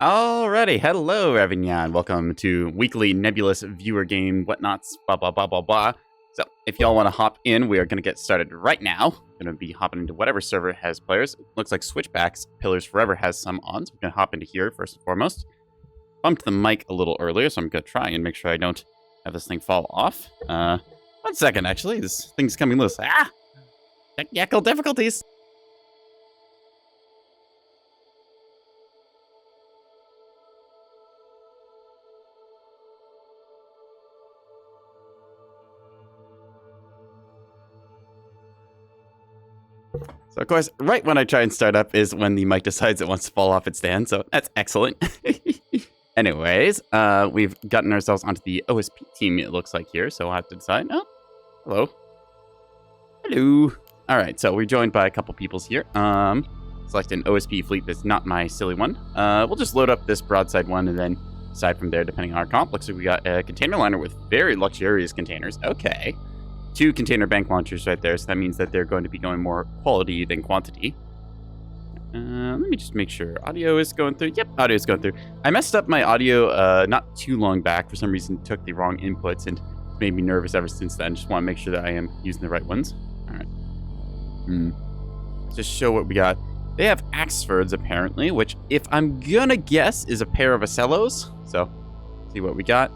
Alrighty, hello everyone. Welcome to weekly Nebulous viewer game whatnots, blah blah blah blah blah. So, if y'all want to hop in, we are going to get started right now. Going to be hopping into whatever server has players. It looks like Switchbacks Pillars Forever has some on, so we're going to hop into here first and foremost. Bumped the mic a little earlier, so I'm going to try and make sure I don't have this thing fall off. 1 second, actually. This thing's coming loose. Technical difficulties. So, of course, right when I try and start up is when the mic decides it wants to fall off its stand, so that's excellent. Anyways, we've gotten ourselves onto the OSP team, it looks like here, so I'll have to decide. Oh, hello. Hello. Alright, so we're joined by a couple peoples here. Select an OSP fleet that's not my silly one. We'll just load up this broadside one and then decide from there depending on our comp. Looks like we got a container liner with very luxurious containers. Okay. 2 container bank launchers right there, so that means that they're going to be going more quality than quantity. Let me just make sure audio is going through. Yep, audio is going through. I messed up my audio not too long back. For some reason, took the wrong inputs and made me nervous ever since then. Just want to make sure that I am using the right ones. All right. Just show what we got. They have Axfords, apparently, which, if I'm gonna guess, is a pair of Acellos. So, see what we got.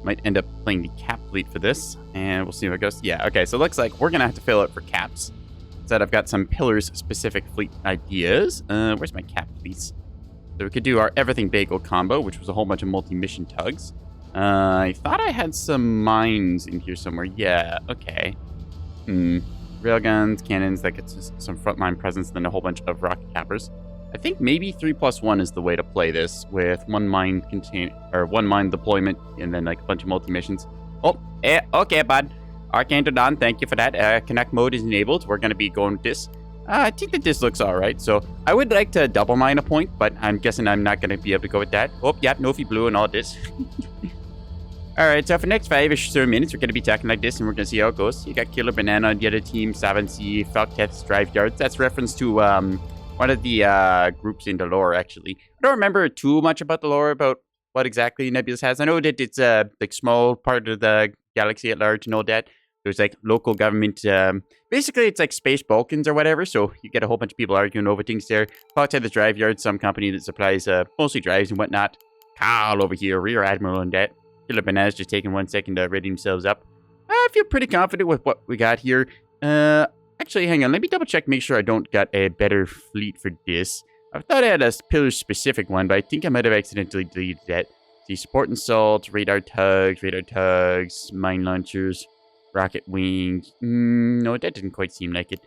Might end up playing the cap fleet for this, and we'll see how it goes. Yeah, okay, so it looks like we're going to have to fill it for caps. Instead, I've got some pillars-specific fleet ideas. Where's my cap fleets? So we could do our everything bagel combo, which was a whole bunch of multi-mission tugs. I thought I had some mines in here somewhere. Yeah, okay. Railguns, cannons, that gets us some frontline presence, and then a whole bunch of rocket cappers. I think maybe 3+1 is the way to play this, with one mine deployment and then like a bunch of multi-missions. Oh, okay, bud. Arcane to Dawn, thank you for that. Connect mode is enabled. We're going to be going with this. I think that this looks alright, so I would like to double mine a point, but I'm guessing I'm not going to be able to go with that. Oh, yeah, NekoboyBlue and all this. Alright, so for the next 5-ish minutes, we're going to be talking like this, and we're going to see how it goes. You got Killer Banana on the other team, Savancy, Falketh's Drive Yards. That's reference to, one of the groups in the lore, actually. I don't remember too much about the lore, about what exactly Nebulous has. I know that it's a like small part of the galaxy at large and all that. There's like local government. Basically, it's like space Balkans or whatever. So you get a whole bunch of people arguing over things there. Outside the drive yard, some company that supplies mostly drives and whatnot. Carl over here, Rear Admiral on that. Killer Banana's just taking 1 second to ready themselves up. I feel pretty confident with what we got here. Actually, hang on. Let me double check, make sure I don't got a better fleet for this. I thought I had a pillar-specific one, but I think I might have accidentally deleted that. See, support and assault, radar tugs, mine launchers, rocket wings. No, that didn't quite seem like it.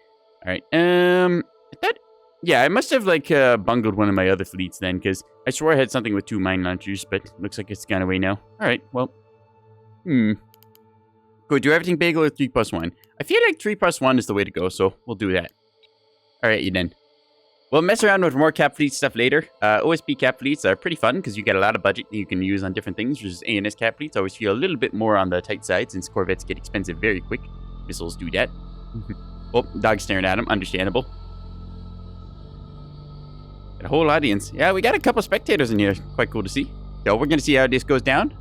All right. I must have like bungled one of my other fleets then, because I swore I had something with 2 mine launchers, but looks like it's gone away now. All right. Well. Go do everything bagel or 3+1. I feel like 3+1 is the way to go, so we'll do that. Alright, you then. We'll mess around with more cap fleet stuff later. OSP cap fleets are pretty fun because you get a lot of budget you can use on different things, versus ANS cap fleets always feel a little bit more on the tight side since corvettes get expensive very quick. Missiles do that. Oh, dog staring at him. Understandable. Got a whole audience. Yeah, we got a couple spectators in here. Quite cool to see. So we're going to see how this goes down.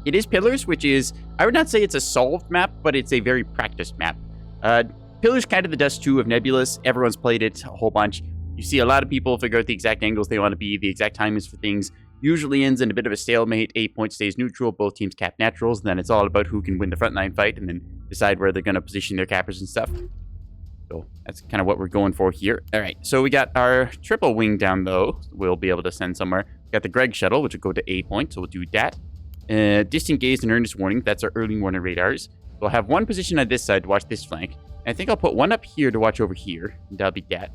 It is Pillars, which is, I would not say it's a solved map, but it's a very practiced map. Pillars kind of the Dust 2 of Nebulous. Everyone's played it a whole bunch. You see a lot of people figure out the exact angles they want to be, the exact timings for things. Usually ends in a bit of a stalemate. 8 point stays neutral. Both teams cap naturals. And then it's all about who can win the frontline fight and then decide where they're going to position their cappers and stuff. So that's kind of what we're going for here. All right, so we got our triple wing down low. We'll be able to send somewhere. We got the Greg shuttle, which will go to A point, so we'll do that. Distant gaze and earnest warning. That's our early warning radars. We'll have one position on this side to watch this flank. And I think I'll put one up here to watch over here. And that'll be that.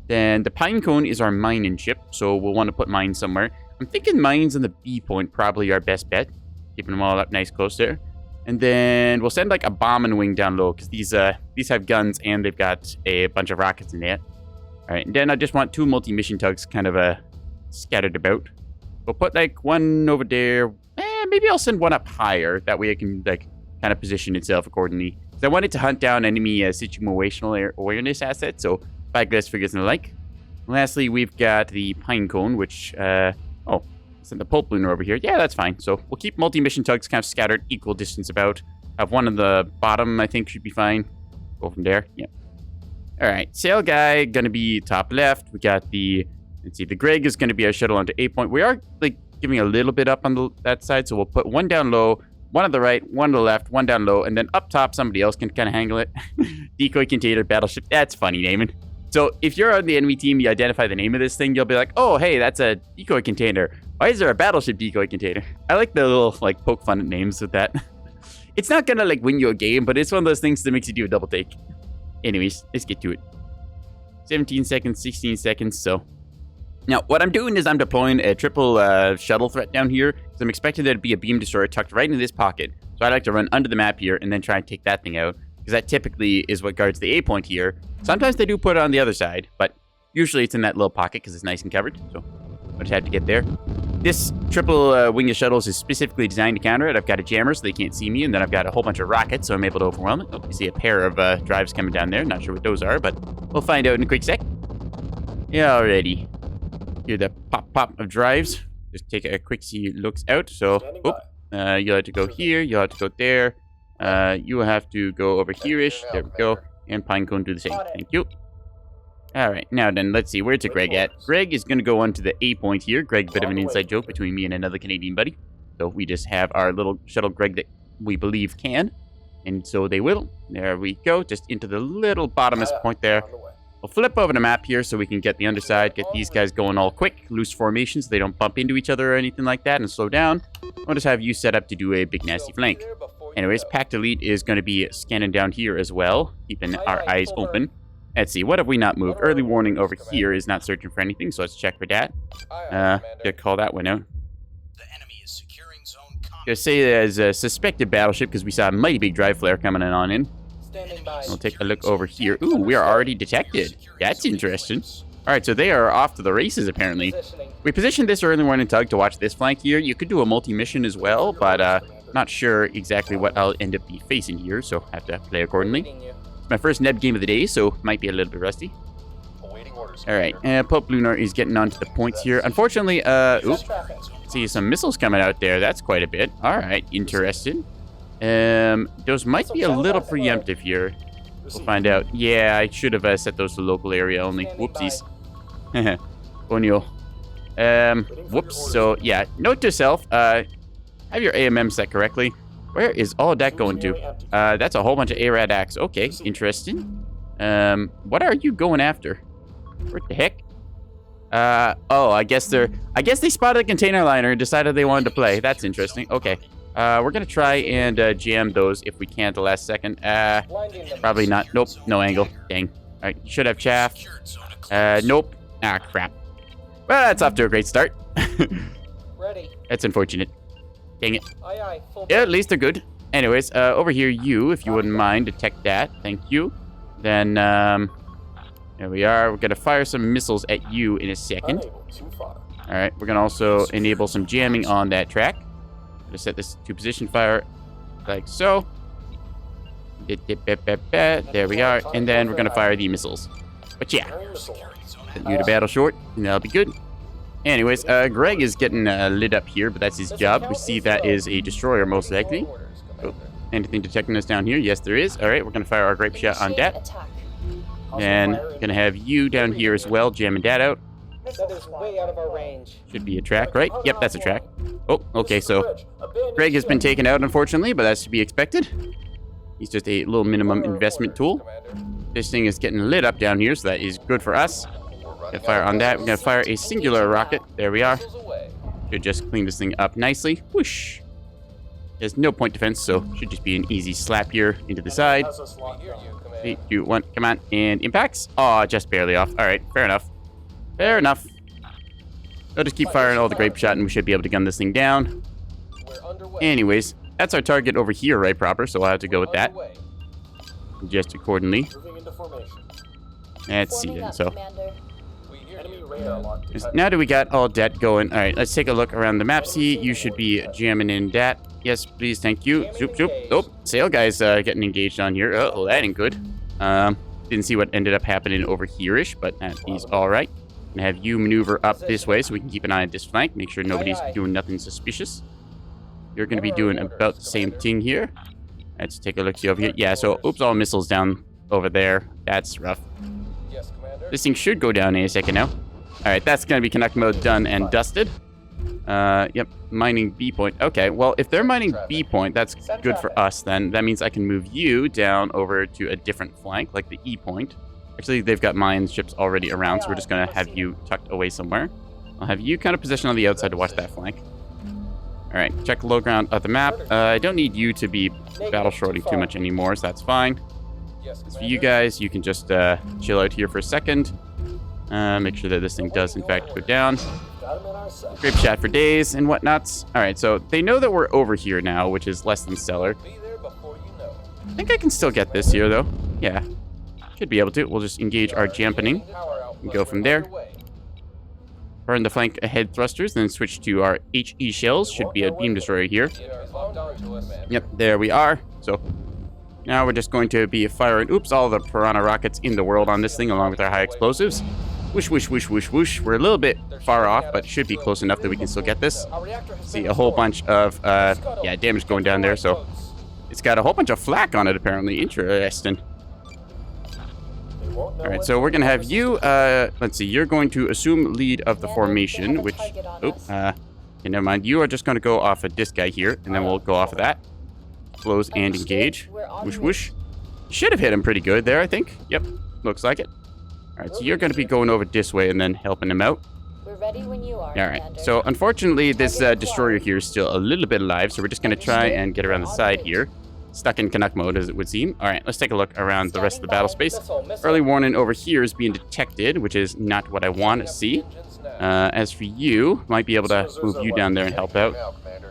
Then the pine cone is our mining ship, so we'll want to put mines somewhere. I'm thinking mines on the B point probably our best bet. Keeping them all up nice close there. And then we'll send like a bombing wing down low, because these have guns and they've got a bunch of rockets in there. All right, and then I just want 2 multi-mission tugs kind of scattered about. We'll put like one over there. Maybe I'll send one up higher. That way it can like kind of position itself accordingly. So I wanted to hunt down enemy situational awareness assets, so spyglass figures and the like. Lastly, we've got the Pine Cone, which, oh, send the Pulp Lunar over here. Yeah, that's fine. So we'll keep multi-mission tugs kind of scattered equal distance about. Have one on the bottom, I think, should be fine. Go from there. Yep. All right, sail guy gonna be top left. We got the, let's see, the Greg is gonna be our shuttle onto A point. We are like giving a little bit up on that side, so we'll put one down low, one on the right, one to the left, one down low, and then up top somebody else can kind of handle it. Decoy container battleship. That's funny naming. So if you're on the enemy team, you identify the name of this thing, you'll be like, oh hey, that's a decoy container. Why is there a battleship decoy container? I like the little like poke fun at names with that. It's not gonna like win you a game, but it's one of those things that makes you do a double take. Anyways, let's get to it. 17 seconds, 16 seconds, so. Now, what I'm doing is I'm deploying a triple shuttle threat down here, because I'm expecting there to be a beam destroyer tucked right in this pocket. So I like to run under the map here and then try and take that thing out, because that typically is what guards the A point here. Sometimes they do put it on the other side, but usually it's in that little pocket because it's nice and covered, so I just have to get there. This triple wing of shuttles is specifically designed to counter it. I've got a jammer so they can't see me, and then I've got a whole bunch of rockets, so I'm able to overwhelm it. Oh, you see a pair of drives coming down there. Not sure what those are, but we'll find out in a quick sec. Yeah, already. Hear the pop of drives. Just take a quick see looks out. So, you'll have to go here. You'll have to go there. You will have to go over here-ish. There we go. And Pinecone do the same. Thank you. Alright, now then, let's see. Where's Greg at? Greg is going to go on to the A point here. Greg, bit of an inside joke between me and another Canadian buddy. So we just have our little shuttle Greg that we believe can. And so they will. There we go. Just into the little bottomest point there. We'll flip over the map here so we can get the underside, get these guys going all quick, loose formations so they don't bump into each other or anything like that and slow down. I'll just have you set up to do a big nasty flank. Anyways, Pact Elite is going to be scanning down here as well, keeping our eyes open. Let's see, what have we not moved? Early warning over here is not searching for anything, so let's check for that. Gotta call that one out. Gonna say there's a suspected battleship because we saw a mighty big drive flare coming on in. We'll take a look over here. Ooh, we are already detected. That's interesting. Alright, so they are off to the races, apparently. We positioned this early warning tug to watch this flank here. You could do a multi-mission as well, but not sure exactly what I'll end up be facing here, so have to play accordingly. It's my first Neb game of the day, so might be a little bit rusty. Alright, Pulp Lunar is getting onto the points here. Unfortunately, oops. See some missiles coming out there. That's quite a bit. Alright, interesting. Those might be a little preemptive here. We'll find out. Yeah, I should have set those to local area only. Whoopsies. Oh no. Whoops. So, yeah, note to self, have your AMM set correctly. Where is all of that going to? That's a whole bunch of ARAD acts. Okay, interesting. What are you going after? What the heck? Oh, I guess they spotted a container liner and decided they wanted to play. That's interesting. Okay. We're gonna try and jam those if we can at the last second. Probably not. Nope, no angle. Dang. Alright, you should have chaff. Nope. Ah, crap. Well, that's off to a great start. Ready. That's unfortunate. Dang it. Aye, aye, Yeah, at least they're good. Anyways, over here, you, if you wouldn't mind, detect that. Thank you. Then, there we are. We're gonna fire some missiles at you in a second. Alright, we're gonna also enable some jamming on that track. Gonna set this to position fire like so. There we are. And then we're gonna fire the missiles. But yeah, you to battle short, and that'll be good. Anyways, Greg is getting lit up here, but that's his job. We see that is a destroyer most likely. Oh, anything detecting us down here? Yes, there is. All right, we're gonna fire our grape shot on that. Then gonna have you down here as well, jamming that out. That is way out of our range. Should be a track, right? Yep, that's a track. Oh, okay, so Greg has been taken out, unfortunately, but that's to be expected. He's just a little minimum investment tool. This thing is getting lit up down here, so that is good for us. Gonna fire on that. We're gonna fire a singular rocket. There we are. Should just clean this thing up nicely. Whoosh. There's no point defense, so should just be an easy slap here into the side. 3, 2, 1, come on, and impacts. Oh, just barely off. All right, fair enough. Fair enough. I'll just keep firing all the grape shot and we should be able to gun this thing down. Anyways, that's our target over here, right proper, so I'll have to go with that. Adjust accordingly. Let's see then, so. Now that we got all that going, alright, let's take a look around the map. See, you should be jamming in that. Yes, please, thank you. Zoop, zoop. Oh, sail guy's getting engaged on here. Oh, that ain't good. Didn't see what ended up happening over here-ish, but he's alright. And have you maneuver up this way so we can keep an eye on this flank. Make sure nobody's doing nothing suspicious. You're going to be doing about the same thing here. Let's take a look-see over here. Yeah, so, oops, all missiles down over there. That's rough. Yes, Commander. This thing should go down in a second now. All right, that's going to be Canuck mode done and dusted. Yep, mining B point. Okay, well, if they're mining B point, that's good for us then. That means I can move you down over to a different flank, like the E point. Actually, they've got mine ships already around, so we're just going to have you tucked away somewhere. I'll have you kind of positioned on the outside to watch that flank. All right, check low ground of the map. I don't need you to be battle shorting too much anymore, so that's fine. As for you guys, you can just chill out here for a second. Make sure that this thing does, in fact, go down. Grape chat for days and whatnots. All right, so they know that we're over here now, which is less than stellar. I think I can still get this here, though. Yeah, should be able to. We'll just engage our jampening and go from there. Burn the flank ahead thrusters, then switch to our HE shells. Should be a beam destroyer here. Yep, there we are. So now we're just going to be firing, oops, all the piranha rockets in the world on this thing, along with our high explosives. Whoosh, whoosh, whoosh, whoosh, whoosh. We're a little bit far off, but should be close enough that we can still get this. See a whole bunch of, yeah, damage going down there, so it's got a whole bunch of flak on it, apparently. Interesting. All right, so we're going to have you, let's see, you're going to assume lead of the formation, which, okay, never mind. You are just going to go off of this guy here, and then we'll go off of that. Close and engage. Whoosh, whoosh. Should have hit him pretty good there, I think. Yep, looks like it. All right, so you're going to be going over this way and then helping him out. We're ready when you are. All right, so unfortunately, this destroyer here is still a little bit alive, so we're just going to try and get around the side here. Stuck in Canuck mode, as it would seem. All right, let's take a look around the rest of the battle space. Early warning over here is being detected, which is not what I want to see. As for you, might be able to move you down there and help out.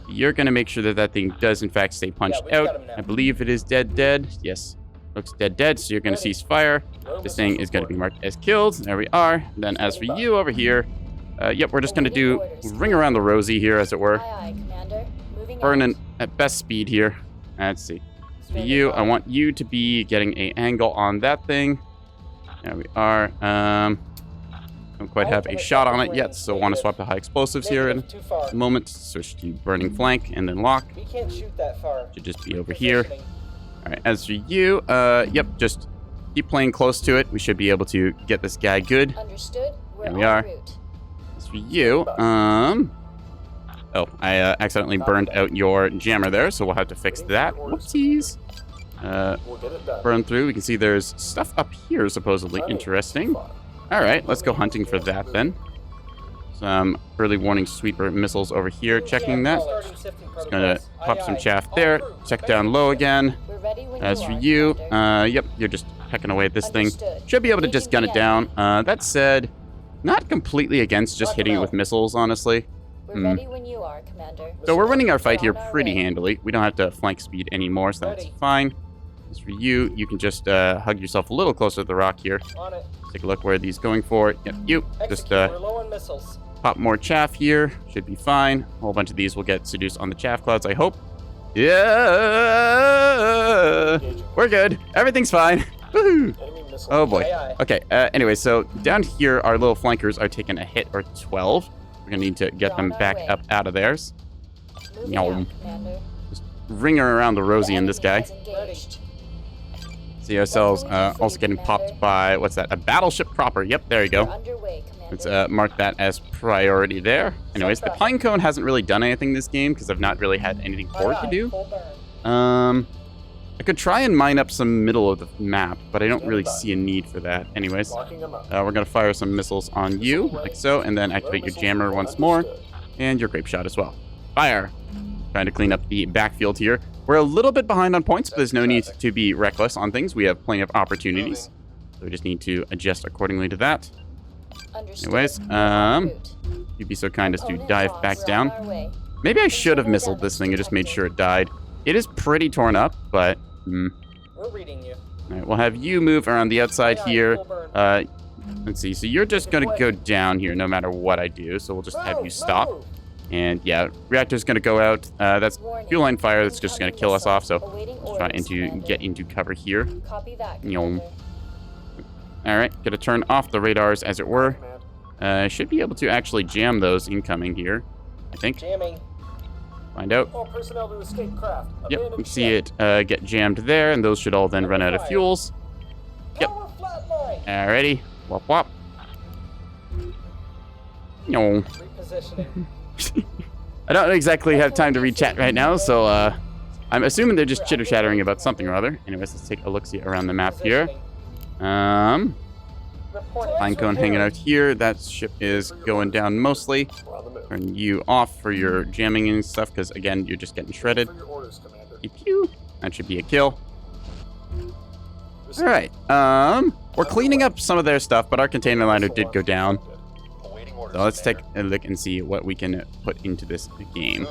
You're going to make sure that that thing does, in fact, stay punched out. I believe it is dead. Yes, looks dead, so you're going to cease fire. This thing is going to be marked as killed. There we are. Then as for you over here, yep, we're just going to do ring around the rosy here, as it were. Burning at best speed here. Let's see. For you, I want you to be getting an angle on that thing. There we are. Don't quite have a shot on it yet, so I want to swap to high explosives here in a moment. Switch to burning flank and then lock. We can't shoot that far. Should just be over here. All right, as for you, yep, just keep playing close to it. We should be able to get this guy good. Understood. There we are. As for you, oh, I accidentally burned out your jammer there, so we'll have to fix that. Whoopsies. Burn through. We can see there's stuff up here, supposedly interesting. All right, let's go hunting for that then. Some early warning sweeper missiles over here, checking that. Just gonna pop some chaff there. Check down low again. As for you, yep, you're just pecking away at this thing. Should be able to just gun it down. That said, not completely against just hitting it with missiles, honestly. We're ready when you are, Commander. So we're winning our fight here pretty handily. We don't have to flank speed anymore, so that's fine. As for you, you can just hug yourself a little closer to the rock here. Take a look where these going for. Yep, you just pop more chaff here. Should be fine. A whole bunch of these will get seduced on the chaff clouds, I hope. Yeah, we're good. Everything's fine. Woohoo! Oh boy. Okay. Anyway, so down here, our little flankers are taking a hit or 12. We're gonna need to get them back up out of theirs. Just ring her around the rosy in this guy. See ourselves also getting popped by, what's that? A battleship proper. Yep, there you go. Let's mark that as priority there. Anyways, the pine cone hasn't really done anything this game because I've not really had anything for it to do. I could try and mine up some middle of the map, but I don't really see a need for that. Anyways, we're going to fire some missiles on you, like so, and then activate your jammer once more, and your grape shot as well. Fire! Trying to clean up the backfield here. We're a little bit behind on points, but there's no need to be reckless on things. We have plenty of opportunities, so we just need to adjust accordingly to that. Anyways, you'd be so kind as to dive back down. Maybe I should have missiled this thing and just made sure it died. It is pretty torn up, but... We're reading you. All right, we'll have you move around the outside here. Let's see. So you're just going to go down here no matter what I do. So we'll just have you stop. And yeah, reactor's going to go out. That's fuel line fire. That's just going to kill us off. So let's try to get into cover here. Copy that. All right, going to turn off the radars, as it were. Should be able to actually jam those incoming here, I think. Jamming. Find out. All personnel to escape craft. Yep, Abandon you see ship. it get jammed there, and those should all then run out of fuels. Yep. Power flatline. Alrighty. Wop wop. No. Repositioning. I don't exactly have time to read chat right now, so I'm assuming they're just chitter-chattering about something or other. Anyways, let's take a look-see around the map here. Reporting. Pinecone hanging out here. That ship is going down mostly. Turn you off for your jamming and stuff, because again, you're just getting shredded. Pew pew. That should be a kill. Alright. We're cleaning up some of their stuff, but our container liner did go down. So let's take a look and see what we can put into this game.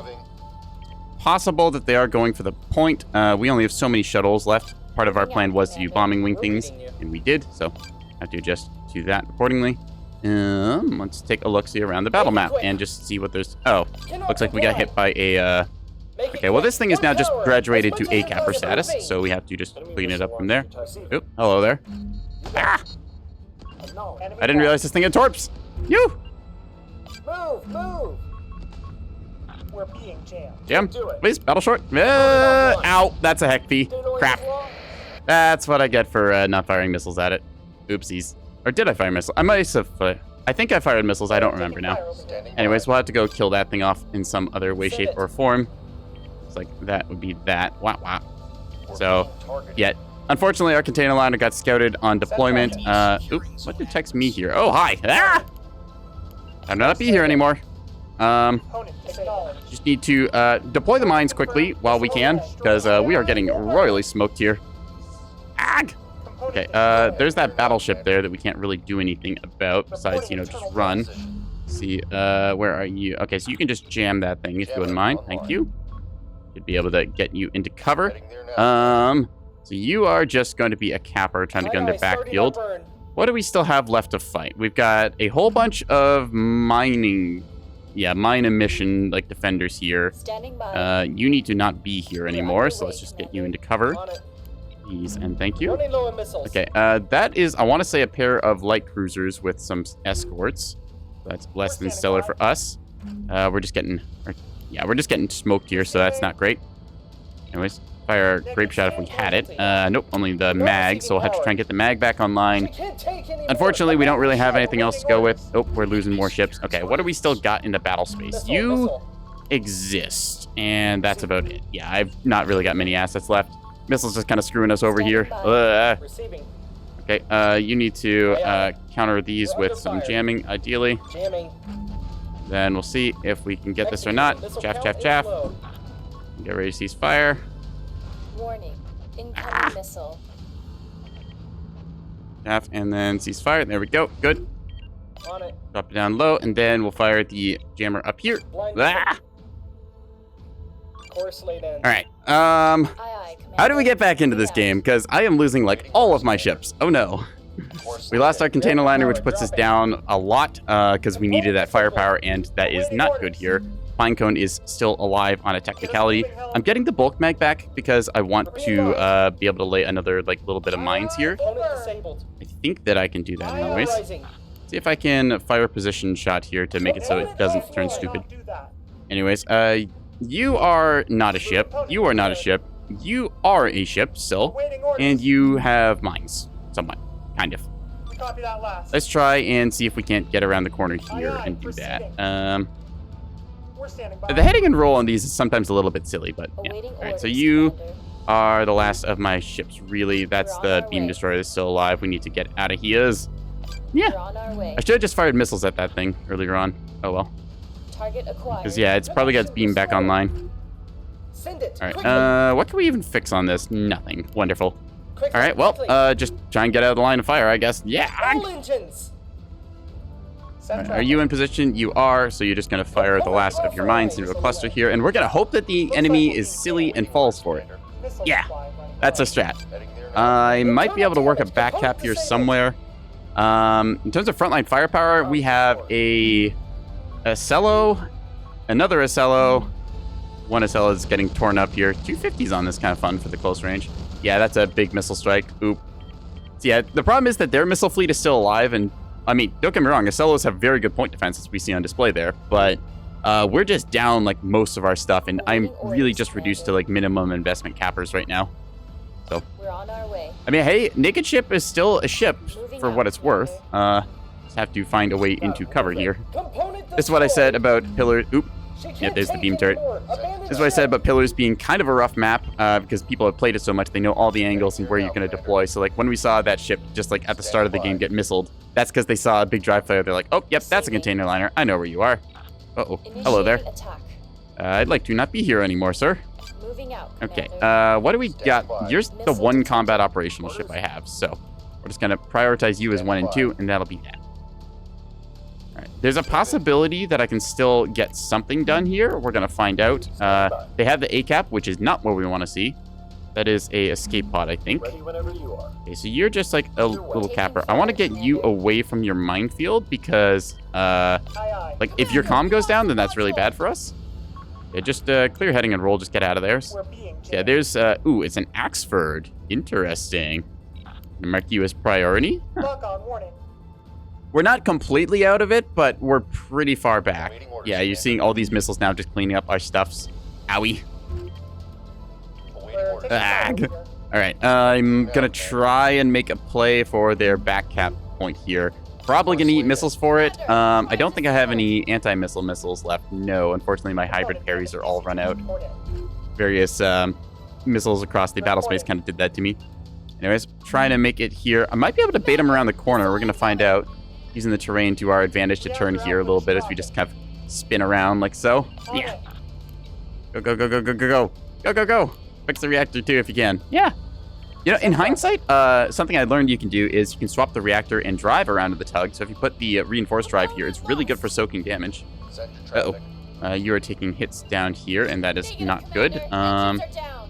Possible that they are going for the point. We only have so many shuttles left. Part of our plan was to do bombing wing things, and we did, so have to adjust to that accordingly. Let's take a look-see around the battle map and just see what there's... Oh, looks like we got hit by a... Okay, well, this thing is now just graduated to A-capper status, so we have to just clean it up from there. Oop, hello there. Ah! I didn't realize this thing had torps. You! Move! We're being jammed. Jam, please, battle short. Ow, that's a heck fee. Crap. That's what I get for not firing missiles at it. Oopsies. Or did I fire missiles? I might have... I think I fired missiles. I don't remember now. Anyways, we'll have to go kill that thing off in some other way, shape, or form. It's like that would be that. Wah, wah. So, yeah. Unfortunately, our container liner got scouted on deployment. Oops, what detects me here? Oh, hi. Ah! I'm not be here anymore. Just need to deploy the mines quickly while we can, because we are getting royally smoked here. Ag! Okay, there's that battleship there that we can't really do anything about besides, you know, just run. Let's see, where are you? Okay, so you can just jam that thing if you wouldn't mind. Thank you. Should be able to get you into cover. So you are just going to be a capper trying to get in their backfield. What do we still have left to fight? We've got a whole bunch of mine emission, like, defenders here. Standing by. You need to not be here anymore, so let's just get you into cover. Please and thank you. Running low on missiles. Okay, that is, I want to say, a pair of light cruisers with some escorts. That's less than stellar for us. We're just getting smoked here, so that's not great. Anyways, fire a grape shot if we had it. Nope, only the mag, so we'll have to try and get the mag back online. Unfortunately, we don't really have anything else to go with. Oh, we're losing more ships. Okay, what do we still got in the battle space? You exist, and that's about it. Yeah, I've not really got many assets left. Missiles just kind of screwing us over here. Okay, you need to counter these with some jamming, ideally. Then we'll see if we can get this or not. Chaff, chaff, chaff. Get ready to cease fire. Warning. Incoming missile. Chaff, and then cease fire. There we go. Good. On it. Drop it down low, and then we'll fire the jammer up here. Ah! Course laid in. All right. Aye, aye, Commander. How do we get back into this game? Because I am losing, like, all of my ships. Oh, no. We lost our container liner, which puts us down a lot, because we needed that firepower, and that is not good here. Pinecone is still alive on a technicality. I'm getting the bulk mag back because I want to be able to lay another, like, little bit of mines here. I think that I can do that anyways. See if I can fire a position shot here to make it so it doesn't turn stupid. Anyways, you are not a ship. You are not a ship. You are a ship still. And you have mines. Somewhat. Kind of. Let's try and see if we can't get around the corner here and do that. The heading and roll on these is sometimes a little bit silly, but yeah. Alright, so you are the last of my ships, really. That's the beam destroyer that's still alive. We need to get out of here. Yeah. I should have just fired missiles at that thing earlier on. Oh well. Target acquired. Because yeah, it's probably got its beam back online. Alright, what can we even fix on this? Nothing. Wonderful. Alright, well, just try and get out of the line of fire, I guess. Yeah! Right, are you in position? You are, so you're just going to fire the last of your mines into a cluster here, and we're going to hope that the enemy is silly and falls for it. Yeah, that's a strat. I might be able to work a back cap here somewhere. In terms of frontline firepower, we have a Acello, another Acello. One Acello is getting torn up here. 250s on this, kind of fun for the close range. Yeah, that's a big missile strike. Oop. So yeah, the problem is that their missile fleet is still alive, and I mean, don't get me wrong, Acellos have very good point defense, as we see on display there, but we're just down, like, most of our stuff, and I'm really just reduced to, like, minimum investment cappers right now. So, We're on our way. I mean, hey, Naked Ship is still a ship for what it's worth. Just have to find a way into cover here. This is what I said about pillars. Oop. Yeah, there's the beam turret. This is what I said about pillars being kind of a rough map, because people have played it so much, they know all the angles and where you're going to deploy. So, like, when we saw that ship just, like, at the start of the game get missiled, that's because they saw a big drive flare. They're like, oh, yep, that's a container liner. I know where you are. Uh-oh. Hello there. Attack. I'd like to not be here anymore, sir. Moving out. Okay, Commander. what do we got? You're the one combat operational ship I have, so we're just going to prioritize you as 1 and 2, and that'll be that. All right. There's a possibility that I can still get something done here. We're going to find out. They have the ACAP, which is not what we want to see. That is a escape pod, I think. Ready whenever you are. Okay, so you're just like a little capper. I want to get you away from your minefield because, like, if your comm goes down, then that's really bad for us. Yeah, just clear heading and roll. Just get out of there. We're being jammed. Yeah, there's, ooh, it's an Axford. Interesting. I'm mark you as priority. Huh. Lock on warning. We're not completely out of it, but we're pretty far back. Yeah, you're seeing all these missiles now just cleaning up our stuffs. Owie. We're taking Ag. control here. All right, I'm going to try and make a play for their back cap point here. Probably going to eat missiles for it. I don't think I have any anti-missile missiles left. No, unfortunately, my hybrid parries are all run out. Various missiles across the battle space kind of did that to me. Anyways, trying to make it here. I might be able to bait them around the corner. We're going to find out. Using the terrain to our advantage to turn here a little bit as we just kind of spin around like so. Yeah. Go, go, go, go, go, go, go. Go, go, go. Fix the reactor too if you can. Yeah. You know, in hindsight, something I learned you can do is you can swap the reactor and drive around to the tug. So if you put the reinforced drive here, it's really good for soaking damage. Uh-oh. You are taking hits down here, and that is not good. Can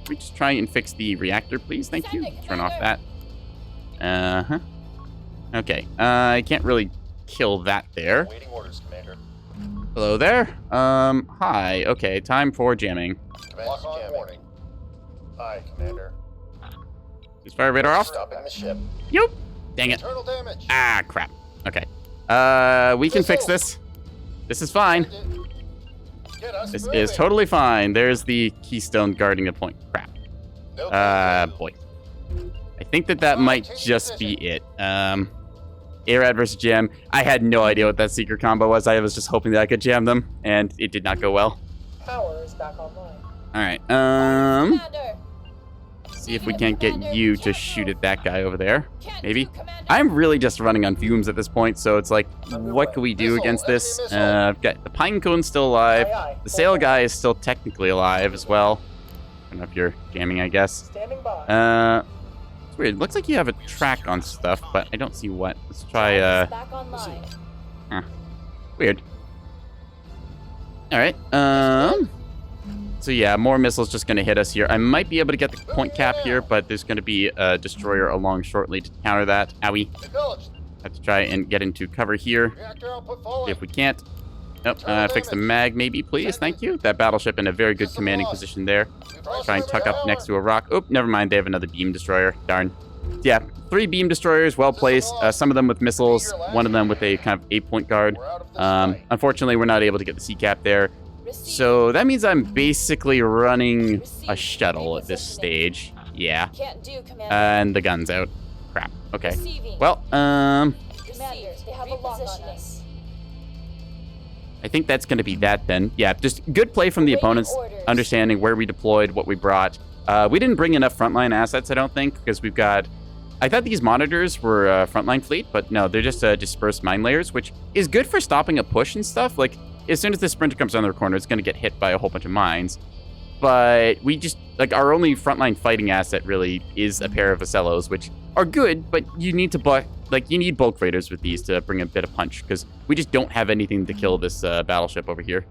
we just try and fix the reactor, please? Thank you. Turn off that. Uh-huh. Okay. I can't really kill that there. Waiting orders, Commander. Hello there. Hi. Okay, time for jamming. Lock on warning. Aye, Commander. Is fire radar off? Stopping the ship. Yup. Dang it. Internal damage. Ah, crap. Okay. We can fix this. This is fine. Get us This moving. is totally fine. There's the keystone guarding the point. Crap. No Boy. I think that might just be it. Airad versus jam. I had no idea what that secret combo was. I was just hoping that I could jam them, and it did not go well. Power is back online. All right. Commander. See if we can't get you to shoot at that guy over there. Maybe. I'm really just running on fumes at this point, so it's like, what can we do against this? I've got the Pinecone still alive. Aye, aye. The sail guy is still technically alive as well. I don't know if you're jamming, I guess. Standing by. It's weird. Looks like you have a track on stuff, but I don't see what. Let's try, Back online. weird. All right. So yeah, more missiles just going to hit us here. I might be able to get the point cap here, but there's going to be a destroyer along shortly to counter that. Owie. Acknowledged. Have to try and get into cover here. Reactor output falling. If we can't. Nope. Fix the mag, maybe, please. Thank you. That battleship in a very good commanding position there. Try and tuck up next to a rock. Oop, never mind. They have another beam destroyer. Darn. Yeah, 3 beam destroyers, well placed. Some of them with missiles, one of them with a kind of 8-point guard. We're out of the sky. Unfortunately, we're not able to get the C-cap there. So that means I'm basically running a shuttle at this stage. Yeah. Can't do, Commander. And the gun's out. Crap. Okay. Receiving. Well, Commander, they have a lock on us. I think that's going to be that then. Yeah, just good play from the opponents, understanding where we deployed, what we brought. We didn't bring enough frontline assets, I don't think, because we've got... I thought these monitors were frontline fleet, but no, they're just dispersed mine layers, which is good for stopping a push and stuff. Like, as soon as the sprinter comes around the corner, it's going to get hit by a whole bunch of mines. But we just... Like, our only frontline fighting asset really is a pair of Acellos, which are good, but you need to... you need bulk raiders with these to bring a bit of punch, because we just don't have anything to kill this battleship over here.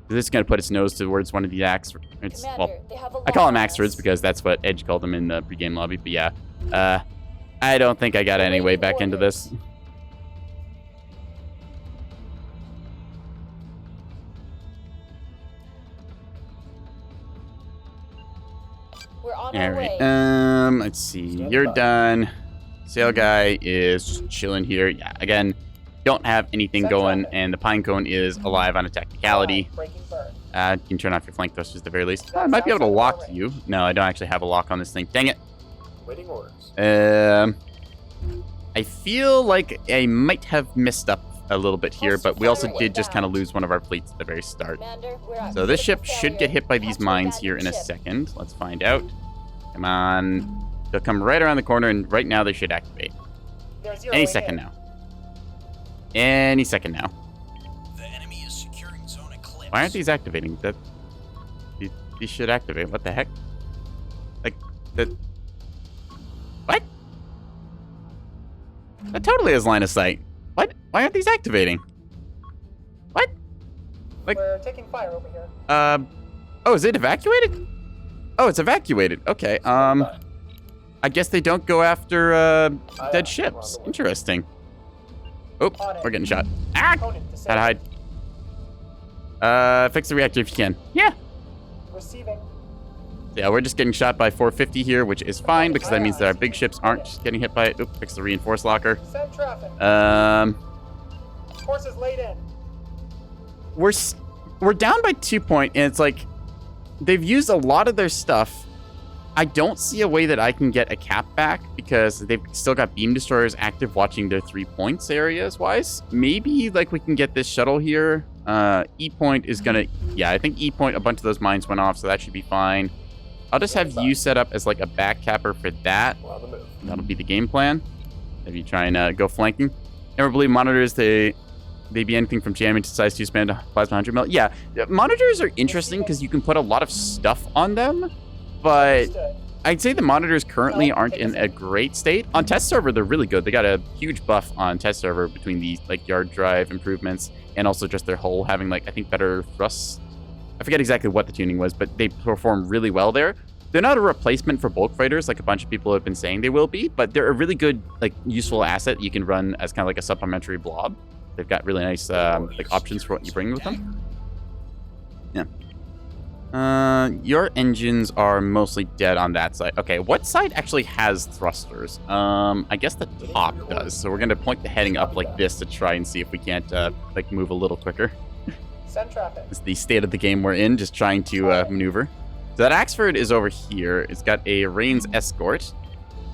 This is going to put its nose towards one of the Well, They have a I call them lock on Axfords us. because that's what Edge called them in the pregame lobby, but yeah. I don't think I got any way back into this. We're on our way. Alright, let's see. You're done. Sail guy is just chilling here. Yeah, again, don't have anything Set going, traffic. and the Pinecone is alive on a technicality. Breaking burn. You can turn off your flank thrusters at the very least. That's I might be able to outside lock our you. No, I don't actually have a lock on this thing. Dang it. Waiting orders. I feel like I might have messed up a little bit here, but we also did just kind of lose one of our fleets at the very start. Commander, we're at So this ship critical should get failure. hit by these Capture mines that here in a ship. second. Let's find out. Come on. They'll come right around the corner, and right now they should activate. They're Any zeroing second in. now. Any second now. The enemy is securing zone eclipse. Why aren't these activating? These should activate. What the heck? Like, what? That totally is line of sight. What? Why aren't these activating? What? Like- We're taking fire over here. Oh, is it evacuated? Oh, it's evacuated. Okay, I guess they don't go after, dead ships. Interesting. Oh, we're getting shot. Ah! Opponent How to disabled. hide. Fix the reactor if you can. Yeah. Receiving. Yeah, we're just getting shot by 450 here, which is fine because that means that our big ships aren't just getting hit by it. Oop, fix the reinforced locker. Send traffic. Forces laid in. We're down by 2 point, and it's like they've used a lot of their stuff. I don't see a way that I can get a cap back because they've still got beam destroyers active watching their 3 points areas wise. Maybe like we can get this shuttle here. E point is gonna, yeah, I think E point, a bunch of those mines went off, so that should be fine. I'll just have you set up as like a back capper for that. We're on the move. That'll be the game plan. If you try and go flanking. Never believe monitors, they be anything from jamming to size 2 span to plasma 100 mil. Yeah, monitors are interesting because you can put a lot of stuff on them, but Understood. I'd say the monitors currently aren't in a great state. On test server, they're really good. They got a huge buff on test server between these like yard drive improvements and also just their hull having like, I think, better thrusts. I forget exactly what the tuning was, but they perform really well there. They're not a replacement for bulk freighters like a bunch of people have been saying they will be, but they're a really good, like, useful asset you can run as kind of like a supplementary blob. They've got really nice like options for what you bring with them. Yeah. Your engines are mostly dead on that side. Okay, what side actually has thrusters? I guess the top does. So we're gonna point the heading up like this to try and see if we can't like move a little quicker. Send traffic. It's the state of the game we're in, just trying to maneuver. So that Axford is over here. It's got a Rains escort.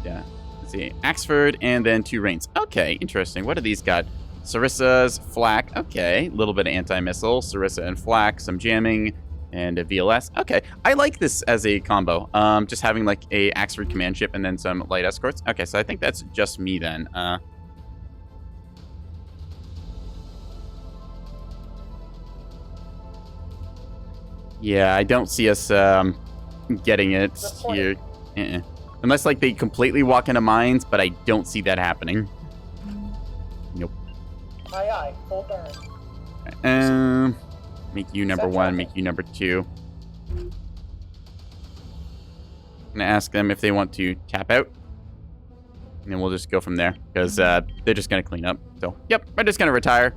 Yeah. Let's see. Axford and then 2 Rains. Okay, interesting. What do these got? Sarissa's, flak. Okay, a little bit of anti-missile. Sarissa and flak, some jamming, and a VLS. Okay, I like this as a combo. Just having like a Axford command ship and then some light escorts. Okay, so I think that's just me then. Yeah, I don't see us getting it here. Unless like they completely walk into mines, but I don't see that happening. Nope. Aye, aye. Full burn. Make you number 1, make you number 2. Gonna ask them if they want to tap out. And then we'll just go from there. Because they're just gonna clean up. So, yep, we're just gonna retire.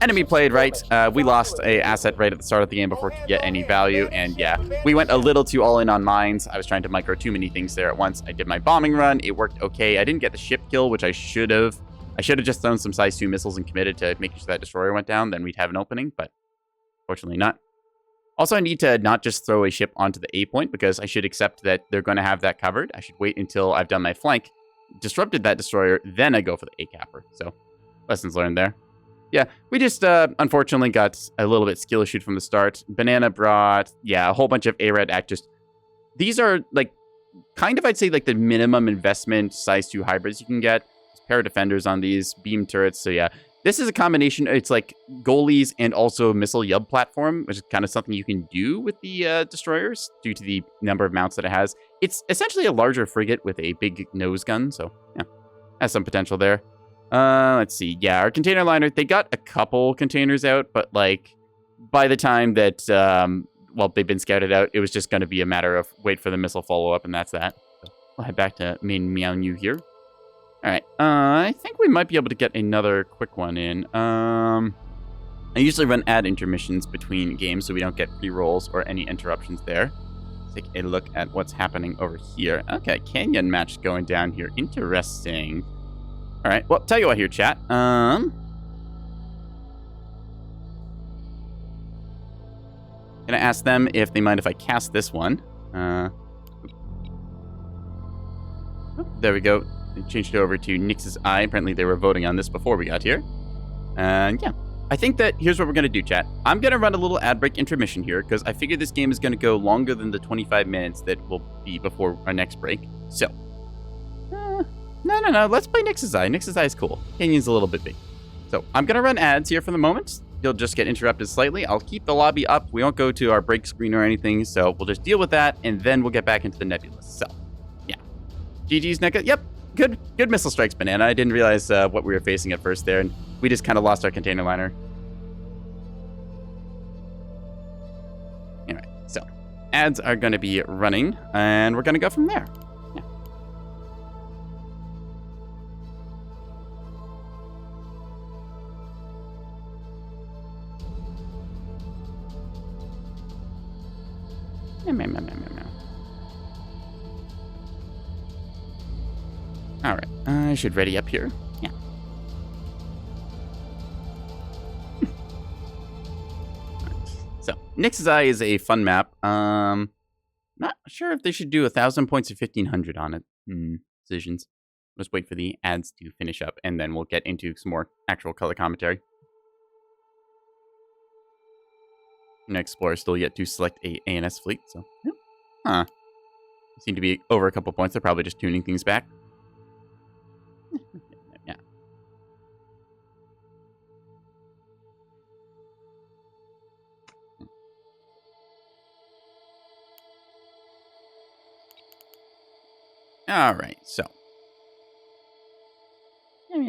Enemy played right. We lost a asset right at the start of the game before we could get any value. And yeah, we went a little too all in on mines. I was trying to micro too many things there at once. I did my bombing run. It worked okay. I didn't get the ship kill, which I should have. I should have just thrown some size 2 missiles and committed to making sure that destroyer went down. Then we'd have an opening, but fortunately not. Also, I need to not just throw a ship onto the A point because I should accept that they're going to have that covered. I should wait until I've done my flank, disrupted that destroyer, then I go for the A capper. So, lessons learned there. Yeah, we just unfortunately got a little bit skill issued from the start. Banana brought, yeah, a whole bunch of A-Red actors. These are, like, kind of, I'd say, like, the minimum investment size 2 hybrids you can get. There's pair defenders on these, beam turrets, so yeah. This is a combination, it's like goalies and also missile yub platform, which is kind of something you can do with the destroyers due to the number of mounts that it has. It's essentially a larger frigate with a big nose gun, so yeah, has some potential there. Let's see. Yeah, our container liner, they got a couple containers out, but like by the time that, well, they've been scouted out, it was just going to be a matter of wait for the missile follow-up, and that's that. So we'll head back to main Meow New here. All right. I think we might be able to get another quick one in. I usually run ad intermissions between games so we don't get pre-rolls or any interruptions there. Take a look at what's happening over here. Okay, Canyon match going down here. Interesting. All right. Well, tell you what here, chat. Gonna ask them if they mind if I cast this one. There we go. They changed it over to Nyx's Eye. Apparently they were voting on this before we got here. And yeah. I think that here's what we're going to do, chat. I'm going to run a little ad break intermission here because I figure this game is going to go longer than the 25 minutes that will be before our next break. So, no. Let's play Nyx's Eye. Nyx's Eye is cool. Canyon's a little bit big. So, I'm going to run ads here for the moment. You'll just get interrupted slightly. I'll keep the lobby up. We won't go to our break screen or anything. So, we'll just deal with that and then we'll get back into the Nebulous. So, yeah. GG's Neko. Yep. Good missile strikes, Banana. I didn't realize what we were facing at first there, and we just kind of lost our container liner. Anyway, so ads are going to be running, and we're going to go from there. Yeah. All right, I should ready up here. Yeah. So, Nyx's Eye is a fun map. Not sure if they should do 1,000 points or 1,500 on it. Decisions. Let's wait for the ads to finish up, and then we'll get into some more actual color commentary. Next Explorer still yet to select a ANS fleet, so yeah. Huh. Seem to be over a couple points. They're probably just tuning things back. Yeah. All right, so. Meow.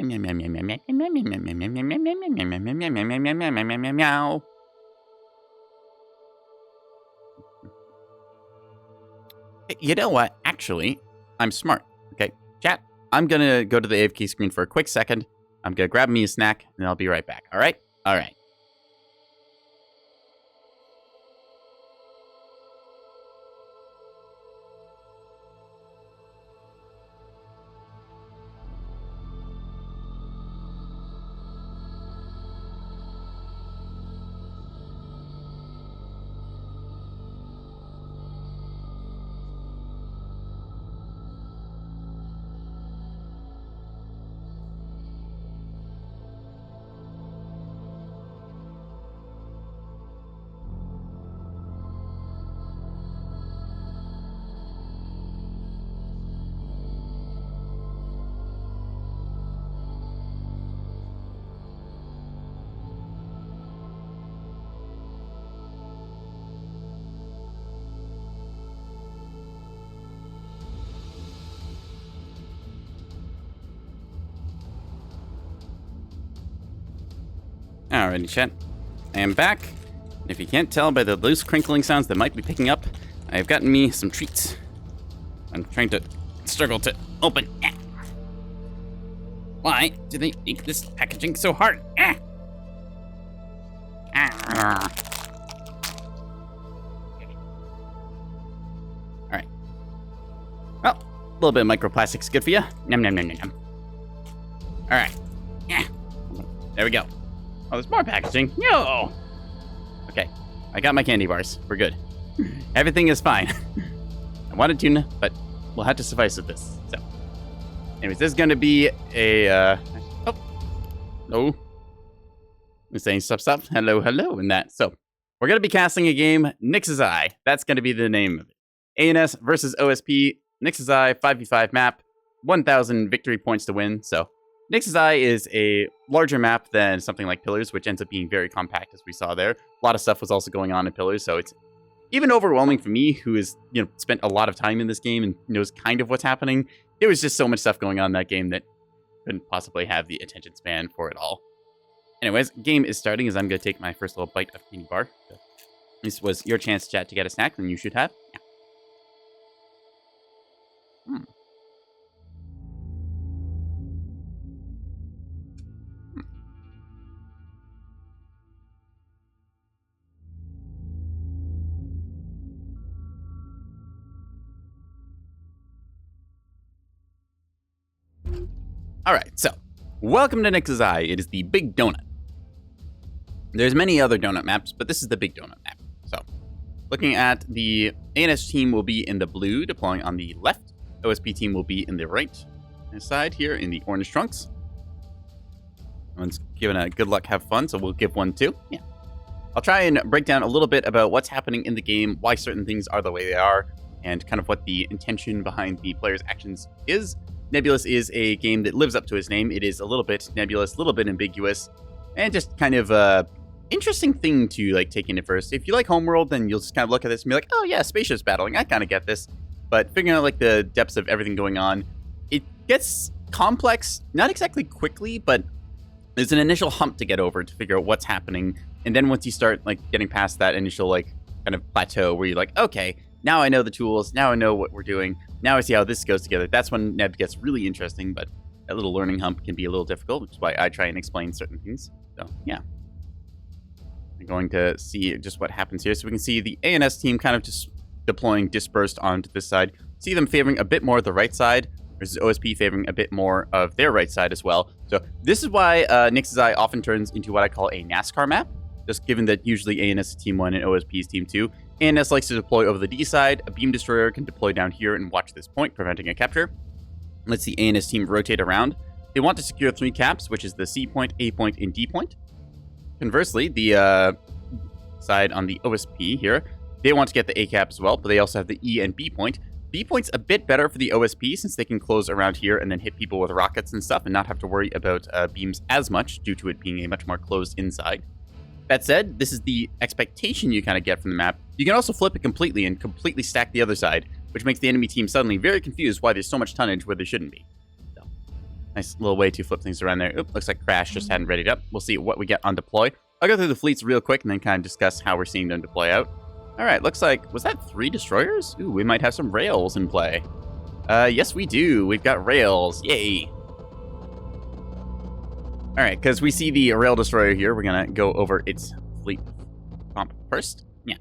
You know what? Actually, I'm smart. Okay, chat. I'm going to go to the AFK screen for a quick second. I'm going to grab me a snack, and I'll be right back. All right? All right. Alrighty, chat. I am back. If you can't tell by the loose crinkling sounds that might be picking up, I have gotten me some treats. I'm trying to struggle to open. Why do they make this packaging so hard? Alright. Well, a little bit of microplastics good for you. Nom nom nom nom nom. Alright. There we go. Oh, there's more packaging. No! Okay, I got my candy bars. We're good. Everything is fine. I wanted tuna, but we'll have to suffice with this. So, anyways, this is going to be a, oh, no. I'm saying stop, hello, and that. So, we're going to be casting a game, Nyx's Eye. That's going to be the name of it. ANS versus OSP, Nyx's Eye, 5v5 map, 1,000 victory points to win. So, Nyx's Eye is a larger map than something like Pillars, which ends up being very compact, as we saw there. A lot of stuff was also going on in Pillars, so it's even overwhelming for me, who has spent a lot of time in this game and knows kind of what's happening. There was just so much stuff going on in that game that couldn't possibly have the attention span for it all. Anyways, game is starting as I'm going to take my first little bite of candy bar. So this was your chance, chat, to get a snack, and you should have. Yeah. Alright, so, welcome to Nyx's Eye. It is the Big Donut. There's many other donut maps, but this is the Big Donut map. So, Looking at the ANS team will be in the blue, deploying on the left. OSP team will be in the right side here in the orange trunks. Everyone's giving a good luck, have fun, so we'll give one too. Yeah. I'll try and break down a little bit about what's happening in the game, why certain things are the way they are, and kind of what the intention behind the player's actions is. Nebulous is a game that lives up to its name. It is a little bit nebulous, a little bit ambiguous, and just kind of a interesting thing to like take in at first. If you like Homeworld, then you'll just kind of look at this and be like, oh yeah, spaceships battling, I kind of get this. But figuring out like the depths of everything going on, it gets complex, not exactly quickly, but there's an initial hump to get over to figure out what's happening. And then once you start like getting past that initial like kind of plateau where you're like, okay, now I know the tools, now I know what we're doing, now I see how this goes together. That's when Neb gets really interesting, but that little learning hump can be a little difficult, which is why I try and explain certain things. So yeah. I'm going to see just what happens here. So we can see the ANS team kind of just deploying dispersed onto this side. See them favoring a bit more the right side, versus OSP favoring a bit more of their right side as well. So this is why Nix's Eye often turns into what I call a NASCAR map, just given that usually ANS is Team 1 and OSP is Team 2. ANS likes to deploy over the D side. A beam destroyer can deploy down here and watch this point, preventing a capture. Let's see ANS team rotate around. They want to secure 3 caps, which is the C point, A point, and D point. Conversely, the side on the OSP here, they want to get the A cap as well, but they also have the E and B point. B point's a bit better for the OSP since they can close around here and then hit people with rockets and stuff and not have to worry about beams as much due to it being a much more closed inside. That said, this is the expectation you kind of get from the map. You can also flip it completely and completely stack the other side, which makes the enemy team suddenly very confused why there's so much tonnage where there shouldn't be. So, nice little way to flip things around there. Oop, looks like Crash just hadn't readied up. We'll see what we get on deploy. I'll go through the fleets real quick and then kind of discuss how we're seeing them deploy out. All right, looks like, was that 3 destroyers? Ooh, we might have some rails in play. Yes, we do. We've got rails. Yay. All right, because we see the rail destroyer here, we're going to go over its fleet comp first. Yeah.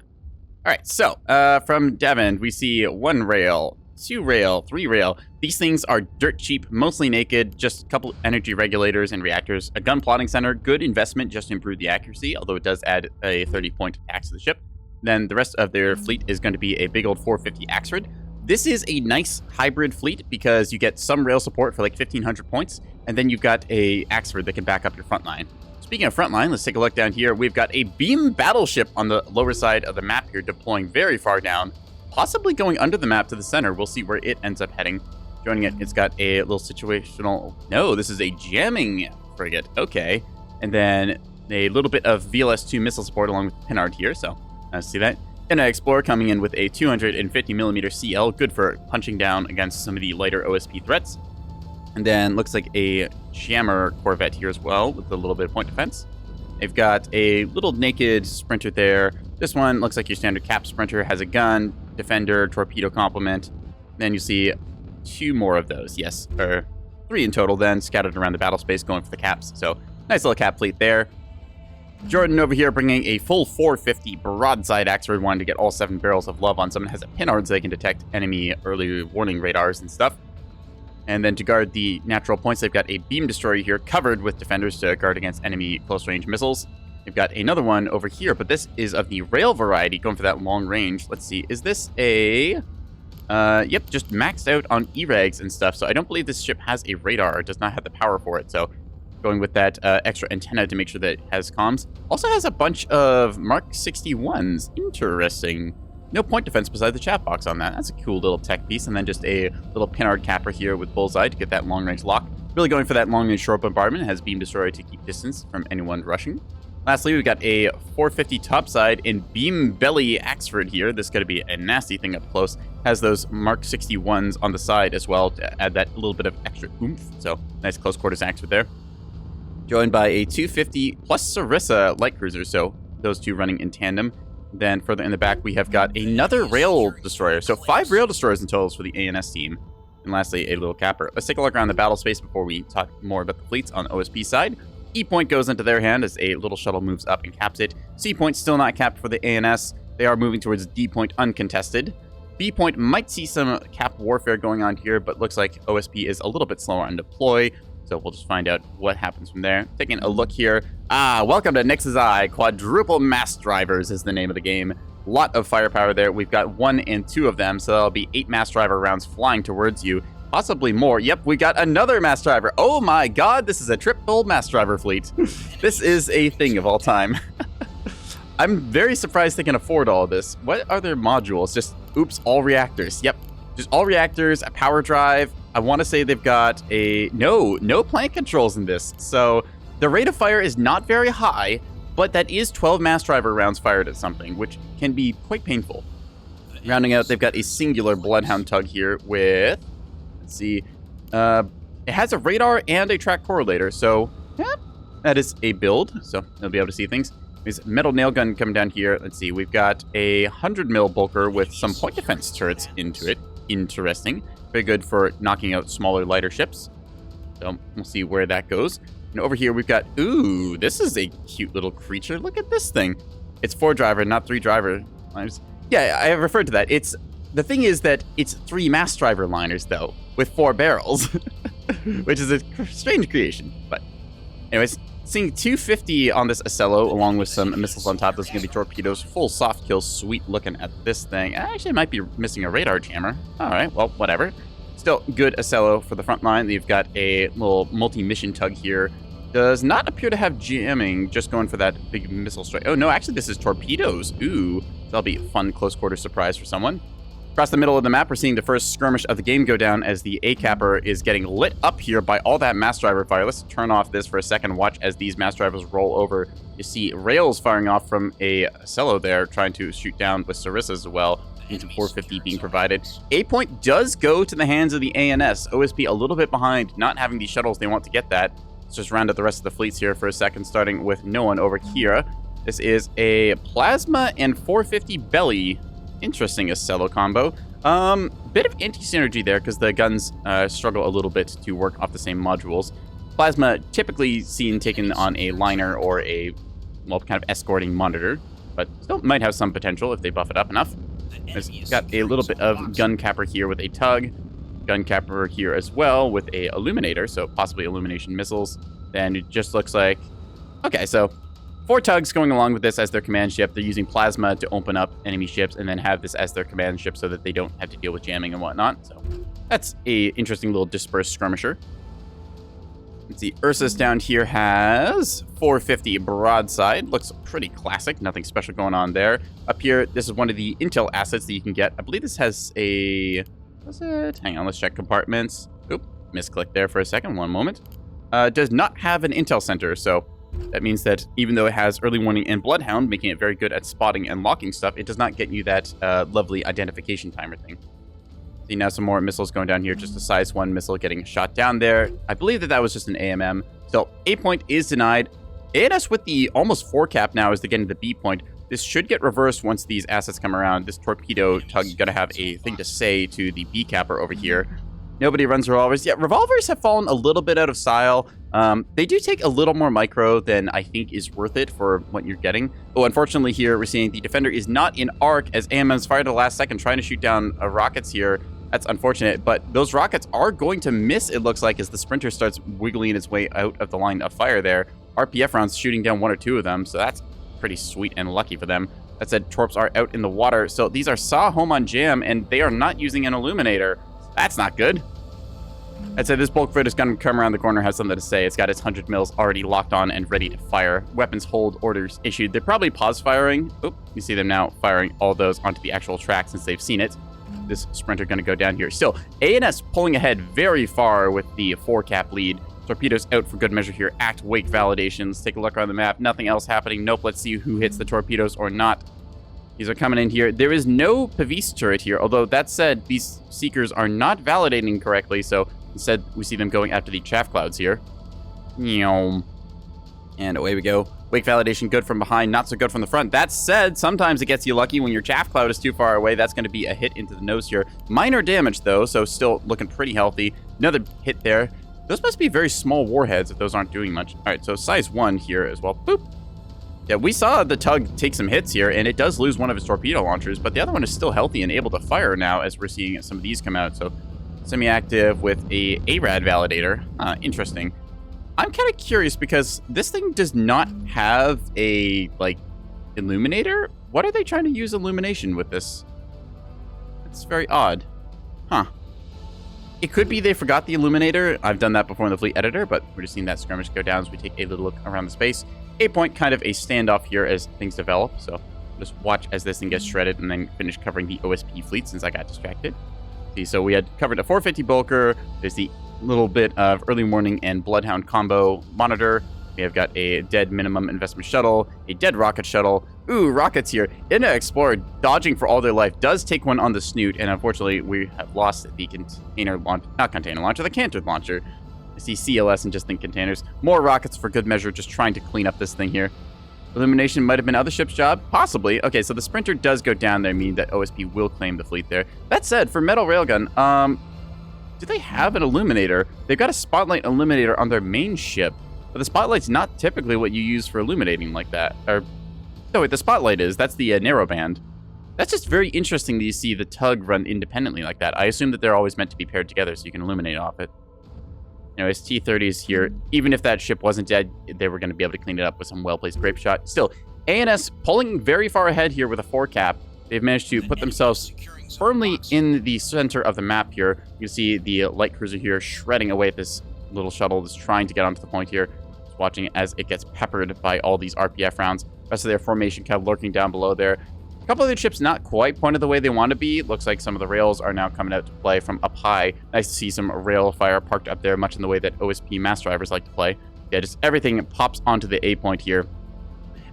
All right, so from Devon, we see 1 rail, 2 rail, 3 rail. These things are dirt cheap, mostly naked, just a couple energy regulators and reactors. A gun plotting center, good investment just to improve the accuracy, although it does add a 30-point tax to the ship. Then the rest of their fleet is going to be a big old 450 Axford. This is a nice hybrid fleet because you get some rail support for like 1,500 points, and then you've got a Axford that can back up your front line. Speaking of front line, let's take a look down here. We've got a beam battleship on the lower side of the map here, deploying very far down, possibly going under the map to the center. We'll see where it ends up heading. Joining it, it's got a little situational... No, this is a jamming frigate. Okay. And then a little bit of VLS-2 missile support along with Pinard here, so see that. And an Explorer coming in with a 250mm CL, good for punching down against some of the lighter OSP threats. And then looks like a jammer corvette here as well with a little bit of point defense. They've got a little naked sprinter there. This one looks like your standard cap sprinter, has a gun, defender, torpedo complement. Then you see 2 more of those, yes, or 3 in total then, scattered around the battle space going for the caps. So nice little cap fleet there. Jordan over here bringing a full 450 broadside Axford, wanting to get all 7 barrels of love on someone. Has a Pinard so they can detect enemy early warning radars and stuff. And then to guard the natural points, they've got a beam destroyer here covered with defenders to guard against enemy close-range missiles. They've got another one over here, but this is of the rail variety, going for that long range. Let's see, is this a... yep, just maxed out on E-regs and stuff, so I don't believe this ship has a radar. It does not have the power for it, so going with that extra antenna to make sure that it has comms. Also has a bunch of Mark 61s. Interesting. No point defense beside the chat box on that. That's a cool little tech piece. And then just a little Pinard capper here with bullseye to get that long-range lock. Really going for that long-range short bombardment. It has beam destroyer to keep distance from anyone rushing. Lastly, we've got a 450 topside in beam belly Axford here. This is going to be a nasty thing up close. Has those Mark 61s on the side as well to add that little bit of extra oomph. So nice close quarters Axford there. Joined by a 250 plus Sarissa light cruiser, so those 2 running in tandem. Then further in the back, we have got another rail destroyer. So 5 rail destroyers in total for the ANS team. And lastly, a little capper. Let's take a look around the battle space before we talk more about the fleets on the OSP side. E point goes into their hand as a little shuttle moves up and caps it. C point still not capped for the ANS. They are moving towards D point uncontested. B point might see some cap warfare going on here, but looks like OSP is a little bit slower on deploy. So we'll just find out what happens from there. Taking a look here. Welcome to Nix's Eye. Quadruple Mass Drivers is the name of the game. lot of firepower there. We've got 1 and 2 of them, so that'll be 8 mass driver rounds flying towards you. Possibly more. Yep, we got another mass driver. Oh my god, this is a triple mass driver fleet. This is a thing of all time. I'm very surprised they can afford all of this. What are their modules? Just, oops, all reactors. Yep, just all reactors, a power drive. I want to say they've got no plant controls in this. So the rate of fire is not very high, but that is 12 mass driver rounds fired at something, which can be quite painful. Rounding out, they've got a singular Bloodhound tug here with, let's see, it has a radar and a track correlator, so yeah, that is a build, so they'll be able to see things. There's metal nail gun coming down here. Let's see, we've got a 100 mil bulker with some point defense turrets into it. Interesting. Very good for knocking out smaller, lighter ships. So we'll see where that goes. And over here we've got, ooh, this is a cute little creature. Look at this thing. It's 4 driver, not 3 driver liners. Yeah, I referred to that. The thing is that it's 3 mass driver liners though, with 4 barrels, which is a strange creation. But anyways, seeing 250 on this Ocello along with some missiles on top. Those are going to be torpedoes, full soft kill. Sweet looking at this thing. Actually, I might be missing a radar jammer. All right, well, whatever. Still good Ocello for the front line. You've got a little multi-mission tug here. Does not appear to have jamming, just going for that big missile strike. Oh, no, actually, this is torpedoes. Ooh, that'll be a fun close-quarter surprise for someone. Across the middle of the map, we're seeing the first skirmish of the game go down as the A-Capper is getting lit up here by all that mass driver fire. Let's turn off this for a second. Watch as these mass drivers roll over. You see rails firing off from a Ocello there, trying to shoot down with Sarissa as well. Into 450 being provided. A point does go to the hands of the ANS. OSP a little bit behind, not having these shuttles. They want to get that. Let's just round out the rest of the fleets here for a second, starting with no one over here. This is a Plasma and 450 Belly. Interesting Ocello combo. Bit of anti-synergy there because the guns struggle a little bit to work off the same modules. Plasma typically seen taken on a liner or a, well, kind of escorting monitor, but still might have some potential if they buff it up enough. It's got a little bit of gun capper here with a tug. Gun capper here as well with a illuminator, so possibly illumination missiles. Then it just looks like, okay, so 4 tugs going along with this as their command ship. They're using plasma to open up enemy ships and then have this as their command ship so that they don't have to deal with jamming and whatnot. So that's a interesting little dispersed skirmisher. Let's see, Ursus down here has 450 broadside. Looks pretty classic. Nothing special going on there. Up here, this is one of the intel assets that you can get. I believe this has a... What's it? Hang on, let's check compartments. Oop, misclicked there for a second. One moment. Does not have an intel center, so that means that even though it has early warning and Bloodhound, making it very good at spotting and locking stuff, it does not get you that lovely identification timer thing. See now some more missiles going down here. Just a size 1 missile getting shot down there. I believe that was just an AMM. So A point is denied. ANS with the almost 4 cap now as they get into the B point. This should get reversed once these assets come around. This torpedo tug gonna have a thing to say to the B capper over here. Nobody runs revolvers. Yeah, revolvers have fallen a little bit out of style. They do take a little more micro than I think is worth it for what you're getting. Oh, unfortunately here, we're seeing the Defender is not in arc as AMM's fired at the last second trying to shoot down rockets here. That's unfortunate, but those rockets are going to miss, it looks like, as the Sprinter starts wiggling its way out of the line of fire there. RPF rounds shooting down 1 or 2 of them, so that's pretty sweet and lucky for them. That said, Torps are out in the water, so these are saw home on jam, and they are not using an illuminator. That's not good. I'd say this bulk foot is going to come around the corner, has something to say. It's got its 100 mils already locked on and ready to fire. Weapons hold orders issued. They're probably pause firing. Oop, you see them now firing all those onto the actual track since they've seen it. This Sprinter going to go down here. Still, ANS pulling ahead very far with the 4 cap lead. Torpedoes out for good measure here. Act wake validations. Take a look around the map. Nothing else happening. Nope, let's see who hits the torpedoes or not. These are coming in here. There is no Pavis turret here, although that said, these Seekers are not validating correctly, so instead we see them going after the chaff clouds here. And away we go. Wake validation good from behind, not so good from the front. That said, sometimes it gets you lucky when your chaff cloud is too far away. That's going to be a hit into the nose here. Minor damage though, so still looking pretty healthy. Another hit there. Those must be very small warheads if those aren't doing much. All right, so size 1 here as well. Boop. Yeah, we saw the tug take some hits here, and it does lose one of its torpedo launchers, but the other one is still healthy and able to fire now as we're seeing some of these come out. So semi-active with a ARAD validator. Interesting. I'm kind of curious because this thing does not have a, like, illuminator. what are they trying to use illumination with this? It's very odd. Huh. It could be they forgot the illuminator. I've done that before in the fleet editor, but we're just seeing that skirmish go down as we take a little look around the space. 8 point, kind of a standoff here as things develop, so just watch as this thing gets shredded and then finish covering the OSP fleet since I got distracted. See, so we had covered a 450 Bulker. There's the little bit of early morning and Bloodhound combo monitor. We have got a dead minimum investment shuttle, a dead rocket shuttle. Ooh, rockets here. Inna Explorer, dodging for all their life, does take one on the snoot, and unfortunately, we have lost the container launch, not container launcher, the cantered launcher. I see CLS and just think containers. More rockets for good measure, just trying to clean up this thing here. Illumination might have been other ship's job? Possibly. Okay, so the Sprinter does go down there, meaning that OSP will claim the fleet there. That said, for Metal Railgun, do they have an illuminator? They've got a spotlight illuminator on their main ship, but the spotlight's not typically what you use for illuminating like that. Or, no, wait, the spotlight is. That's the narrowband. That's just very interesting that you see the tug run independently like that. I assume that they're always meant to be paired together so you can illuminate off it. Anyways, T-30s here. Even if that ship wasn't dead, they were going to be able to clean it up with some well-placed grape shot. Still, ANS pulling very far ahead here with a 4 cap. They've managed to put themselves firmly in the center of the map here. You can see the light cruiser here shredding away at this little shuttle that's trying to get onto the point here. Just watching it as it gets peppered by all these RPF rounds. Rest of their formation kind of lurking down below there. A couple of the ships not quite pointed the way they want to be. Looks like some of the rails are now coming out to play from up high. Nice to see some rail fire parked up there, much in the way that OSP mass drivers like to play. Yeah, just everything pops onto the A point here.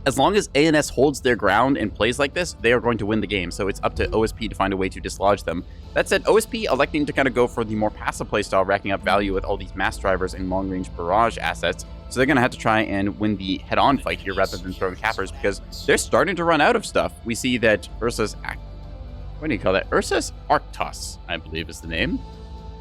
As long as ANS holds their ground and plays like this, they are going to win the game, so it's up to OSP to find a way to dislodge them. That said, OSP electing to kind of go for the more passive playstyle, racking up value with all these mass drivers and long-range barrage assets, so they're going to have to try and win the head-on fight here rather than throwing cappers, because they're starting to run out of stuff. We see that Ursa's... What do you call that? Ursa's Arctos, I believe is the name.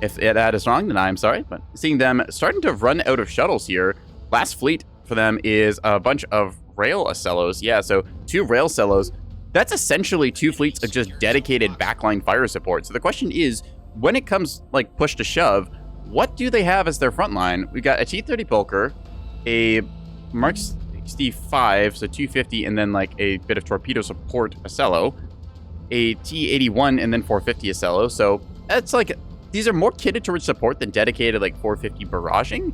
If that is wrong, then I'm sorry, but seeing them starting to run out of shuttles here. Last fleet for them is a bunch of rail Acellos. Yeah, so 2 rail Acellos. That's essentially 2 fleets of just dedicated backline fire support. So the question is, when it comes like push to shove, what do they have as their front line? We got a T-30 Bulker, a Mark 65, so 250, and then like a bit of torpedo support Acello, a T-81, and then 450 Acello. So that's like, these are more kitted towards support than dedicated like 450 barraging.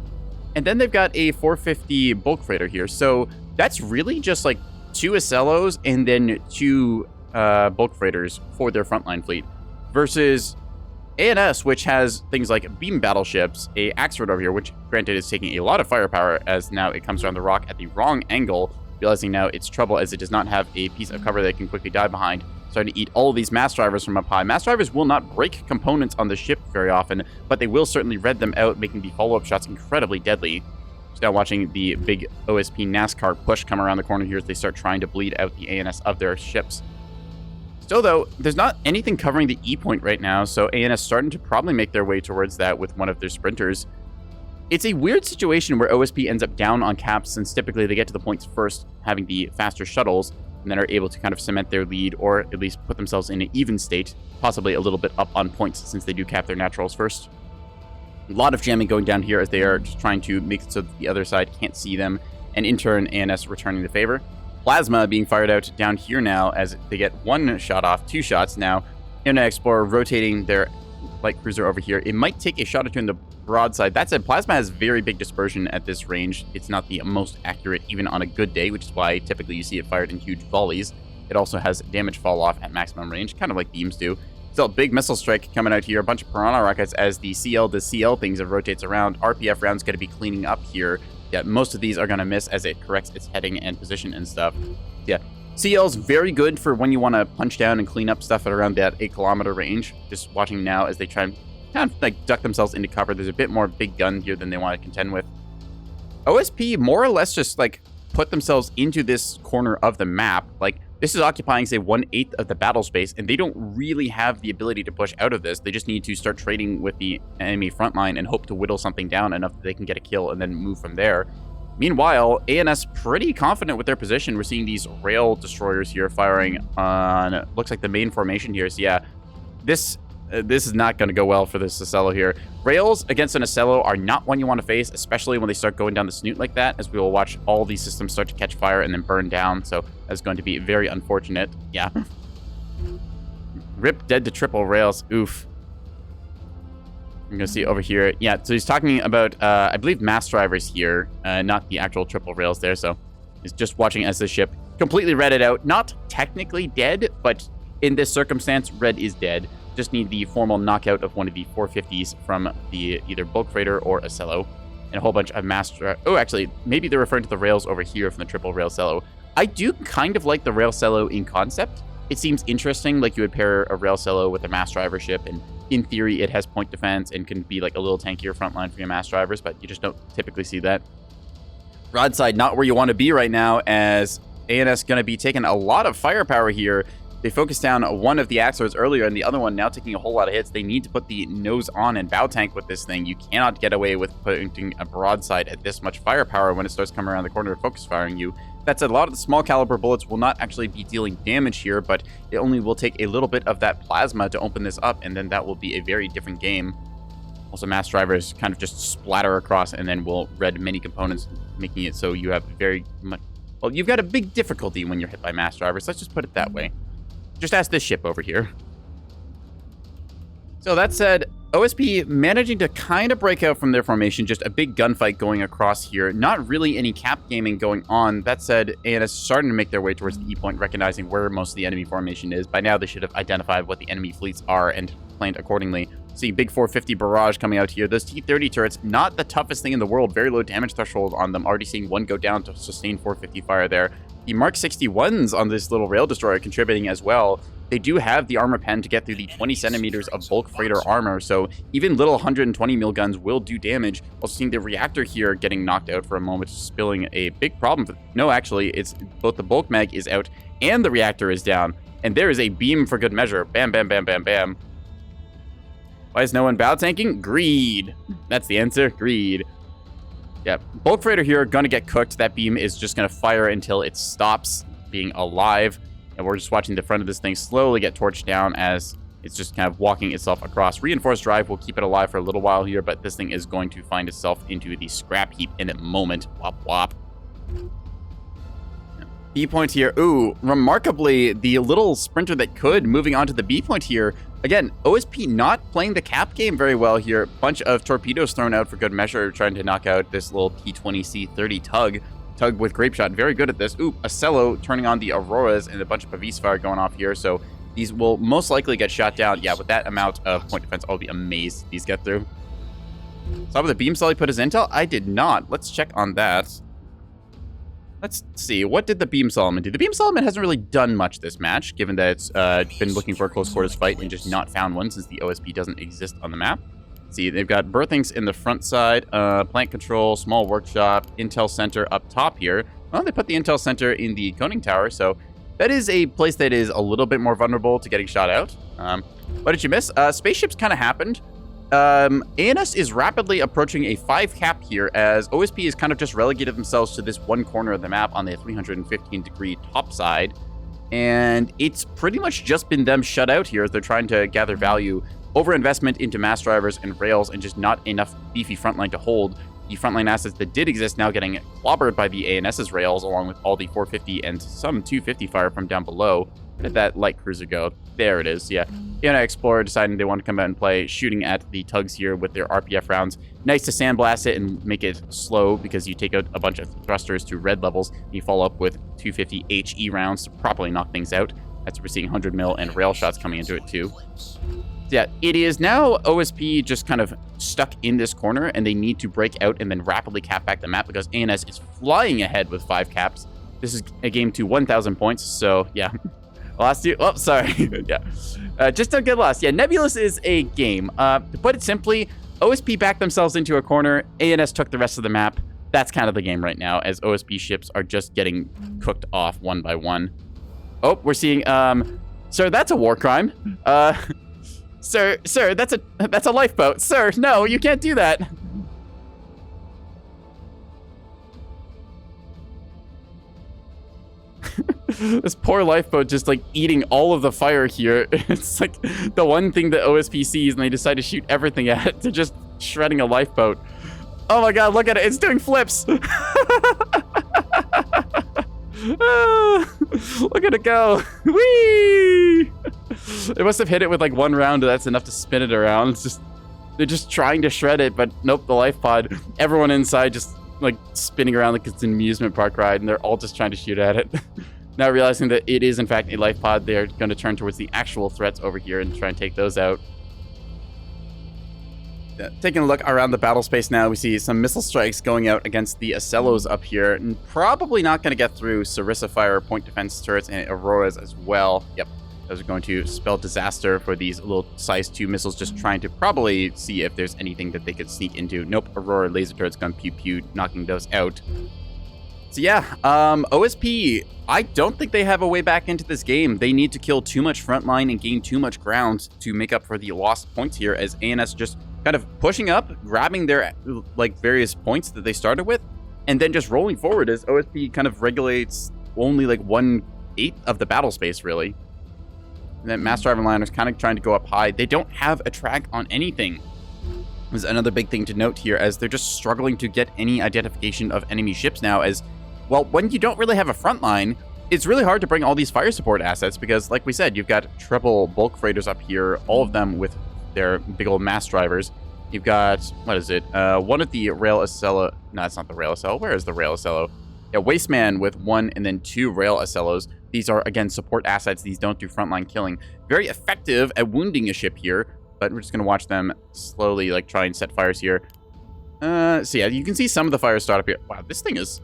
And then they've got a 450 bulk freighter here. So that's really just like 2 Acellos and then 2 bulk freighters for their frontline fleet. Versus ANS, which has things like beam battleships, a Axford over here, which granted is taking a lot of firepower as now it comes around the rock at the wrong angle, realizing now it's trouble as it does not have a piece of cover that it can quickly dive behind. Starting to eat all of these mass drivers from up high. Mass drivers will not break components on the ship very often, but they will certainly red them out, making the follow-up shots incredibly deadly. Just now watching the big OSP NASCAR push come around the corner here as they start trying to bleed out the ANS of their ships. Still, though, there's not anything covering the E point right now, so ANS starting to probably make their way towards that with one of their sprinters. It's a weird situation where OSP ends up down on caps, since typically they get to the points first, having the faster shuttles, and then are able to kind of cement their lead, or at least put themselves in an even state, possibly a little bit up on points since they do cap their naturals first. A lot of jamming going down here as they are just trying to make it so that the other side can't see them, and in turn, ANS returning the favor. Plasma being fired out down here now as they get 1 shot off, 2 shots now. Internet Explorer rotating their light cruiser over here. It might take a shot or 2 in the broadside. That said, Plasma has very big dispersion at this range. It's not the most accurate even on a good day, which is why typically you see it fired in huge volleys. It also has damage fall off at maximum range, kind of like beams do. Still, big missile strike coming out here. A bunch of Piranha rockets as the CL to CL things it rotates around. RPF rounds going to be cleaning up here. Yeah, most of these are going to miss as it corrects its heading and position and stuff. Yeah, CL's very good for when you want to punch down and clean up stuff at around that 8-kilometer range. Just watching now as they try and kind of like duck themselves into cover. There's a bit more big gun here than they want to contend with. OSP more or less just like put themselves into this corner of the map. Like, this is occupying, say, 1/8 of the battle space, and they don't really have the ability to push out of this. They just need to start trading with the enemy front line and hope to whittle something down enough that they can get a kill and then move from there. Meanwhile, ANS pretty confident with their position. We're seeing these rail destroyers here firing on, looks like the main formation here. So yeah, this this is not going to go well for this Ocello here. Rails against an Ocello are not one you want to face, especially when they start going down the snoot like that, as we will watch all these systems start to catch fire and then burn down. So that's going to be very unfortunate. Yeah. Rip dead to triple rails. Oof. I'm going to see over here. Yeah, so he's talking about, I believe, mass drivers here, not the actual triple rails there. So he's just watching as the ship completely redded out. Not technically dead, but in this circumstance, red is dead. Just need the formal knockout of one of the 450s from the either bulk freighter or Ocello, and a whole bunch of mass. Oh, actually, maybe they're referring to the rails over here from the triple rail Cello. I do kind of like the rail Cello in concept. It seems interesting, like you would pair a rail Cello with a mass driver ship, and in theory, it has point defense and can be like a little tankier frontline for your mass drivers, but you just don't typically see that. Broadside, not where you want to be right now, as ANS going to be taking a lot of firepower here. They focused down one of the Axors earlier, and the other one now taking a whole lot of hits. They need to put the nose on and bow tank with this thing. You cannot get away with putting a broadside at this much firepower when it starts coming around the corner and focus firing you. That said, a lot of the small caliber bullets will not actually be dealing damage here, but it only will take a little bit of that plasma to open this up, and then that will be a very different game. Also, mass drivers kind of just splatter across and then will red many components, making it so you have very much... Well, you've got a big difficulty when you're hit by mass drivers. Let's just put it that way. Just ask this ship over here. So that said, OSP managing to kind of break out from their formation, just a big gunfight going across here. Not really any cap gaming going on. That said, ANS starting to make their way towards the E point, recognizing where most of the enemy formation is. By now, they should have identified what the enemy fleets are and planned accordingly. See, big 450 barrage coming out here. Those T-30 turrets, not the toughest thing in the world. Very low damage threshold on them. Already seeing one go down to sustain 450 fire there. The Mark 61s on this little rail destroyer contributing as well. They do have the armor pen to get through the 20 centimeters of bulk freighter armor, so even little 120 mil guns will do damage. Also seeing the reactor here getting knocked out for a moment, spilling a big problem. No, actually, it's both the bulk mag is out and the reactor is down. And there is a beam for good measure. Bam, bam, bam, bam, bam. Why is no one bow tanking? Greed. That's the answer. Greed. Yeah, bulk freighter here gonna get cooked. That beam is just gonna fire until it stops being alive. And we're just watching the front of this thing slowly get torched down as it's just kind of walking itself across. Reinforced drive will keep it alive for a little while here, but this thing is going to find itself into the scrap heap in a moment. Wop, wop. B point here. Ooh, remarkably, the little sprinter that could moving on to the B point here. Again, OSP not playing the cap game very well here. Bunch of torpedoes thrown out for good measure, trying to knock out this little P-20C-30 tug. Tug with grape shot, very good at this. Ooh, Ocello turning on the Auroras and a bunch of Pavis fire going off here. So these will most likely get shot down. Yeah, with that amount of point defense, I'll be amazed these get through. Saw with the beam cell he put his intel? I did not. Let's check on that. Let's see, what did the Beam Solomon do? The Beam Solomon hasn't really done much this match, given that it's been looking for a close quarters fight and just not found one since the OSP doesn't exist on the map. See, they've got berthings in the front side, plant control, small workshop, intel center up top here. Well, they put the intel center in the coning tower, so that is a place that is a little bit more vulnerable to getting shot out. What did you miss? Spaceships kind of happened. ANS is rapidly approaching a 5 cap here as OSP has kind of just relegated themselves to this one corner of the map on the 315-degree top side. And it's pretty much just been them shut out here as they're trying to gather value. Overinvestment into mass drivers and rails and just not enough beefy frontline to hold. The frontline assets that did exist now getting clobbered by the ANS's rails along with all the 450 and some 250 fire from down below. Where did that light cruiser go? There it is, yeah. Indiana Explorer deciding they want to come out and play, shooting at the tugs here with their RPF rounds. Nice to sandblast it and make it slow because you take out a bunch of thrusters to red levels. And you follow up with 250 HE rounds to properly knock things out. That's we're seeing 100 mil and rail shots coming into it too. So yeah, it is now OSP just kind of stuck in this corner and they need to break out and then rapidly cap back the map because ANS is flying ahead with 5 caps. This is a game to 1,000 points, so yeah. Lost you. Oh, sorry. Yeah. Just don't get lost. Yeah, Nebulous is a game. To put it simply, OSP backed themselves into a corner. ANS took the rest of the map. That's kind of the game right now, as OSP ships are just getting cooked off one by one. Oh, we're seeing, sir, that's a war crime. Sir, that's a lifeboat. Sir, no, you can't do that. This poor lifeboat just like eating all of the fire here. It's like the one thing that OSP sees and they decide to shoot everything at it. They're just shredding a lifeboat. Oh my god, look at it. It's doing flips. Look at it go. Whee! It must have hit it with like one round. That's enough to spin it around. It's just, they're just trying to shred it, but nope, the life pod. Everyone inside just like spinning around like it's an amusement park ride, and they're all just trying to shoot at it. Now realizing that it is in fact a life pod, they're going to turn towards the actual threats over here and try and take those out. Taking a look around the battle space now, we see some missile strikes going out against the Acellos up here, and probably not going to get through Sarissa Fire point defense turrets and Auroras as well. Yep, those are going to spell disaster for these little size 2 missiles, just trying to probably see if there's anything that they could sneak into. Nope, Aurora laser turrets going pew pew, knocking those out. So yeah, OSP, I don't think they have a way back into this game. They need to kill too much frontline and gain too much ground to make up for the lost points here, as ANS just kind of pushing up, grabbing their like various points that they started with, and then just rolling forward as OSP kind of regulates only like 1/8 of the battle space, really. And then Mass Driver Liners kind of trying to go up high. They don't have a track on anything. Is another big thing to note here, as they're just struggling to get any identification of enemy ships now, as well, when you don't really have a front line, it's really hard to bring all these fire support assets because, like we said, you've got triple bulk freighters up here, all of them with their big old mass drivers. You've got, what is it? One of the Rail Acello. No, it's not the Rail Acello. Where is the Rail Acello? Yeah, Wasteman with 1 and then 2 Rail Acellos. These are, again, support assets. These don't do frontline killing. Very effective at wounding a ship here, but we're just going to watch them slowly, like, try and set fires here. So yeah, you can see some of the fires start up here. Wow, this thing is...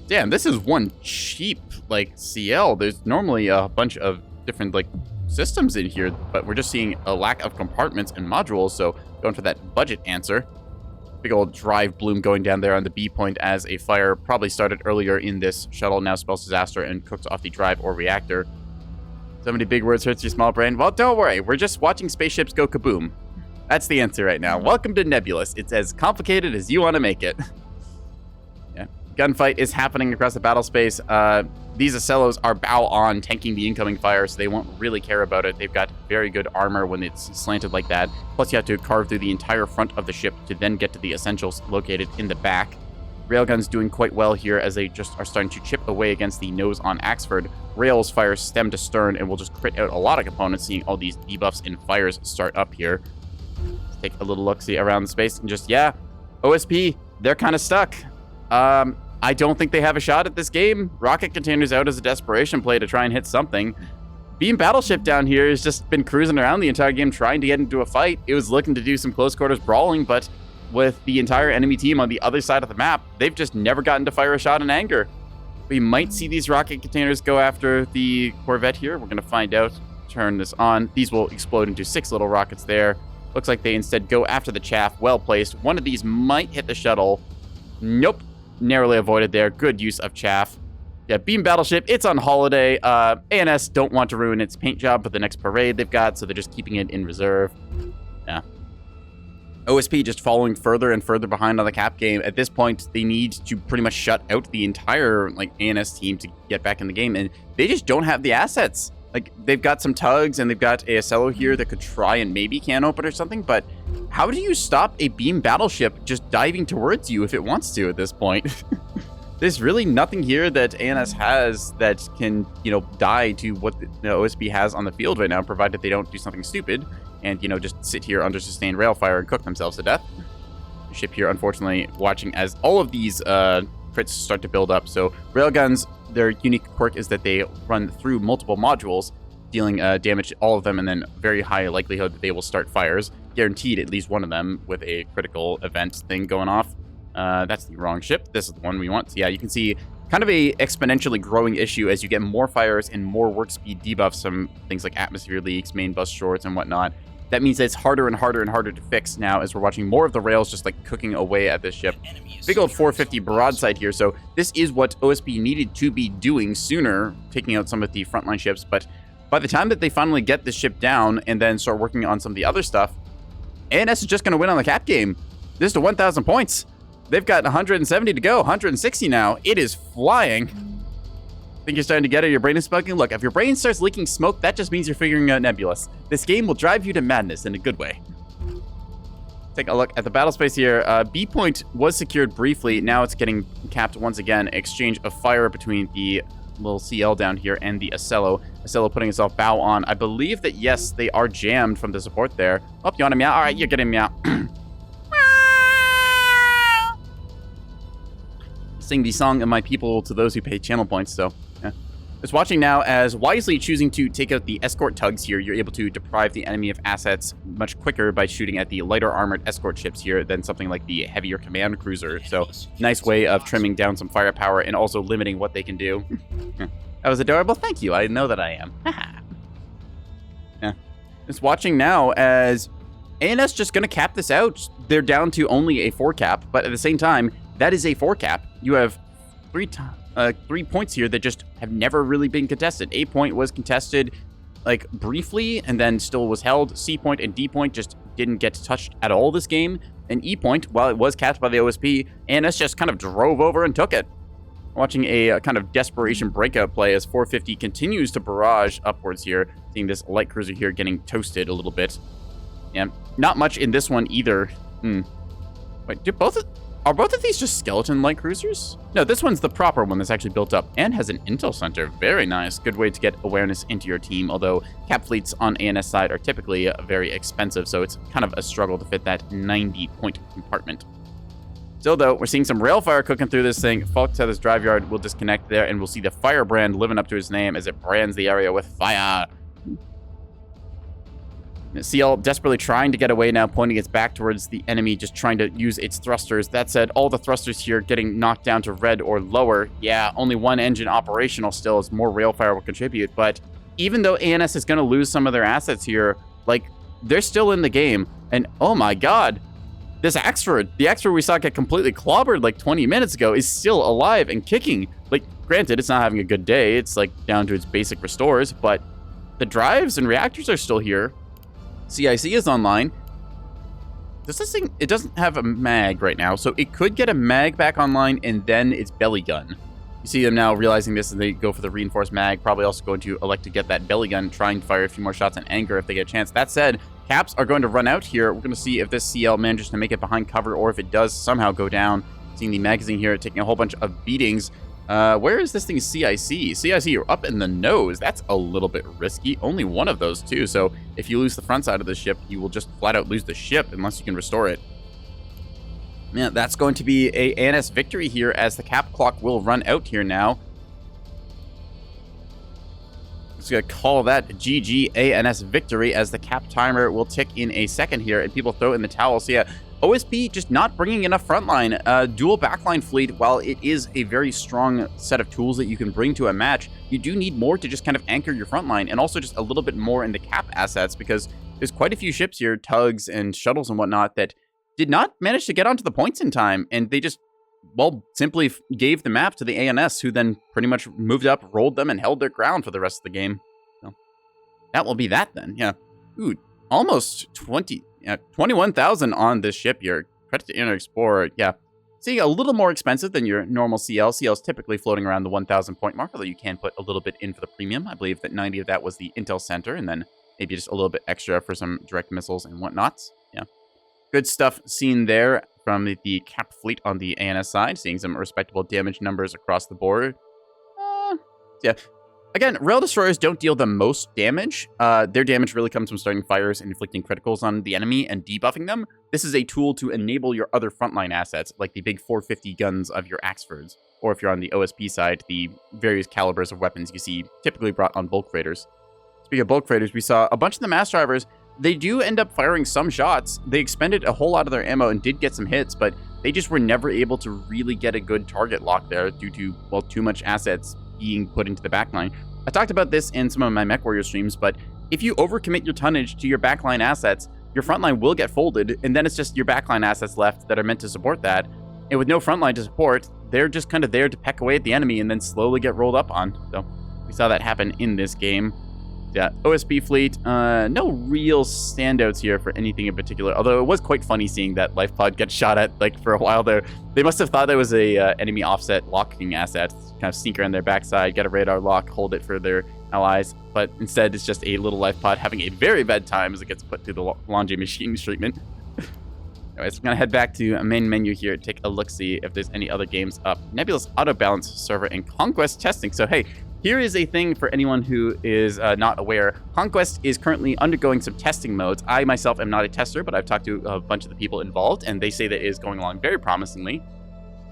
Damn, this is one cheap, like, CL. There's normally a bunch of different, like, systems in here, but we're just seeing a lack of compartments and modules, so going for that budget answer. Big old drive bloom going down there on the B point as a fire probably started earlier in this shuttle, now spells disaster and cooks off the drive or reactor. So many big words hurts your small brain. Well, don't worry, we're just watching spaceships go kaboom. That's the answer right now. Welcome to Nebulous. It's as complicated as you want to make it. Yeah, gunfight is happening across the battle space. These Acellos are bow on, tanking the incoming fire, so they won't really care about it. They've got very good armor when it's slanted like that. Plus, you have to carve through the entire front of the ship to then get to the essentials located in the back. Railguns doing quite well here as they just are starting to chip away against the nose on Axford. Rails fire stem to stern and will just crit out a lot of components, seeing all these debuffs and fires start up here. Let's take a little look-see around the space and just, yeah, OSP, they're kind of stuck. I don't think they have a shot at this game. Rocket containers out as a desperation play to try and hit something. Beam Battleship down here has just been cruising around the entire game trying to get into a fight. It was looking to do some close quarters brawling, but with the entire enemy team on the other side of the map, they've just never gotten to fire a shot in anger. We might see these rocket containers go after the Corvette here. We're going to find out. Turn this on. These will explode into 6 little rockets there. Looks like they instead go after the chaff. Well placed. One of these might hit the shuttle. Nope. Narrowly avoided there. Good use of chaff. Yeah, Beam Battleship, it's on holiday. ANS don't want to ruin its paint job for the next parade they've got, so they're just keeping it in reserve. Yeah. OSP just following further and further behind on the cap game. At this point, they need to pretty much shut out the entire like ANS team to get back in the game, and they just don't have the assets. Like, they've got some tugs, and they've got a Acello here that could try and maybe can open or something, but how do you stop a Beam Battleship just diving towards you if it wants to at this point? There's really nothing here that ANS has that can, you know, die to what the OSP has on the field right now, provided they don't do something stupid and, you know, just sit here under sustained rail fire and cook themselves to death. The ship here, unfortunately, watching as all of these crits start to build up. So railguns, their unique quirk is that they run through multiple modules, dealing damage to all of them, and then very high likelihood that they will start fires. Guaranteed at least one of them with a critical event thing going off. That's the wrong ship. This is the one we want. So yeah, you can see kind of a exponentially growing issue as you get more fires and more work speed debuffs from things like atmosphere leaks, main bus shorts, and whatnot. That means that it's harder and harder and harder to fix now as we're watching more of the rails just like cooking away at this ship. Big old 450 broadside here, so this is what OSP needed to be doing sooner, taking out some of the frontline ships, but by the time that they finally get this ship down and then start working on some of the other stuff, ANS is just going to win on the cap game. This is to 1,000 points. They've got 170 to go, 160 now. It is flying. Think you're starting to get it? Your brain is smoking? Look, if your brain starts leaking smoke, that just means you're figuring out Nebulous. This game will drive you to madness in a good way. Take a look at the battle space here. B point was secured briefly. Now it's getting capped once again. Exchange of fire between the little CL down here and the Acello. Acello putting himself bow on. I believe that, yes, they are jammed from the support there. Oh, you want a meow? All right, you're getting meow. Sing the song of my people to those who pay channel points, so yeah. Just watching now as wisely choosing to take out the escort tugs here, you're able to deprive the enemy of assets much quicker by shooting at the lighter armored escort ships here than something like the heavier command cruiser. So nice way of trimming down some firepower and also limiting what they can do. That was adorable. Thank you. I know that I am. Yeah. Just watching now as ANS just going to cap this out. They're down to only a 4 cap, but at the same time, that is a 4 cap. You have 3 points here that just have never really been contested. A point was contested like briefly and then still was held. C point and D point just didn't get touched at all this game. And E point, while it was capped by the OSP, ANS just kind of drove over and took it. Watching a kind of desperation breakout play as 450 continues to barrage upwards here. Seeing this light cruiser here getting toasted a little bit. Yeah, not much in this one either. Wait, are both of these just skeleton light cruisers? No, this one's the proper one that's actually built up and has an intel center. Very nice. Good way to get awareness into your team, although cap fleets on ANS side are typically very expensive, so it's kind of a struggle to fit that 90-point compartment. Still, though, we're seeing some railfire cooking through this thing. Falktether's drive yard will disconnect there, and we'll see the firebrand living up to his name as it brands the area with fire. CL desperately trying to get away now, pointing its back towards the enemy, just trying to use its thrusters. That said, all the thrusters here getting knocked down to red or lower. Yeah, only one engine operational still, as more railfire will contribute. But even though ANS is going to lose some of their assets here, like, they're still in the game. And oh my god, this Axford, the Axford we saw get completely clobbered like 20 minutes ago, is still alive and kicking. Like, granted, it's not having a good day. It's like down to its basic restores, but the drives and reactors are still here. CIC is online. This thing, it doesn't have a mag right now, so it could get a mag back online and then its belly gun. You see them now realizing this and they go for the reinforced mag, probably also going to elect to get that belly gun, try and fire a few more shots on anger if they get a chance. That said, caps are going to run out here. We're going to see if this CL manages to make it behind cover or if it does somehow go down. Seeing the magazine here taking a whole bunch of beatings. Where is this thing's CIC? CIC, you're up in the nose. That's a little bit risky. Only one of those too. So if you lose the front side of the ship, you will just flat out lose the ship unless you can restore it. Yeah, that's going to be a ANS victory here as the cap clock will run out here now. Just gonna call that GG ANS victory as the cap timer will tick in a second here and people throw in the towel. So yeah, OSP just not bringing enough frontline. Dual backline fleet, while it is a very strong set of tools that you can bring to a match, you do need more to just kind of anchor your frontline and also just a little bit more in the cap assets because there's quite a few ships here, tugs and shuttles and whatnot, that did not manage to get onto the points in time. And they just, well, simply gave the map to the ANS, who then pretty much moved up, rolled them, and held their ground for the rest of the game. So that will be that then. Yeah. Ooh, almost 21,000 on this ship here. Credit to Internet Explorer. Yeah. Seeing a little more expensive than your normal CL. CL is typically floating around the 1,000 point mark, although you can put a little bit in for the premium. I believe that 90 of that was the Intel Center, and then maybe just a little bit extra for some direct missiles and whatnots. Yeah. Good stuff seen there from the cap fleet on the ANS side. Seeing some respectable damage numbers across the board. Yeah. Again, rail destroyers don't deal the most damage. Their damage really comes from starting fires and inflicting criticals on the enemy and debuffing them. This is a tool to enable your other frontline assets, like the big 450 guns of your Axfords, or if you're on the OSP side, the various calibers of weapons you see typically brought on bulk freighters. Speaking of bulk freighters, we saw a bunch of the mass drivers. They do end up firing some shots. They expended a whole lot of their ammo and did get some hits, but they just were never able to really get a good target lock there due to, well, too much assets being put into the backline. I talked about this in some of my MechWarrior streams, but if you overcommit your tonnage to your backline assets, your frontline will get folded, and then it's just your backline assets left that are meant to support that. And with no frontline to support, they're just kind of there to peck away at the enemy and then slowly get rolled up on. So we saw that happen in this game. Yeah, OSB fleet. No real standouts here for anything in particular. Although it was quite funny seeing that life pod get shot at like for a while there. They must have thought that was a enemy offset locking asset. Kind of sneak around their backside, get a radar lock, hold it for their allies. But instead, it's just a little life pod having a very bad time as it gets put through the laundry machine treatment. Anyways, I'm gonna head back to a main menu here, take a look, see if there's any other games up. Nebulous auto balance server and Conquest testing. So hey, here is a thing for anyone who is not aware. Conquest is currently undergoing some testing modes. I myself am not a tester, but I've talked to a bunch of the people involved, and they say that it is going along very promisingly.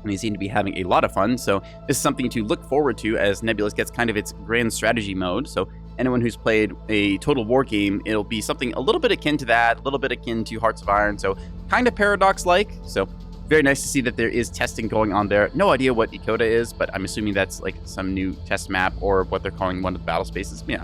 And they seem to be having a lot of fun. So this is something to look forward to as Nebulous gets kind of its grand strategy mode. So anyone who's played a Total War game, it'll be something a little bit akin to that, a little bit akin to Hearts of Iron. So kind of Paradox-like. So very nice to see that there is testing going on there. No idea what Dakota is, but I'm assuming that's like some new test map or what they're calling one of the battle spaces. Yeah.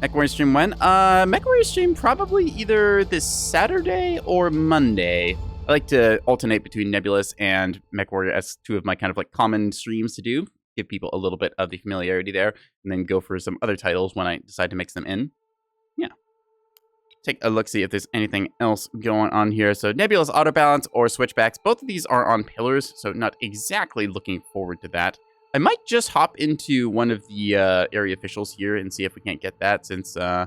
MechWarrior stream when? MechWarrior stream probably either this Saturday or Monday. I like to alternate between Nebulous and MechWarrior as two of my kind of like common streams to do. Give people a little bit of the familiarity there, and then go for some other titles when I decide to mix them in. Yeah. Take a look, see if there's anything else going on here. So Nebulous auto balance or switchbacks. Both of these are on pillars, so not exactly looking forward to that. I might just hop into one of the area officials here and see if we can't get that, since I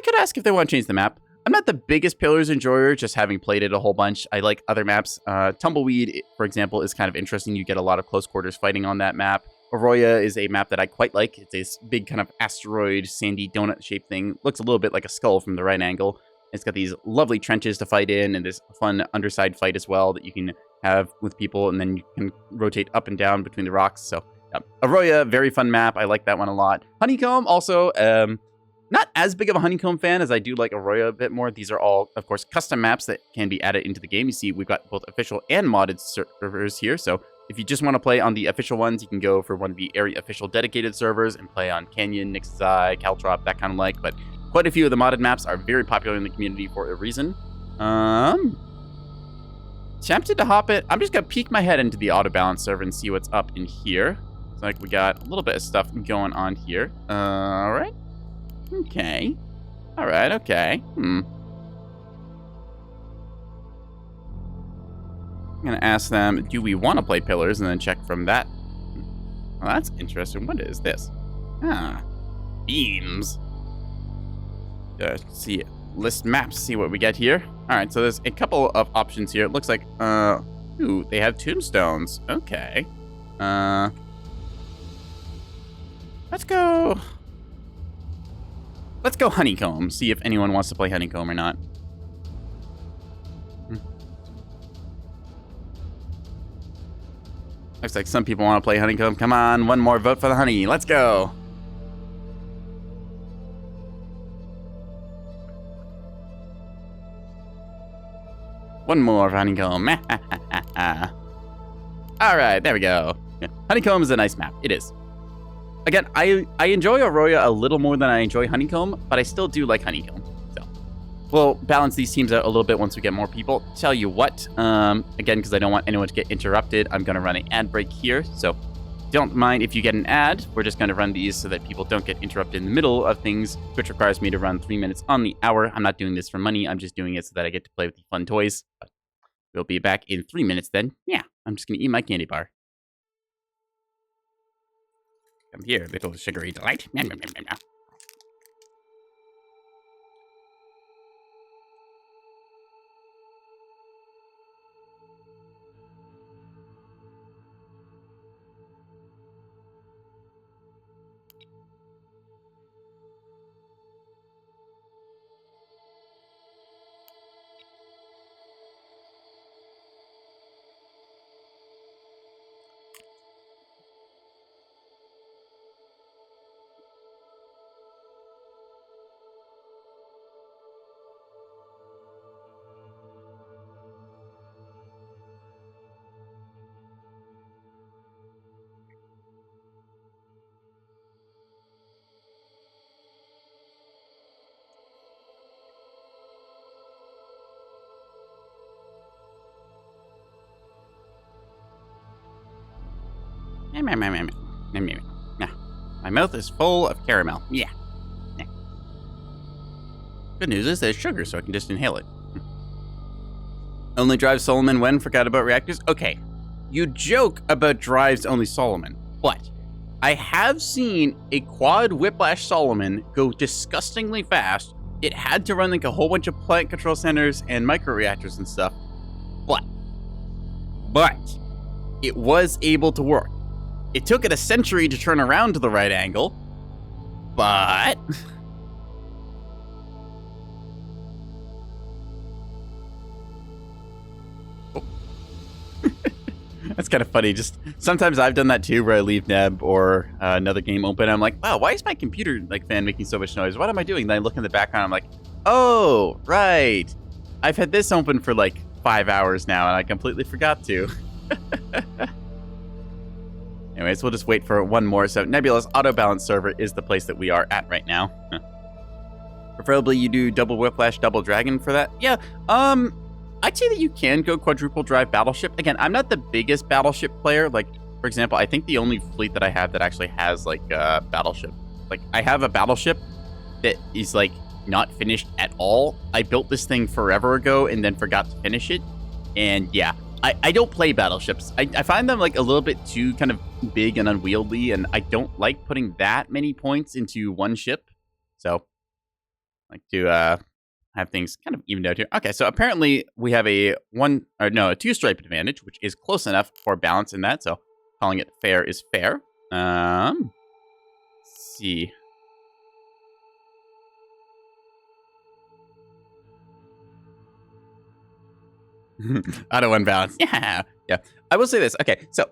could ask if they want to change the map. I'm not the biggest pillars enjoyer, just having played it a whole bunch. I like other maps. Tumbleweed, for example, is kind of interesting. You get a lot of close quarters fighting on that map. Arroyo is a map that I quite like. It's this big kind of asteroid, sandy, donut-shaped thing. Looks a little bit like a skull from the right angle. It's got these lovely trenches to fight in, and this fun underside fight as well that you can have with people, and then you can rotate up and down between the rocks. So, Arroyo, very fun map. I like that one a lot. Honeycomb, also, not as big of a Honeycomb fan as I do like Arroyo a bit more. These are all, of course, custom maps that can be added into the game. You see, we've got both official and modded servers here. So if you just want to play on the official ones, you can go for one of the area official dedicated servers and play on Canyon, Nix's Eye, Caltrop, that kind of like. But quite a few of the modded maps are very popular in the community for a reason. Tempted to hop it. I'm just going to peek my head into the auto balance server and see what's up in here. It's like we got a little bit of stuff going on here. All right. Okay. All right, okay. I'm going to ask them, do we want to play pillars, and then check from that. Well, that's interesting. What is this? Beams. See, list maps, see what we get here. All right, so there's a couple of options here. It looks like, ooh, they have tombstones. Okay. Let's go Honeycomb, see if anyone wants to play Honeycomb or not. Looks like some people want to play Honeycomb. Come on, one more vote for the honey. Let's go. One more for Honeycomb. All right, there we go. Honeycomb is a nice map. It is. Again, I enjoy Arroyo a little more than I enjoy Honeycomb, but I still do like Honeycomb. So we'll balance these teams out a little bit once we get more people. Tell you what, again, because I don't want anyone to get interrupted, I'm going to run an ad break here. So don't mind if you get an ad. We're just going to run these so that people don't get interrupted in the middle of things, which requires me to run 3 minutes on the hour. I'm not doing this for money. I'm just doing it so that I get to play with the fun toys. But we'll be back in 3 minutes then. Yeah, I'm just going to eat my candy bar. Come here, little sugary delight. Nom, nom, nom, nom, nom. My mouth is full of caramel. Yeah. Good news is there's sugar, so I can just inhale it. Only drive Solomon when forgot about reactors? Okay, you joke about drives only Solomon, but I have seen a quad Whiplash Solomon go disgustingly fast. It had to run like a whole bunch of plant control centers and microreactors and stuff, but it was able to work. It took it a century to turn around to the right angle, but... That's kind of funny. Just sometimes I've done that too, where I leave Neb or another game open. I'm like, wow, why is my computer fan making so much noise? What am I doing? Then I look in the background. I'm like, oh, right. I've had this open for like 5 hours now, and I completely forgot to. Anyways, we'll just wait for one more. So Nebulous Auto Balance Server is the place that we are at right now. Preferably you do double Whiplash, double Dragon for that. Yeah, I'd say that you can go quadruple drive Battleship. Again, I'm not the biggest Battleship player. Like, for example, I think the only fleet that I have that actually has, like, Battleship. Like, I have a Battleship that is, like, not finished at all. I built this thing forever ago and then forgot to finish it. And, yeah, I don't play Battleships. I find them, like, a little bit too kind of big and unwieldy, and I don't like putting that many points into one ship. So, I like to, have things kind of evened out here. Okay, so apparently we have a 2-stripe advantage, which is close enough for balance in that, so calling it fair is fair. Let's see. Auto unbalance. Yeah. I will say this. Okay, so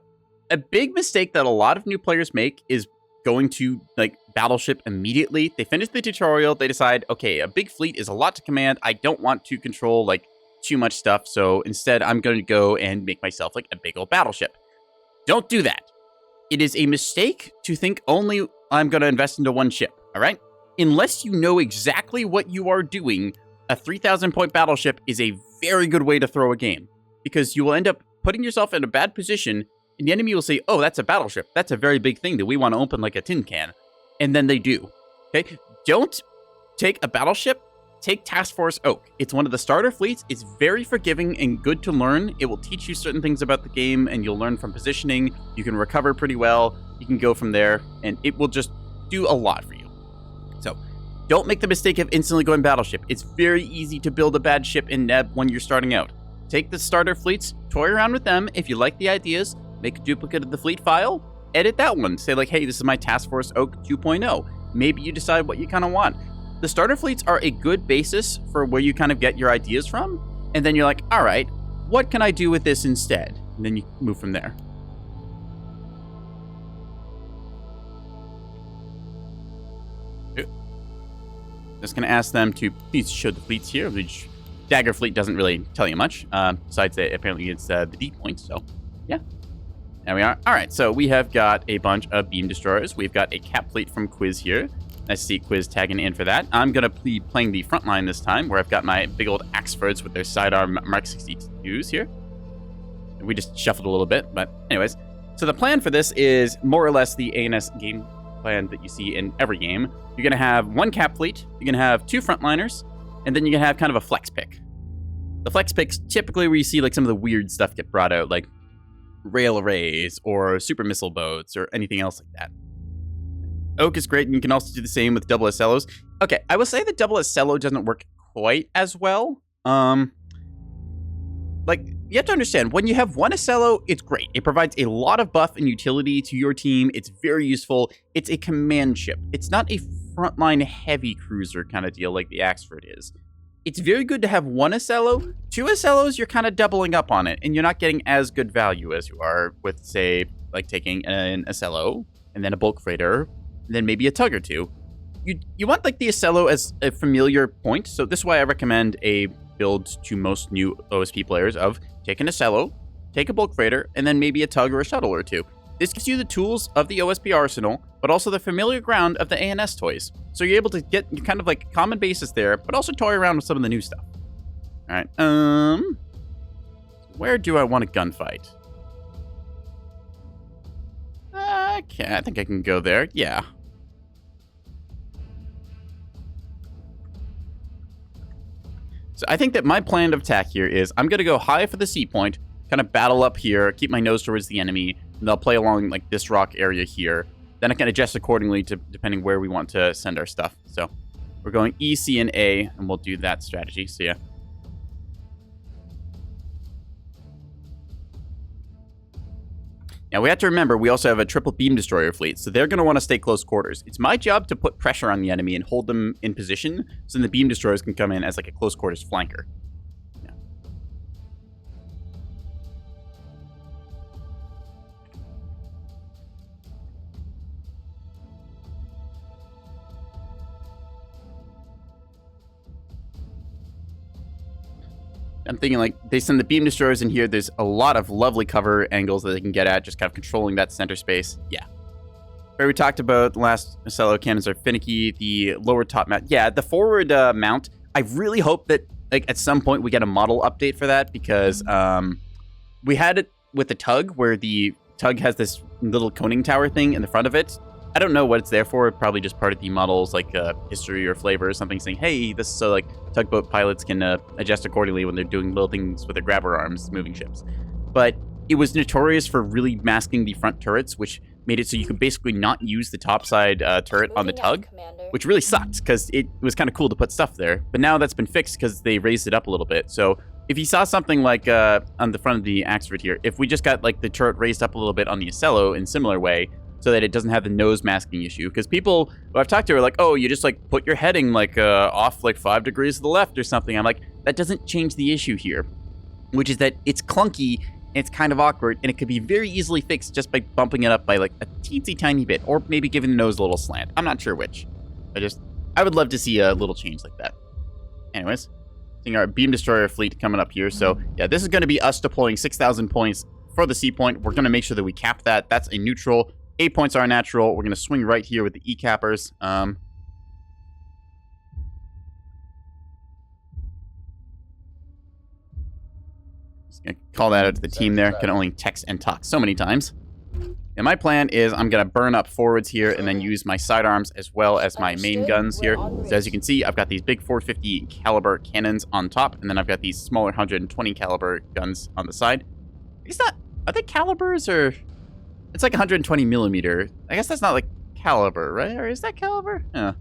a big mistake that a lot of new players make is going to, like, Battleship immediately. They finish the tutorial, they decide, okay, a big fleet is a lot to command. I don't want to control, like, too much stuff, so instead I'm going to go and make myself, like, a big old battleship. Don't do that. It is a mistake to think only I'm going to invest into one ship, all right? Unless you know exactly what you are doing, a 3,000-point battleship is a very good way to throw a game, because you will end up putting yourself in a bad position, and the enemy will say, oh, that's a battleship. That's a very big thing that we want to open like a tin can. And then they do. Okay? Don't take a battleship. Take Task Force Oak. It's one of the starter fleets. It's very forgiving and good to learn. It will teach you certain things about the game, and you'll learn from positioning. You can recover pretty well. You can go from there, and it will just do a lot for you. So, don't make the mistake of instantly going battleship. It's very easy to build a bad ship in Neb when you're starting out. Take the starter fleets, toy around with them. If you like the ideas, make a duplicate of the fleet file, edit that one. Say like, hey, this is my Task Force Oak 2.0. Maybe you decide what you kind of want. The starter fleets are a good basis for where you kind of get your ideas from. And then you're like, all right, what can I do with this instead? And then you move from there. Just going to ask them to please show the fleets here, which Dagger Fleet doesn't really tell you much. Besides that, apparently it's the D points, so yeah. There we are. All right, so we have got a bunch of beam destroyers. We've got a cap fleet from Quiz here. Nice to see Quiz tagging in for that. I'm going to be playing the front line this time, where I've got my big old Axfords with their sidearm Mark 62s here. We just shuffled a little bit, but anyways. So the plan for this is more or less the ANS game plan that you see in every game. You're going to have one cap fleet, you're going to have 2 frontliners, and then you're going to have kind of a flex pick. The flex picks typically where you see like some of the weird stuff get brought out, like rail arrays or super missile boats or anything else like that. Oak is great, and you can also do the same with double SLOs. Okay, I will say that double SLO doesn't work quite as well. Like, you have to understand, when you have one SLO, it's great. It provides a lot of buff and utility to your team. It's very useful. It's a command ship. It's not a frontline heavy cruiser kind of deal like the Axford is. It's very good to have one SLO. 2 SLOs, you're kind of doubling up on it, and you're not getting as good value as you are with, say, like taking an SLO, and then a bulk freighter, and then maybe a tug or 2. You want, like, the SLO as a familiar point, so this is why I recommend a build to most new OSP players of take an SLO, take a bulk freighter, and then maybe a tug or a shuttle or 2. This gives you the tools of the OSP arsenal, but also the familiar ground of the ANS toys. So you're able to get kind of like common basis there, but also toy around with some of the new stuff. All right, where do I want a gunfight? Okay, I think I can go there. Yeah. So I think that my plan of attack here is I'm going to go high for the C point, kind of battle up here, keep my nose towards the enemy, and I'll play along like this rock area here. Then I can adjust accordingly to depending where we want to send our stuff. So we're going E, C, and A, and we'll do that strategy. So yeah. Now we have to remember we also have a triple beam destroyer fleet, so they're going to want to stay close quarters. It's my job to put pressure on the enemy and hold them in position, so then the beam destroyers can come in as like a close quarters flanker. Yeah. I'm thinking like they send the beam destroyers in here. There's a lot of lovely cover angles that they can get at, just kind of controlling that center space. Yeah. Where we talked about the last Cello cannons are finicky. The lower top mount. Yeah, the forward mount. I really hope that like at some point we get a model update for that because we had it with the tug where the tug has this little coning tower thing in the front of it. I don't know what it's there for. Probably just part of the model's like history or flavor or something saying, hey, this is so like tugboat pilots can adjust accordingly when they're doing little things with their grabber arms moving ships. But it was notorious for really masking the front turrets, which made it so you could basically not use the topside turret on the tug, which really sucked because it was kind of cool to put stuff there. But now that's been fixed because they raised it up a little bit. So if you saw something like on the front of the Axford here, if we just got like the turret raised up a little bit on the Ocello in similar way, so that it doesn't have the nose masking issue. Because people who I've talked to are like, oh, you just like put your heading like off like 5 degrees to the left or something. I'm like, that doesn't change the issue here, which is that it's clunky and it's kind of awkward and it could be very easily fixed just by bumping it up by like a teensy tiny bit or maybe giving the nose a little slant. I'm not sure which. I would love to see a little change like that. Anyways, seeing our beam destroyer fleet coming up here. So yeah, this is going to be us deploying 6,000 points for the C point. We're going to make sure that we cap that. That's a neutral. 8 points are natural. We're going to swing right here with the E-cappers. Just going to call that out to the team there. Can only text and talk so many times. And my plan is I'm going to burn up forwards here and then use my sidearms as well as my main guns here. So as you can see, I've got these big 450 caliber cannons on top, and then I've got these smaller 120 caliber guns on the side. It's not... Are they calibers or... It's like 120 millimeter. I guess that's not like caliber, right? Or is that caliber? Yeah. No,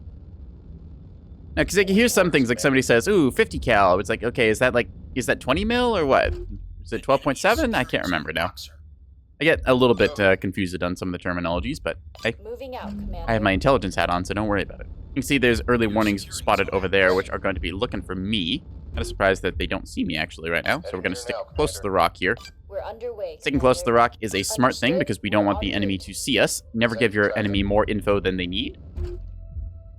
because like, you hear some things like somebody says, ooh, 50 cal. It's like, okay, is that 20 mil or what? Is it 12.7? I can't remember now. I get a little bit confused on some of the terminologies, but hey, Moving out, Commander. I have my intelligence hat on, so don't worry about it. You can see there's early warnings spotted over there, which are going to be looking for me. Kind of surprised that they don't see me actually right now, so we're going to stick close to the rock here. We're underway. Sticking close to the rock is a smart thing because we don't want the enemy to see us. Never give your enemy more info than they need.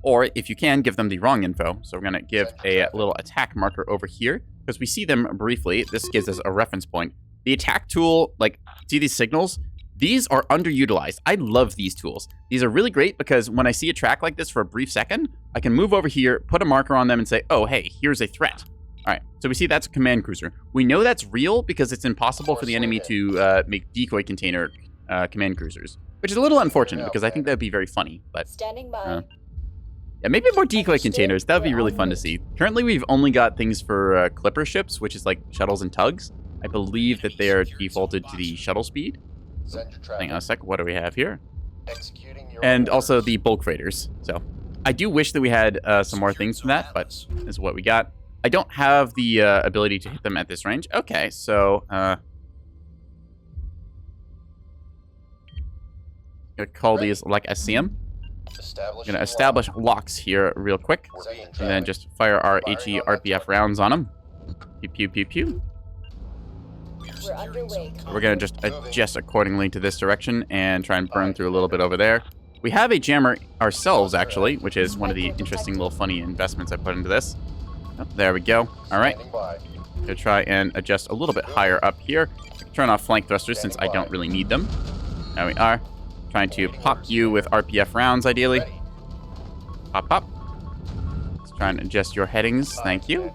Or, if you can, give them the wrong info. So we're going to give a little attack marker over here because we see them briefly. This gives us a reference point. The attack tool, like, see these signals? These are underutilized. I love these tools. These are really great because when I see a track like this for a brief second, I can move over here, put a marker on them, and say, oh, hey, here's a threat. All right, so we see that's a command cruiser. We know that's real because it's impossible for the enemy to make decoy container command cruisers, which is a little unfortunate because I think that would be very funny. But Standing by. yeah, maybe more decoy containers. That would be really fun to see. Currently, we've only got things for clipper ships, which is like shuttles and tugs. I believe that they are defaulted to the shuttle speed. Hang on a sec. What do we have here? And also the bulk freighters. So I do wish that we had some more things from that, but this is what we got. I don't have the ability to hit them at this range. Okay, so gonna call these like I see them. Gonna establish locks here real quick, and then just fire our HE RPF rounds on them. Pew pew pew pew. We're underway. We're gonna just adjust accordingly to this direction and try and burn through a little bit over there. We have a jammer ourselves actually, which is one of the interesting little funny investments I put into this. Oh, there we go. All right. Gonna try and adjust a little bit higher up here. Turn off flank thrusters since I don't really need them. There we are. Trying to pop you with RPF rounds, ideally. Pop, pop. Let's try and adjust your headings. Thank you.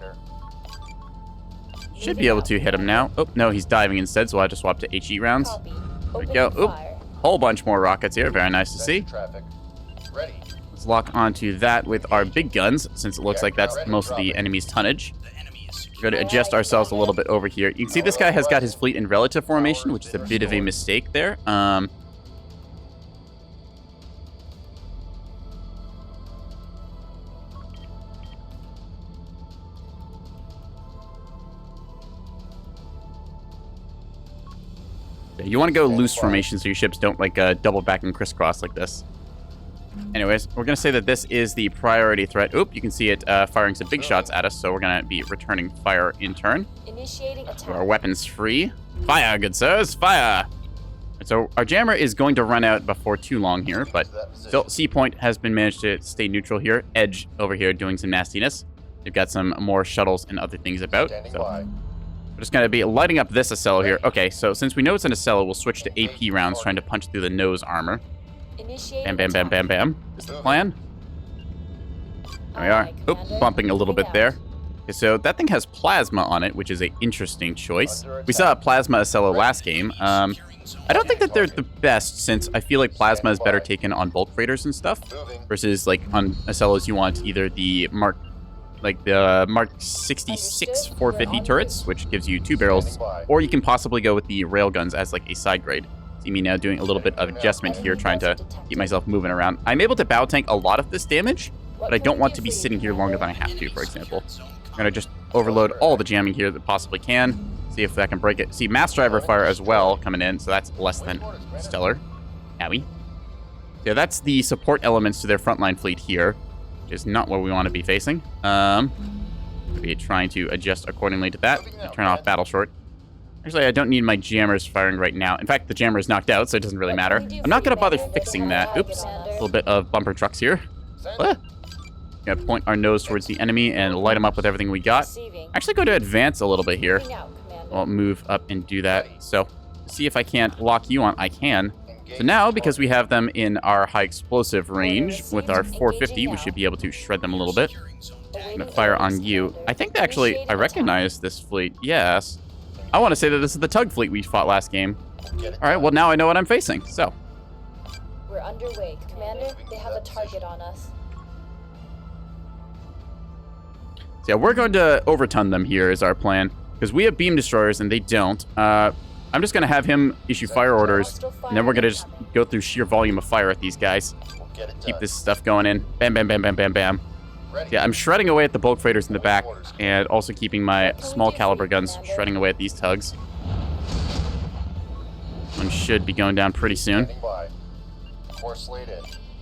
Should be able to hit him now. Oh, no, he's diving instead, so I just swap to HE rounds. There we go. Oop. Whole bunch more rockets here. Very nice to see. Let's lock onto that with our big guns, since it looks like that's most of the enemy's tonnage. The enemy is We're going to adjust ourselves a little bit over here. You can see this guy has got his fleet in relative formation, which is a bit of a mistake there. You want to go loose formation so your ships don't like double back and crisscross like this. Anyways, we're going to say that this is the priority threat. Oop, you can see it firing some big shots at us, so we're going to be returning fire in turn. Initiating attack. So our weapons free. Fire, good sirs, fire! So our jammer is going to run out before too long here, but still, C point has been managed to stay neutral here. Edge over here doing some nastiness. They've got some more shuttles and other things about. So we're just going to be lighting up this Acello here. Okay, so since we know it's an Acello, we'll switch to AP rounds, trying to punch through the nose armor. Bam, bam, bam, bam, bam. Is the plan? There we are. Oop, bumping a little bit there. Okay, so that thing has plasma on it, which is an interesting choice. We saw a plasma Acello last game. I don't think that they're the best, since I feel like plasma is better taken on bulk freighters and stuff, versus like on Acellos you want either the Mark 66 450 turrets, which gives you 2 barrels, or you can possibly go with the railguns as like a side grade. See me now doing a little bit of adjustment here, trying to keep myself moving around. I'm able to bow tank a lot of this damage, but I don't want to be sitting here longer than I have to, for example. I'm going to just overload all the jamming here that possibly can. See if that can break it. See, mass driver fire as well coming in, so that's less than stellar. Owie. Yeah, that's the support elements to their frontline fleet here, which is not what we want to be facing. Be trying to adjust accordingly to that. Turn off battle short. Actually, I don't need my jammers firing right now. In fact, the jammer is knocked out, so it doesn't really matter. I'm not going to bother fixing that. Oops. A little bit of bumper trucks here. Ah. Gonna point our nose towards the enemy and light them up with everything we got. Actually, go to advance a little bit here. I'll move up and do that. So, see if I can't lock you on. I can. So now, because we have them in our high explosive range with our 450, we should be able to shred them a little bit. I'm gonna fire on you. I think actually I recognize this fleet. Yes. I want to say that this is the tug fleet we fought last game. All right, well, now I know what I'm facing, so. We're underway. Commander, they have a target on us. So yeah, we're going to overton them here is our plan, because we have beam destroyers and they don't. I'm just going to have him issue fire orders, and then we're going to just go through sheer volume of fire at these guys. Keep this stuff going in. Bam, bam, bam, bam, bam, bam. Yeah, I'm shredding away at the bulk freighters in the back, and also keeping my small caliber guns shredding away at these tugs. One should be going down pretty soon.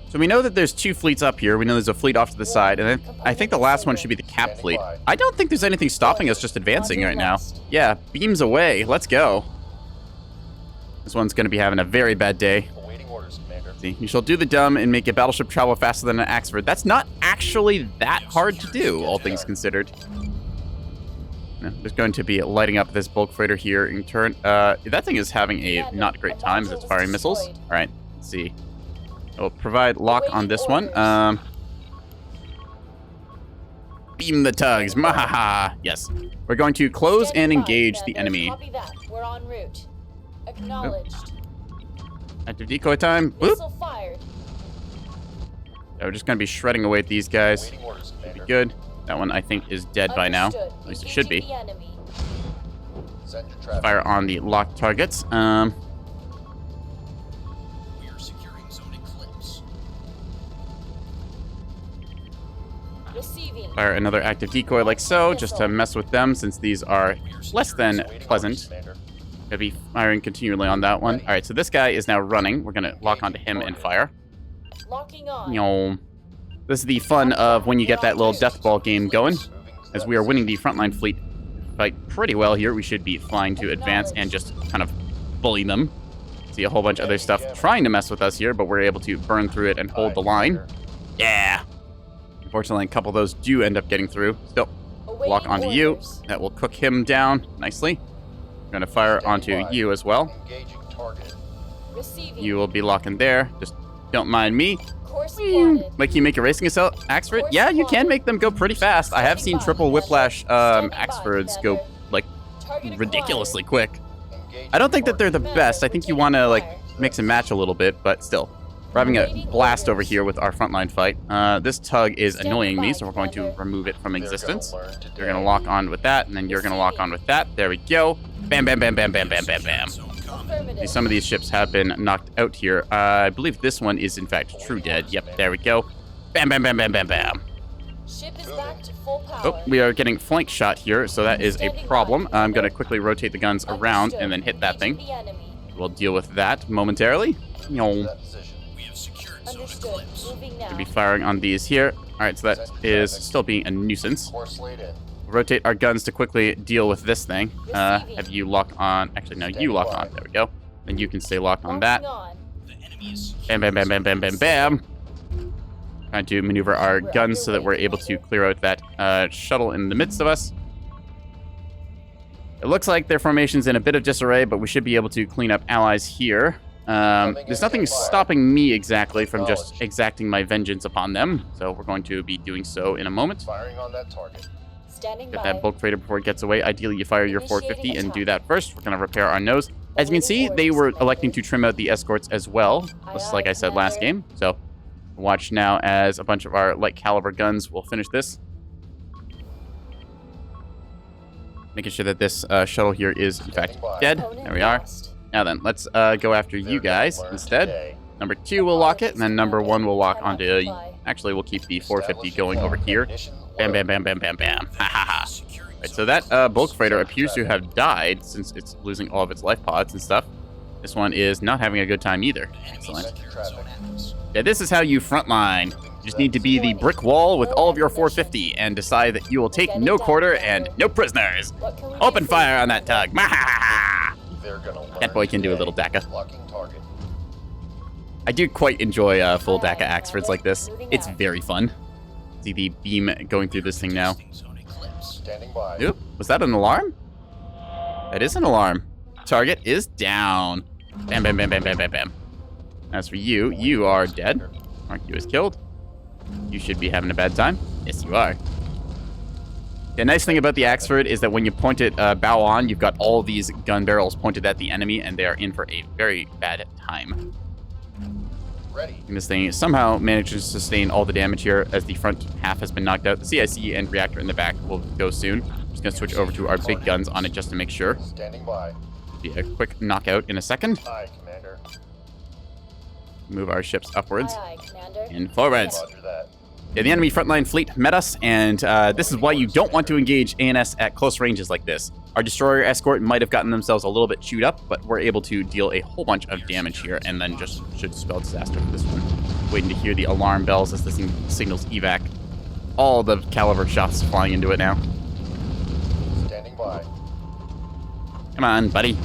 So we know that there's 2 fleets up here. We know there's a fleet off to the side, and then I think the last one should be the cap fleet. I don't think there's anything stopping us just advancing right now. Yeah, beams away. Let's go. This one's going to be having a very bad day. See, you shall do the dumb and make a battleship travel faster than an Axford. That's not actually that hard to do, all things considered. No, there's going to be lighting up this bulk freighter here in turn. That thing is having a not great time as it's firing missiles. All right, let's see. I'll provide lock on this one. Beam the tugs. Mahaha. Yes. We're going to close and engage the enemy. Copy that. We're en route. Acknowledged. Active decoy time. Boop. Missile fired. We're just going to be shredding away at these guys. Should be good. That one, I think, is dead by now. At least it should be. Fire on the locked targets. We are securing zone eclipse. Receiving. Fire another active decoy like so, just to mess with them, since these are less than pleasant. Gonna be firing continually on that one. All right, so this guy is now running. We're gonna lock onto him and fire. Locking on. Yo. This is the fun of when you get that little death ball game going. As we are winning the frontline fleet fight pretty well here, we should be flying to advance and just kind of bully them. See a whole bunch of other stuff trying to mess with us here, but we're able to burn through it and hold the line. Yeah. Unfortunately, a couple of those do end up getting through. Still, lock onto you. That will cook him down nicely. I'm going to fire onto you as well. Receiving. You will be locking there. Just don't mind me. Course plotted. Like you make a racing axe for it? Yeah, you can make them go pretty fast. I have seen triple whiplash Axfords go like ridiculously quick. I don't think that they're the best. I think you want to like mix and match a little bit, but still. We're having a blast over here with our frontline fight. This tug is annoying me, so we're going to remove it from existence. You're going to lock on with that, and then you're going to lock on with that. There we go. Bam, bam, bam, bam, bam, bam, bam, bam. See, some of these ships have been knocked out here. I believe this one is, in fact, true dead. Yep, there we go. Bam, bam, bam, bam, bam, bam. Ship is back to full power. Oh, we are getting flank shot here, so that is a problem. I'm going to quickly rotate the guns around and then hit that thing. We'll deal with that momentarily. You'll Understood. Moving now. be firing on these here. All right, so that is still being a nuisance. Rotate our guns to quickly deal with this thing. Have you lock on? Actually, no, you lock on. There we go. Then you can stay locked on that. Bam, bam, bam, bam, bam, bam, bam. Trying to maneuver our guns so that we're able to clear out that shuttle in the midst of us. It looks like their formation's in a bit of disarray, but we should be able to clean up allies here. There's nothing stopping me exactly from just exacting my vengeance upon them, so we're going to be doing so in a moment. Firing on that target. Standing Get by. that bulk freighter before it gets away. Ideally, you fire your 450 and do that first. We're going to repair our nose. As you can see, they were electing to trim out the escorts as well, just like I said last game. So watch now as a bunch of our light caliber guns will finish this. Making sure that this shuttle here is, in fact, dead. There we are. Now then, let's go after you guys instead. Number 2 will lock it, and then number 1 will lock onto... Actually, we'll keep the 450 going over here. Bam, bam, bam, bam, bam, bam. Ha, ha, ha. Right, so that bulk freighter appears to have died since it's losing all of its life pods and stuff. This one is not having a good time either. Excellent. Yeah, this is how you frontline. You just need to be the brick wall with all of your 450 and decide that you will take no quarter and no prisoners. Open fire on that tug. That boy can do a little DACA. I do quite enjoy full DACA Axfords like this. It's very fun. See the beam going through this thing now. Oop, was that an alarm? That is an alarm. Target is down. Bam, bam, bam, bam, bam, bam, bam. As for you, you are dead. Mark you as killed. You should be having a bad time. Yes, you are. The nice thing about the Axford is that when you point it bow on, you've got all these gun barrels pointed at the enemy, and they are in for a very bad time. Ready. And this thing somehow manages to sustain all the damage here as the front half has been knocked out. The CIC and reactor in the back will go soon. I'm just going to switch over to our big guns on it just to make sure. Standing by. Be a quick knockout in a second. Aye, Commander. Move our ships upwards Aye, aye, Commander. and forwards. Roger that. Yeah, the enemy frontline fleet met us, and this is why you don't want to engage ANS at close ranges like this. Our destroyer escort might have gotten themselves a little bit chewed up, but we're able to deal a whole bunch of damage here, and then just should spell disaster for this one. Waiting to hear the alarm bells as this thing signals evac. All the caliber shots flying into it now. Standing by. Come on, buddy.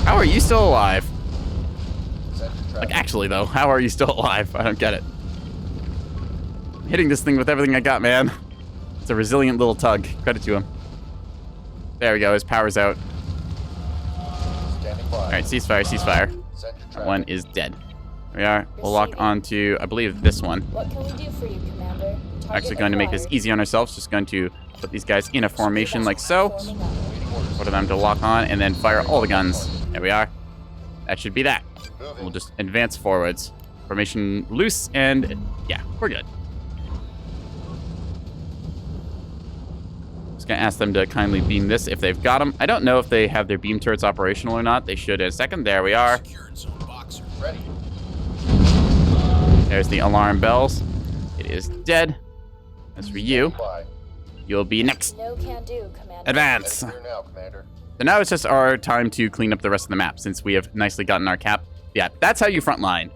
How are you still alive? Send to Like, traffic. actually, though, how are you still alive? I don't get it. I'm hitting this thing with everything I got, man. It's a resilient little tug. Credit to him. There we go. His power's out. Standing by. All right, ceasefire, ceasefire. Send to That traffic. one is dead. There we are. We'll lock onto, I believe, this one. What can we do for you, Commander? Target Actually going to make this acquired. easy on ourselves. Just going to put these guys in a formation like so. Forming up. Order them to lock on and then fire all the guns. There we are. That should be that. Moving. We'll just advance forwards. Formation loose, and yeah, we're good. Just gonna ask them to kindly beam this if they've got them. I don't know if they have their beam turrets operational or not. They should in a second. There we are. Secured zone boxer. Ready. There's the alarm bells. It is dead. As for you, By. you'll be next. No can do, Commander. Advance. Ready clear now, Commander. So now it's just our time to clean up the rest of the map since we have nicely gotten our cap. Yeah, that's how you frontline.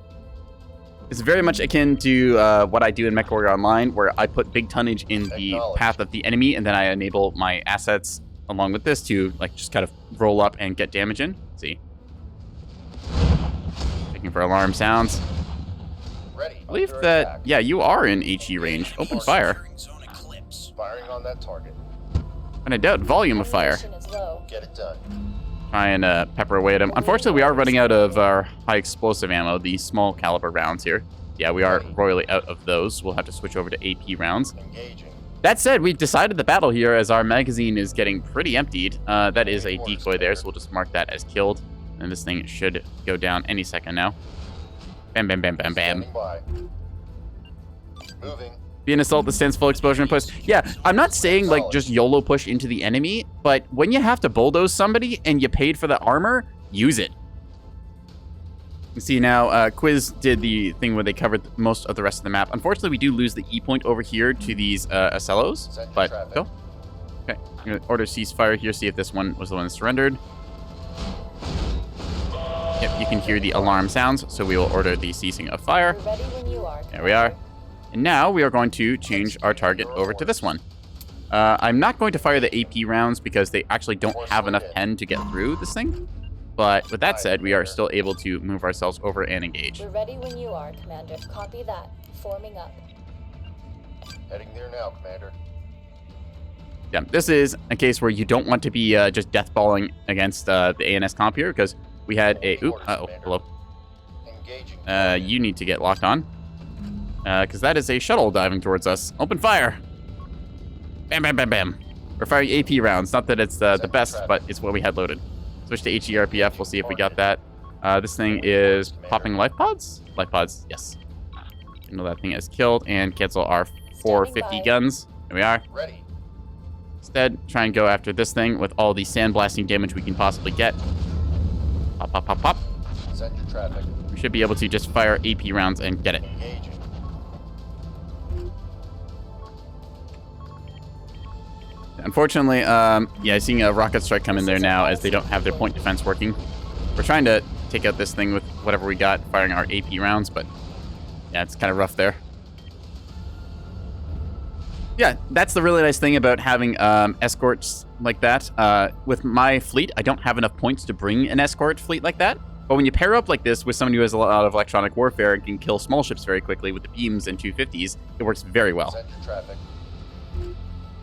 It's very much akin to what I do in MechWarrior Online, where I put big tonnage in the path of the enemy, and then I enable my assets along with this to like just kind of roll up and get damage in. Let's see. Checking for alarm sounds. Ready. I believe Under that, attack. yeah, you are in HE range. Open fire. Securing zone eclipse. Firing on that target. And I doubt volume of fire. Ammunition is low. Get it done. Try and pepper away at them. Unfortunately, we are running out of our high explosive ammo, the small caliber rounds here. Yeah, we are royally out of those. We'll have to switch over to AP rounds. Engaging. That said, we've decided the battle here as our magazine is getting pretty emptied. That is a decoy there, so we'll just mark that as killed. And this thing should go down any second now. Bam, bam, bam, bam, bam. Standing by. Moving. Be an assault that stands full exposure in place. Yeah, I'm not saying like just YOLO push into the enemy, but when you have to bulldoze somebody and you paid for the armor, use it. You see now, Quiz did the thing where they covered most of the rest of the map. Unfortunately, we do lose the E point over here to these Acellos, but go. Okay, I'm gonna order ceasefire here, see if this one was the one that surrendered. Yep, you can hear the alarm sounds, so we will order the ceasing of fire. We're ready when you are. There we are. And now we are going to change our target over to this one. I'm not going to fire the AP rounds because they actually don't have enough pen to get through this thing. But with that said, we are still able to move ourselves over and engage. We're ready when you are, Commander. Copy that. Forming up. Heading there now, Commander. Yeah, this is a case where you don't want to be just deathballing against the ANS comp here because we had a... Oop, uh-oh, hello. Engaging. You need to get locked on. Because that is a shuttle diving towards us. Open fire! Bam, bam, bam, bam. We're firing AP rounds. Not that it's the best, but it's what we had loaded. Switch to HERPF. We'll see if we got that. This thing is popping life pods? Life pods, yes. I know that thing is killed. And cancel our 450 guns. There we are. Ready. Instead, try and go after this thing with all the sandblasting damage we can possibly get. Pop, pop, pop, pop. Send your traffic. We should be able to just fire AP rounds and get it. Engaging. Unfortunately, yeah, seeing a rocket strike come in there now as they don't have their point defense working. We're trying to take out this thing with whatever we got, firing our AP rounds, but yeah, it's kind of rough there. Yeah, that's the really nice thing about having escorts like that. With my fleet, I don't have enough points to bring an escort fleet like that. But when you pair up like this with someone who has a lot of electronic warfare and can kill small ships very quickly with the beams and 250s, it works very well. Send your traffic.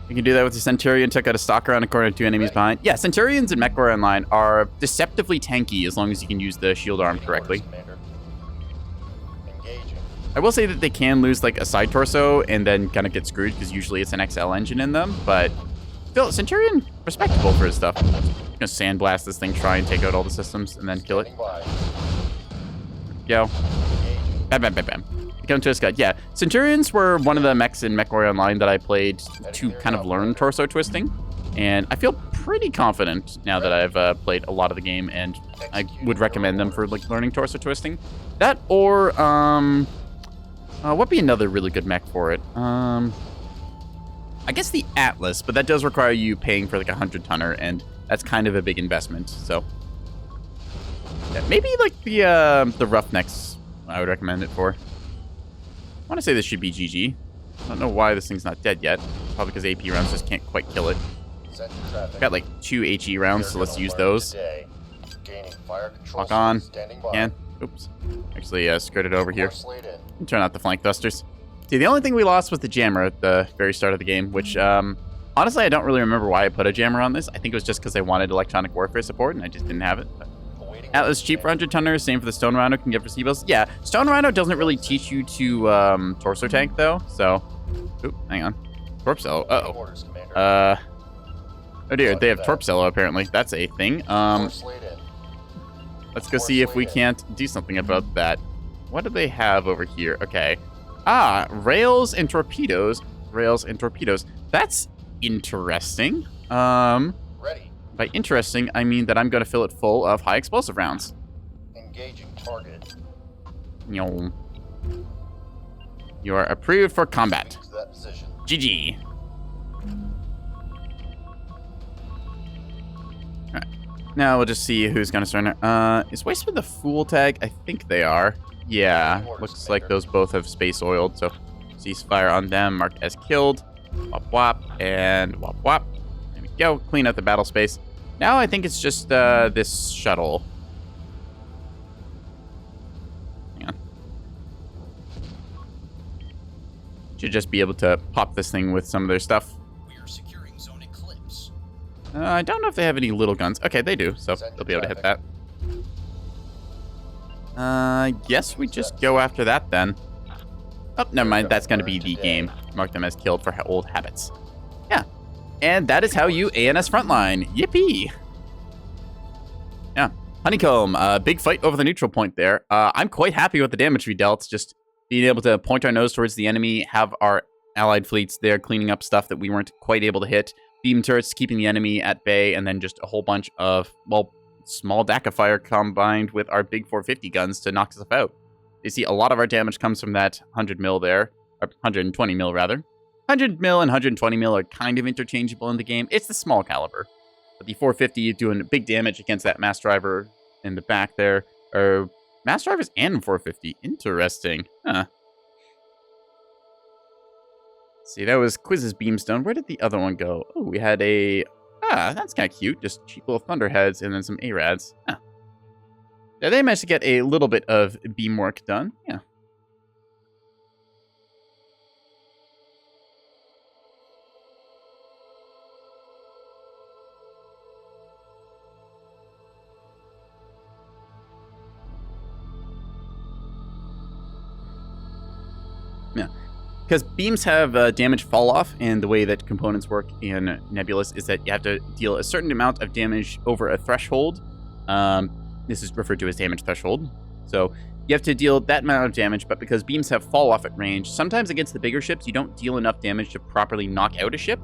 You can do that with the Centurion, took out a stalker on a corner, 2 enemies behind. Yeah, Centurions and MechWarrior Online are deceptively tanky as long as you can use the shield arm correctly. Engaging. I will say that they can lose like a side torso and then kind of get screwed because usually it's an XL engine in them, but still, Centurion, respectable for his stuff. I'm gonna sandblast this thing, try and take out all the systems, and then kill it. Standing by. Go. Engaging. Bam, bam, bam, bam. Come to a scud. Yeah, Centurions were one of the mechs in MechWarrior Online that I played to kind of learn torso twisting, and I feel pretty confident now that I've played a lot of the game, and I would recommend them for like learning torso twisting. That or what'd be another really good mech for it? I guess the Atlas, but that does require you paying for like a 100-tonner, and that's kind of a big investment. So yeah, maybe like the Roughnecks, I would recommend it for. I want to say this should be GG. I don't know why this thing's not dead yet. Probably because AP rounds just can't quite kill it. Send your traffic. Got like 2 HE rounds, so let's use those. Gaining fire control. Lock on. Standing by. Can. Oops. Actually, skirted over here. Force lead in. And turn out the flank thrusters. See, the only thing we lost was the jammer at the very start of the game, which, honestly, I don't really remember why I put a jammer on this. I think it was just because I wanted electronic warfare support, and I just didn't have it. But Atlas cheap for 100-tonner, same for the Stone Rhino, can get for C-Bills. Yeah, Stone Rhino doesn't really teach you to torso tank, though, so... Oop, hang on. Torpcello, uh-oh. Orders, Commander. Oh dear, they have Torpcello, apparently. That's a thing. Force lead in. Let's go see if we can't do something about that. What do they have over here? Okay. Ah, rails and torpedoes. Rails and torpedoes. That's interesting. Ready. By interesting, I mean that I'm going to fill it full of high explosive rounds. Engaging target. Yo. You are approved for combat. Moving to that position. GG. Alright. Now we'll just see who's going to surrender. Is Wasteman the Fool tag? I think they are. Yeah. Looks like those both have space oiled, so ceasefire on them, marked as killed. Wop wop and wop wop. There we go. Clean out the battle space. Now I think it's just this shuttle. Hang on. Should just be able to pop this thing with some of their stuff. We are securing Zone Eclipse. I don't know if they have any little guns. Okay, they do, so they'll be able to hit that. I guess we just go after that then. Oh, never mind. That's going to be the game. Mark them as killed for old habits. Yeah. And that is how you ANS frontline. Yippee! Yeah. Honeycomb, big fight over the neutral point there. I'm quite happy with the damage we dealt. Just being able to point our nose towards the enemy, have our allied fleets there cleaning up stuff that we weren't quite able to hit, beam turrets keeping the enemy at bay, and then just a whole bunch of, well, small DACA fire combined with our big 450 guns to knock stuff out. You see, a lot of our damage comes from that 100 mil there, or 120 mil rather. 100 mil and 120 mil are kind of interchangeable in the game. It's the small caliber. But the 450 doing big damage against that mass driver in the back there. Or mass drivers and 450. Interesting. Huh. See, that was Quiz's Beamstone. Where did the other one go? Oh, we had a... that's kind of cute. Just cheap little Thunderheads and then some ARADs. Huh. Yeah, they managed to get a little bit of beam work done. Yeah. Yeah. Because beams have damage fall off, and the way that components work in Nebulous is that you have to deal a certain amount of damage over a threshold. This is referred to as damage threshold. So you have to deal that amount of damage, but because beams have fall off at range, sometimes against the bigger ships, you don't deal enough damage to properly knock out a ship.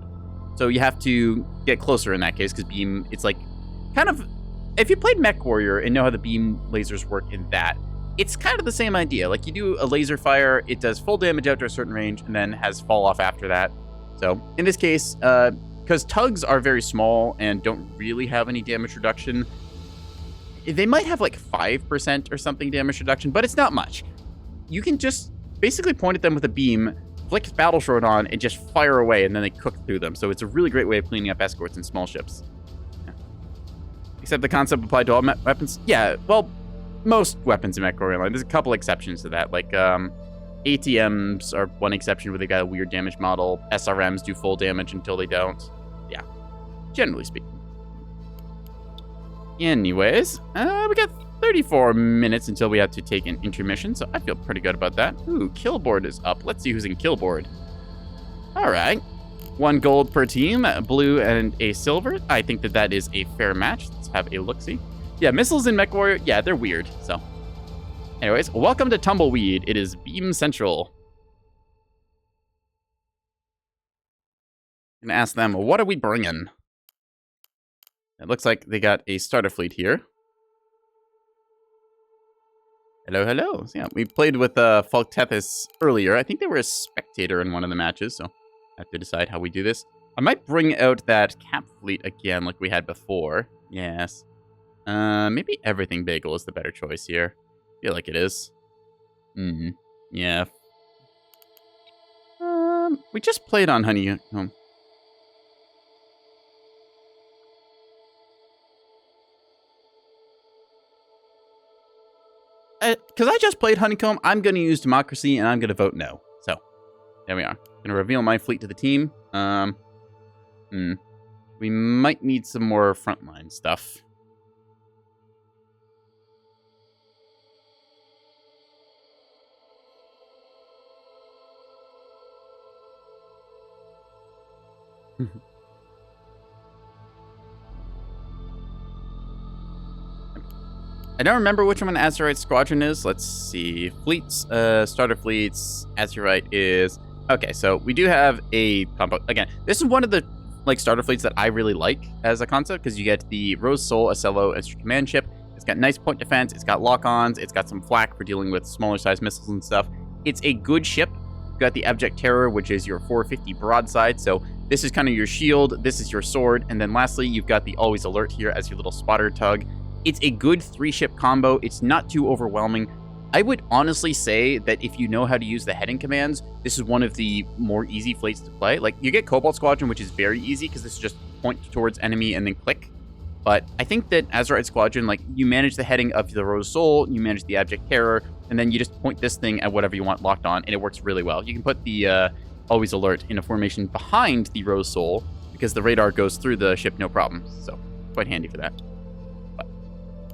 So you have to get closer in that case, because beam, it's like kind of, if you played Mech Warrior and know how the beam lasers work in that, it's kind of the same idea. Like, you do a laser fire, it does full damage out to a certain range, and then has fall off after that. So in this case, because tugs are very small and don't really have any damage reduction, they might have like 5% or something damage reduction, but it's not much. You can just basically point at them with a beam, flick Battle Short on, and just fire away, and then they cook through them. So it's a really great way of cleaning up escorts and small ships. Yeah. Except the concept applied to all weapons. Yeah, well, most weapons in Mech Warrior Online. There's a couple exceptions to that. Like, ATMs are one exception where they got a weird damage model. SRMs do full damage until they don't. Yeah, generally speaking. Anyways, we got 34 minutes until we have to take an intermission, so I feel pretty good about that. Ooh, Killboard is up. Let's see who's in Killboard. All right. 1 gold per team, a blue and a silver. I think that that is a fair match. Let's have a look-see. Yeah, missiles in Mech Warrior, yeah, they're weird, so. Anyways, welcome to Tumbleweed. It is Beam Central. I'm gonna ask them, what are we bringing? It looks like they got a starter fleet here. Hello, hello. So yeah, we played with Falktethys earlier. I think they were a spectator in one of the matches, so I have to decide how we do this. I might bring out that cap fleet again like we had before. Yes. Maybe Everything Bagel is the better choice here. I feel like it is. Yeah. We just played on Honeycomb. Because I just played Honeycomb, I'm going to use Democracy, and I'm going to vote no. So, there we are. Going to reveal my fleet to the team. We might need some more frontline stuff. I don't remember which one Azurite Squadron is. Let's see. Fleets, starter fleets, Azurite is... Okay, so we do have a combo. Again, this is one of the starter fleets that I really like as a concept, because you get the Rose Soul, Acello, Extra Command ship. It's got nice point defense, it's got lock-ons, it's got some flak for dealing with smaller size missiles and stuff. It's a good ship. You've got the Abject Terror, which is your 450 broadside, so this is kind of your shield, this is your sword, and then lastly, you've got the Always Alert here as your little spotter tug. It's a good 3-ship combo. It's not too overwhelming. I would honestly say that if you know how to use the heading commands, this is one of the more easy fleets to play. Like, you get Cobalt Squadron, which is very easy because this is just point towards enemy and then click. But I think that Azurite Squadron, like, you manage the heading of the Rose Soul, you manage the Abject Terror, and then you just point this thing at whatever you want locked on, and it works really well. You can put the Always Alert in a formation behind the Rose Soul because the radar goes through the ship no problem. So, quite handy for that. But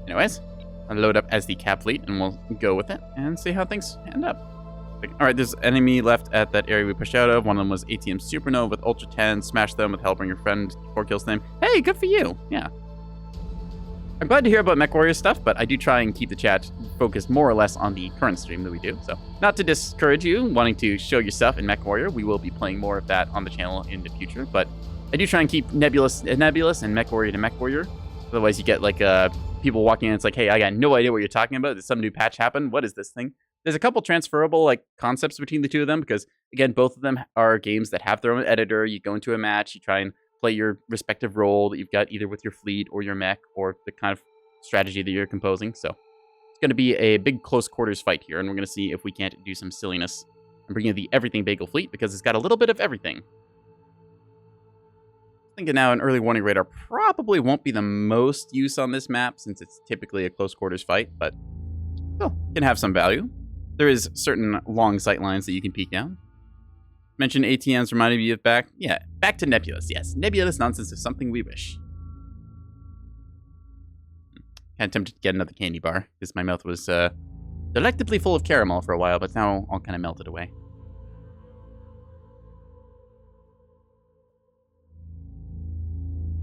anyways, I'll load up as the cap fleet, and we'll go with it and see how things end up. All right, there's enemy left at that area we pushed out of. One of them was ATM Supernova with Ultra 10. Smash them with Hell Bring Your Friend. 4 kills them. Hey, good for you. Yeah. I'm glad to hear about MechWarrior stuff, but I do try and keep the chat focused more or less on the current stream that we do. So, not to discourage you wanting to show your stuff in MechWarrior, we will be playing more of that on the channel in the future. But I do try and keep Nebulous and MechWarrior to MechWarrior. Otherwise, you get like people walking in. It's like, hey, I got no idea what you're talking about. Did some new patch happen? What is this thing? There's a couple transferable like concepts between the two of them because again, both of them are games that have their own editor. You go into a match, you try and play your respective role that you've got either with your fleet or your mech or the kind of strategy that you're composing. So it's going to be a big close quarters fight here, and we're going to see if we can't do some silliness and bring in the Everything Bagel fleet because it's got a little bit of everything. Thinking now an early warning radar probably won't be the most use on this map since it's typically a close quarters fight, but still can have some value. There is certain long sight lines that you can peek down. Mentioned ATMs reminded me of back to Nebulous. Yes, Nebulous nonsense is something we wish. Kind of tempted to get another candy bar because my mouth was delectably full of caramel for a while, but now all kind of melted away.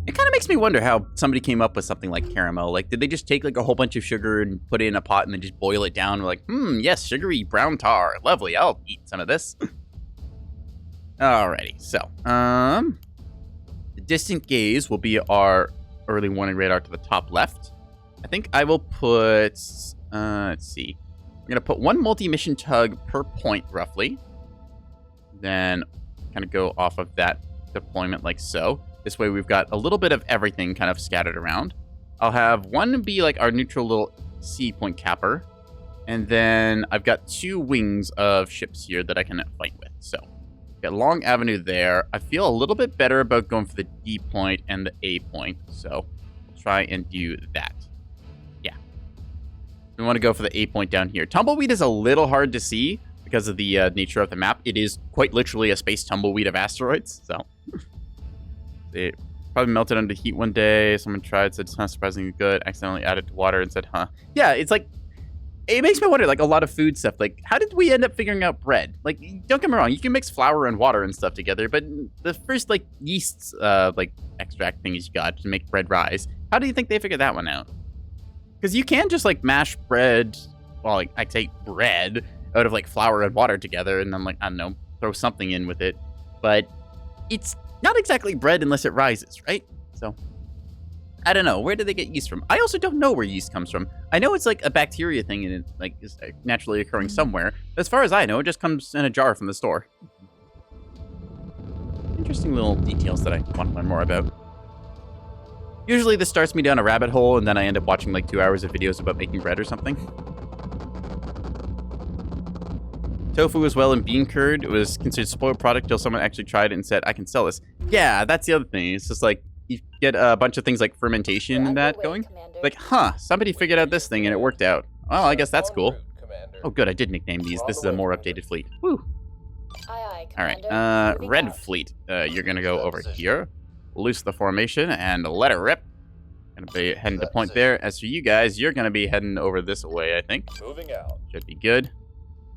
It kind of makes me wonder how somebody came up with something like caramel. Like, did they just take like a whole bunch of sugar and put it in a pot and then just boil it down? We're like, yes, sugary brown tar. Lovely, I'll eat some of this. Alrighty, so, the distant gaze will be our early warning radar to the top left. I think I will put, let's see. I'm going to put one multi-mission tug per point, roughly. Then kind of go off of that deployment like so. This way we've got a little bit of everything kind of scattered around. I'll have one be like our neutral little C point capper. And then I've got 2 wings of ships here that I can fight with, so. Got a long avenue there. I feel a little bit better about going for the D point and the A point, so we'll try and do that. Yeah. We want to go for the A point down here. Tumbleweed is a little hard to see because of the nature of the map. It is quite literally a space tumbleweed of asteroids, so. It probably melted under heat one day. Someone tried, said it's not surprisingly good. Accidentally added to water and said, huh. Yeah, it's like, it makes me wonder, like, a lot of food stuff. Like, how did we end up figuring out bread? Like, don't get me wrong, you can mix flour and water and stuff together, but the first, like, yeast, like, extract things you got to make bread rise, how do you think they figured that one out? Because you can just, like, mash bread, well, like, I take bread out of, like, flour and water together, and then, like, I don't know, throw something in with it. But it's not exactly bread unless it rises, right? So, I don't know. Where do they get yeast from? I also don't know where yeast comes from. I know it's like a bacteria thing and it like is naturally occurring somewhere. But as far as I know, it just comes in a jar from the store. Interesting little details that I want to learn more about. Usually this starts me down a rabbit hole and then I end up watching like 2 hours of videos about making bread or something. Tofu as well and bean curd. It was considered a spoiled product till someone actually tried it and said, I can sell this. Yeah, that's the other thing. It's just like, you get a bunch of things like fermentation and that going. Like, huh, somebody figured out this thing and it worked out. Well, I guess that's cool. Oh, good, I did nickname these. This is a more updated fleet. Woo. Aye, All right, Commander. Red Fleet. You're going to go over here, loose the formation, and let it rip. Going to be heading to point there. As for you guys, you're going to be heading over this way, I think. Moving out. Should be good.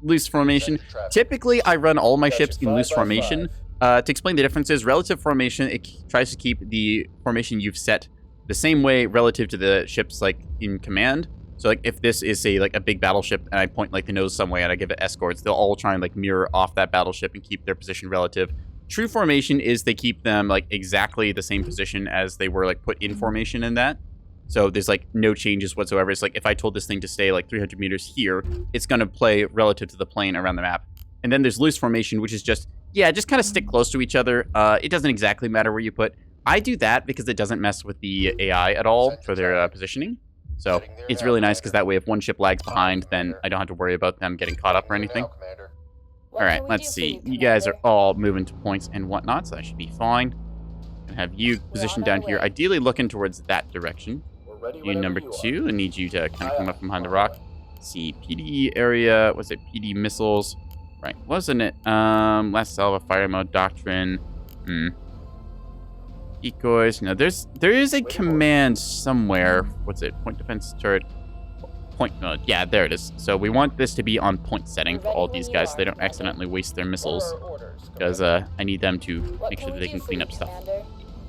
Loose formation. Typically, I run all my ships in loose formation. To explain the differences, relative formation, it tries to keep the formation you've set the same way relative to the ships like in command. So like if this is say like a big battleship and I point like the nose some way and I give it escorts, they'll all try and like mirror off that battleship and keep their position relative. True formation is they keep them like exactly the same position as they were like put in formation in that. So there's like no changes whatsoever. It's like if I told this thing to stay like 300 meters here, it's going to play relative to the plane around the map. And then there's loose formation, which is just, yeah, just kind of stick close to each other. It doesn't exactly matter where you put. I do that because it doesn't mess with the AI at all for their positioning. So it's really nice because that way if one ship lags behind, then I don't have to worry about them getting caught up or anything. All right, let's see. You guys are all moving to points and whatnot, so that should be fine. And have you positioned down here, ideally looking towards that direction. You number 2, I need you to kind of come up from behind the rock. Let's see, PD area, was it PD missiles? Right, wasn't it? Last salvo, fire mode, doctrine. Decoys. No, there is a command somewhere. What's it? Point defense turret. Point mode. Yeah, there it is. So we want this to be on point setting for all these guys so they don't accidentally waste their missiles. Because I need them to make sure that they can clean up stuff.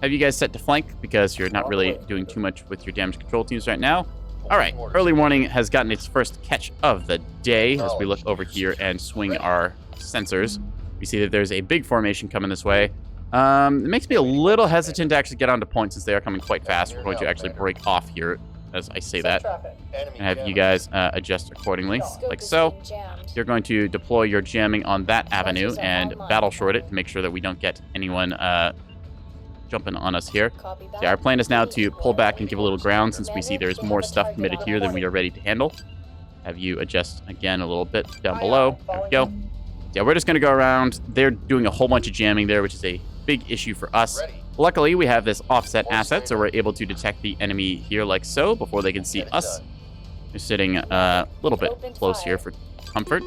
have you guys set to flank because you're not really doing too much with your damage control teams right now. All right, early warning has gotten its first catch of the day as we look over here and swing our sensors. We see that there's a big formation coming this way. It makes me a little hesitant to actually get onto point since they are coming quite fast. We're going to actually break off here as I say that. And have you guys adjust accordingly, like so. You're going to deploy your jamming on that avenue and battle short it to make sure that we don't get anyone jumping on us here. So yeah, our plan is now to pull back and give a little ground since we see there's more stuff committed here than we are ready to handle. Have you adjust again a little bit down below. There we go. Yeah, we're just going to go around. They're doing a whole bunch of jamming there, which is a big issue for us. Luckily, we have this offset asset, so we're able to detect the enemy here like so before they can see us. They're sitting a little bit close here for comfort.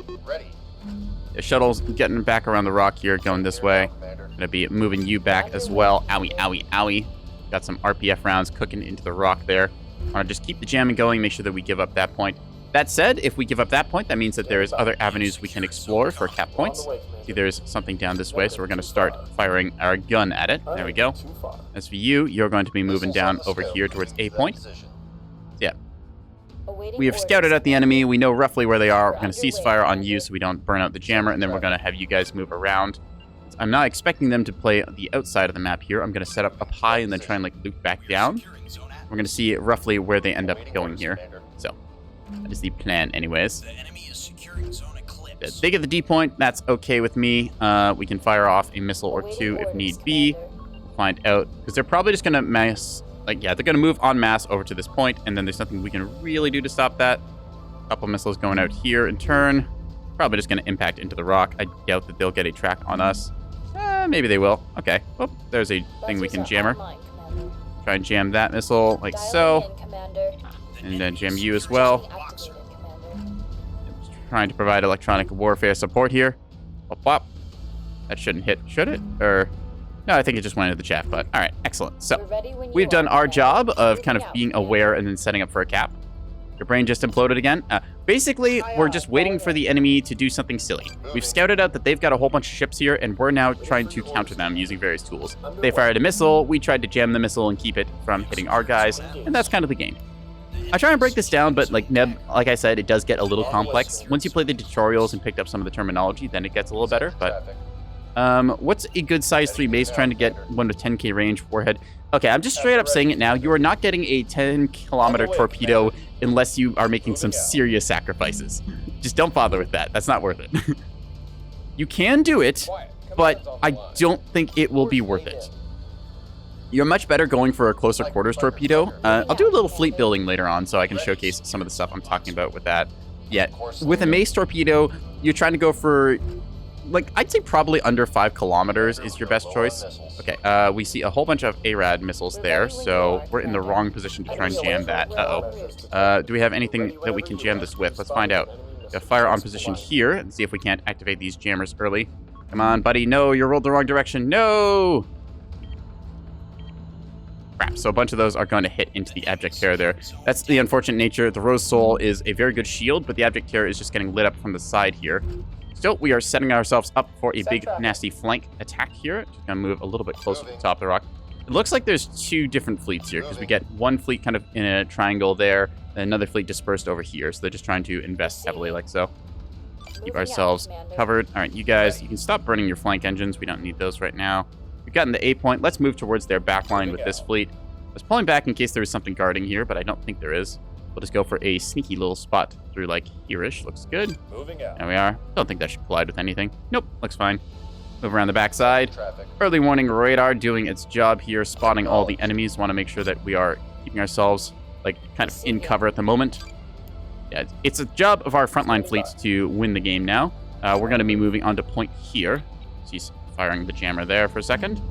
The shuttle's getting back around the rock here, going this way. Gonna be moving you back as well. Owie, owie, owie. Got some RPF rounds cooking into the rock there. Want to just keep the jamming going, make sure that we give up that point. That said, if we give up that point, that means that there's other avenues we can explore for cap points. See, there's something down this way, so we're going to start firing our gun at it. There we go. As for you, you're going to be moving down over here towards A point. Yeah. We have scouted out the enemy. We know roughly where they are. We're going to cease fire on you so we don't burn out the jammer, and then we're going to have you guys move around. I'm not expecting them to play the outside of the map here. I'm going to set up high and then try and like loop back down. We're going to see roughly where they end up going here. So that is the plan anyways. They get the D point. That's okay with me. We can fire off a missile or two if need be. Find out because they're probably just going to mass. Like, yeah, they're going to move en masse over to this point, and then there's nothing we can really do to stop that. A couple missiles going out here in turn. Probably just going to impact into the rock. I doubt that they'll get a track on us. Maybe they will. Okay. Oh, there's a thing we can jammer. Try and jam that missile like so. And then jam you as well. Just trying to provide electronic warfare support here. Wop, wop. That shouldn't hit, should it? Or... no, I think it just went into the chaff butt. All right, excellent. So we've done our job of kind of being aware and then setting up for a cap. Your brain just imploded again. Basically, we're just waiting for the enemy to do something silly. We've scouted out that they've got a whole bunch of ships here, and we're now trying to counter them using various tools. They fired a missile. We tried to jam the missile and keep it from hitting our guys, and that's kind of the game. I try and break this down, but like Neb, like I said, it does get a little complex. Once you play the tutorials and picked up some of the terminology, then it gets a little better, but... what's a good size 3 base trying to get 1 to 10k range warhead? Okay, I'm just straight up saying it now. You are not getting a 10-kilometer torpedo unless you are making some serious sacrifices. Just don't bother with that. That's not worth it. You can do it, but I don't think it will be worth it. You're much better going for a closer quarters torpedo. I'll do a little fleet building later on so I can showcase some of the stuff I'm talking about with that. Yeah, with a mace torpedo, you're trying to go for... like, I'd say probably under 5 kilometers is your best choice. Okay, we see a whole bunch of ARAD missiles there, so we're in the wrong position to try and jam that. Uh-oh. Do we have anything that we can jam this with? Let's find out. Got fire on position here and see if we can't activate these jammers early. Come on, buddy. No, you rolled the wrong direction. No! Crap, so a bunch of those are going to hit into the Abject Terror there. That's the unfortunate nature. The Rose Soul is a very good shield, but the Abject Terror is just getting lit up from the side here. Still, we are setting ourselves up for a big, nasty flank attack here. Just gonna move a little bit closer to the top of the rock. It looks like there's 2 different fleets here, because we get one fleet kind of in a triangle there, and another fleet dispersed over here. So they're just trying to invest heavily like so. Keep ourselves covered. All right, you guys, you can stop burning your flank engines. We don't need those right now. We've gotten the A point. Let's move towards their back line with this fleet. I was pulling back in case there was something guarding here, but I don't think there is. We'll just go for a sneaky little spot through, like, here-ish. Looks good. Moving out. There we are. Don't think that should collide with anything. Nope, looks fine. Move around the backside. Early warning radar doing its job here, spotting all the enemies. Want to make sure that we are keeping ourselves, like, kind of in cover at the moment. Yeah, it's a job of our frontline fleets to win the game now. We're going to be moving on to point here. He's firing the jammer there for a second.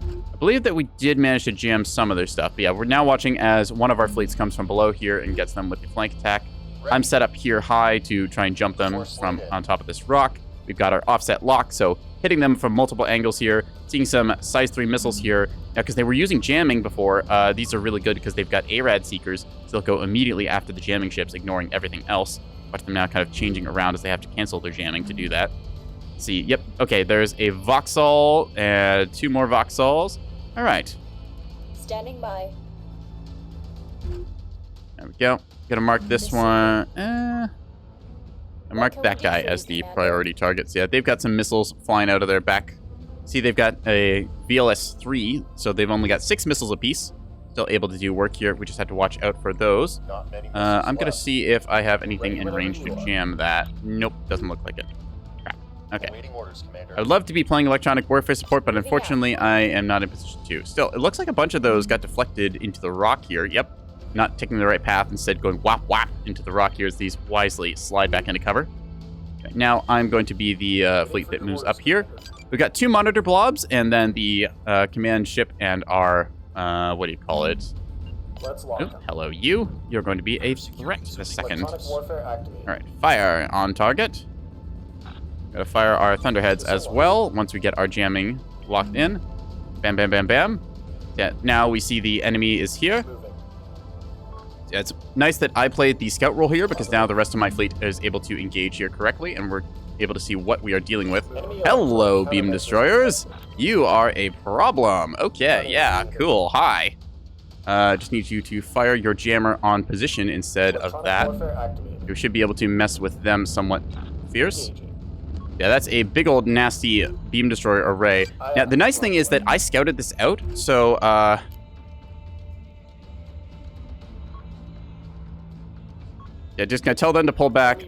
I believe that we did manage to jam some of their stuff. But yeah, we're now watching as one of our fleets comes from below here and gets them with the flank attack. I'm set up here high to try and jump them from on top of this rock. We've got our offset lock, so hitting them from multiple angles here. Seeing some size 3 missiles here. Now, because they were using jamming before, these are really good because they've got ARAD seekers. So they'll go immediately after the jamming ships, ignoring everything else. Watch them now kind of changing around as they have to cancel their jamming to do that. Let's see, yep, okay, there's a Vauxhall and 2 more Vauxhalls. All right, Standing by. There we go. Gonna mark this one. I marked that guy as the priority targets. Yeah, they've got some missiles flying out of their back. See, they've got a VLS-3, so they've only got 6 missiles apiece. Still able to do work here. We just have to watch out for those. Not many I'm gonna left. see if I have anything in range to jam that. Nope, doesn't look like it. Crap. Okay. Awaiting orders, Commander. I would love to be playing electronic warfare support, but unfortunately I am not in position to. Still, it looks like a bunch of those got deflected into the rock here. Yep. Not taking the right path, instead going whap whap into the rock here as these wisely slide back into cover. Okay, now I'm going to be the fleet that moves up here. We've got 2 monitor blobs, and then the command ship and our, what do you call it? Let's lock Oh, them. hello, you. You're going to be a threat a second. Electronic warfare activated. All right, fire on target. Gotta fire our thunderheads as well once we get our jamming locked in. Bam, bam, bam, bam. Yeah, now we see the enemy is here. Moving. Yeah, it's nice that I played the scout role here because now the rest of my fleet is able to engage here correctly and we're able to see what we are dealing with. Enemy Hello, electronic beam countermeasures. destroyers. You are a problem. Okay, yeah, cool. Hi. Just need you to fire your jammer on position instead of Electronic that. warfare activated. You should be able to mess with them somewhat fierce. Engaging. Yeah, that's a big old nasty beam destroyer array. Now, the nice thing is that I scouted this out, so, yeah, just gonna tell them to pull back.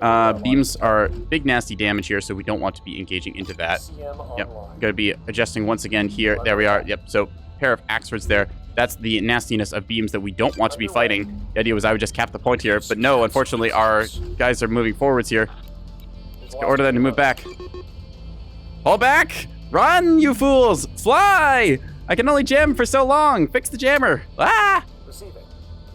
Beams are big nasty damage here, so we don't want to be engaging into that. CM Yep, online. gonna be adjusting once again here. There we are. Yep, so pair of axe swords there. That's the nastiness of beams that we don't want to be fighting. The idea was I would just cap the point here, but no, unfortunately, our guys are moving forwards here. Let's order them to move back. Pull back! Run, you fools! Fly! I can only jam for so long. Fix the jammer. Ah! Receiving.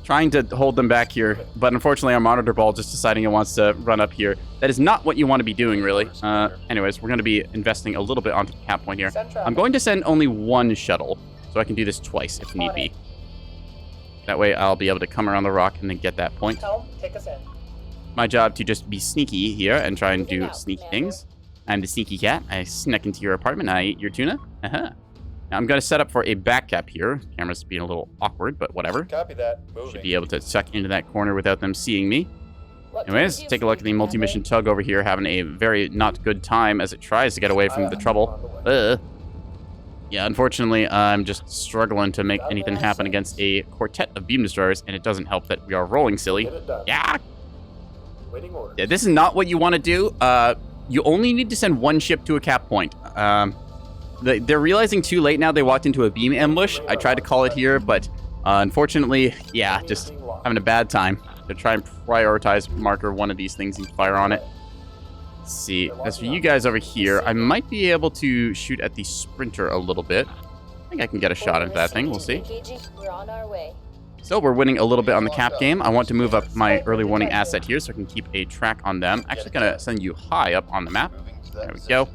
Trying to hold them back here, but unfortunately our monitor ball just deciding it wants to run up here. That is not what you want to be doing, really. Anyways, we're going to be investing a little bit onto the cap point here. Send traffic. I'm going to send only 1 shuttle, so I can do this twice if need be. That way I'll be able to come around the rock and then get that point. Helm, take us in. My job to just be sneaky here and try and do Moving out, sneaky Commander. things. I'm the sneaky cat. I snuck into your apartment. I ate your tuna. Now I'm going to set up for a back cap here. Camera's being a little awkward, but whatever. Copy that. Moving. Should be able to tuck into that corner without them seeing me. What can we Anyways, do take a for look you, at the multi-mission Commander? tug over here, having a very not good time as it tries to get away from the trouble. Yeah, unfortunately, I'm just struggling to make anything happen against a quartet of beam destroyers, and it doesn't help that we are rolling silly. Get it done. Yeah, Waiting orders. yeah, this is not what you want to do. You only need to send 1 ship to a cap point. They're realizing too late now they walked into a beam ambush. I tried to call it here, but unfortunately, yeah, just having a bad time. To try and prioritize marker one of these things and fire on it. Let's see. As for you guys over here, I might be able to shoot at the sprinter a little bit. I think I can get a shot at that thing. We'll see. Engaging. We're on our way. Still, we're winning a little bit on the cap game. I want to move up my early warning asset here so I can keep a track on them. Actually, gonna send you high up on the map. Moving to that There we go.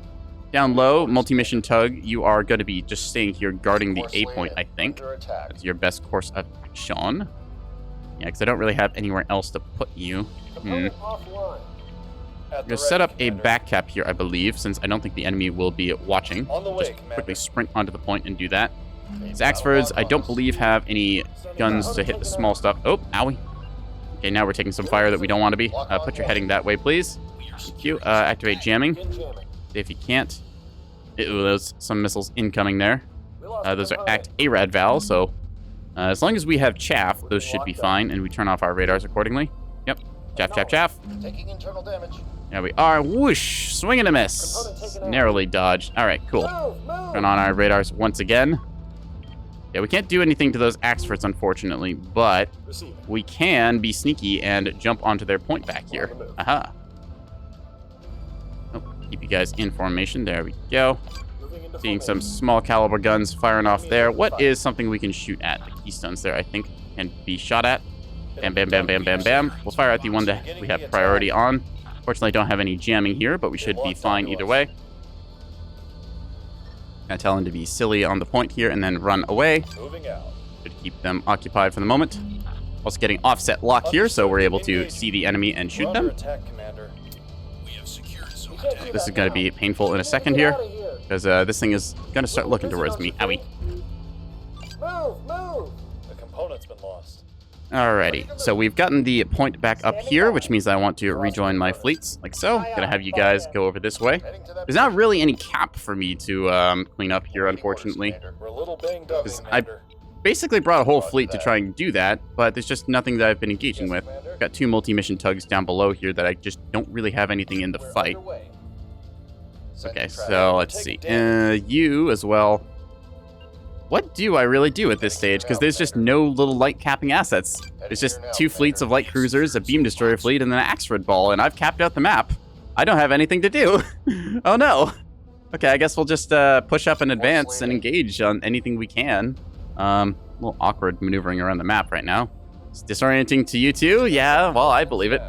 Down low, multi-mission tug. You are going to be just staying here guarding the A point, I think. Under attack. That's your best course of action. Yeah, because I don't really have anywhere else to put you. Component offline. At I'm the going to set ready, up a Commander. back cap here, I believe, since I don't think the enemy will be watching. On the way, Just Commander. quickly sprint onto the point and do that. A These battle Axfords, I log don't lost. believe have any guns to hit the small stuff. Oh, owie. Okay, now we're taking some fire that we don't want to be. Put your heading that way, please. Thank you. Activate jamming. Begin jamming. See if you can't. Ooh, there's some missiles incoming there. We lost Those are component. Act ARAD valves, so as long as we have chaff, those should be fine, and we turn off our radars accordingly. Yep. Chaff, chaff, chaff. Taking internal damage. There we are. Whoosh! Swing and a miss. Narrowly dodged. All right, cool. Move. Turn on our radars once again. Yeah, we can't do anything to those Axfords, unfortunately, but Receiving. we can be sneaky and jump onto their point back here. Aha. Oh, keep you guys in formation. There we go. Moving into Seeing some formation. small caliber guns firing off there. What is something we can shoot at? The keystones there, I think, can be shot at. Bam, bam, bam, bam, bam, bam. We'll fire at the one that we have priority on. Fortunately, I don't have any jamming here, but we should be fine either way. I tell him to be silly on the point here and then run away. Moving out. Should keep them occupied for the moment. Also getting offset lock here, so we're able to see the enemy and shoot We're under them. attack, Commander. We have secured zone You can't do attack. This is that going to now. be painful in a second Get here, out of here. because this thing is going to start looking towards me. Owie. Move. lost. Alrighty, so we've gotten the point back up here, which means I want to rejoin my fleets, like so. Gonna have you guys go over this way. Heading to that There's not really any cap for me to clean up here, unfortunately. We're a little banged up, Commander. Basically brought a whole fleet to try and do that, but there's just nothing that I've been engaging with. Got 2 multi-mission tugs down below here that I just don't really have anything in the fight. Okay, so let's see. You as well. What do I really do at this stage? Because there's just no little light capping assets. There's just 2 fleets of light cruisers, a beam destroyer fleet, and then an Axford ball, and I've capped out the map. I don't have anything to do. Oh no. Okay, I guess we'll just push up and advance and engage on anything we can. A little awkward maneuvering around the map right now. It's disorienting to you too? Yeah, well, I believe it.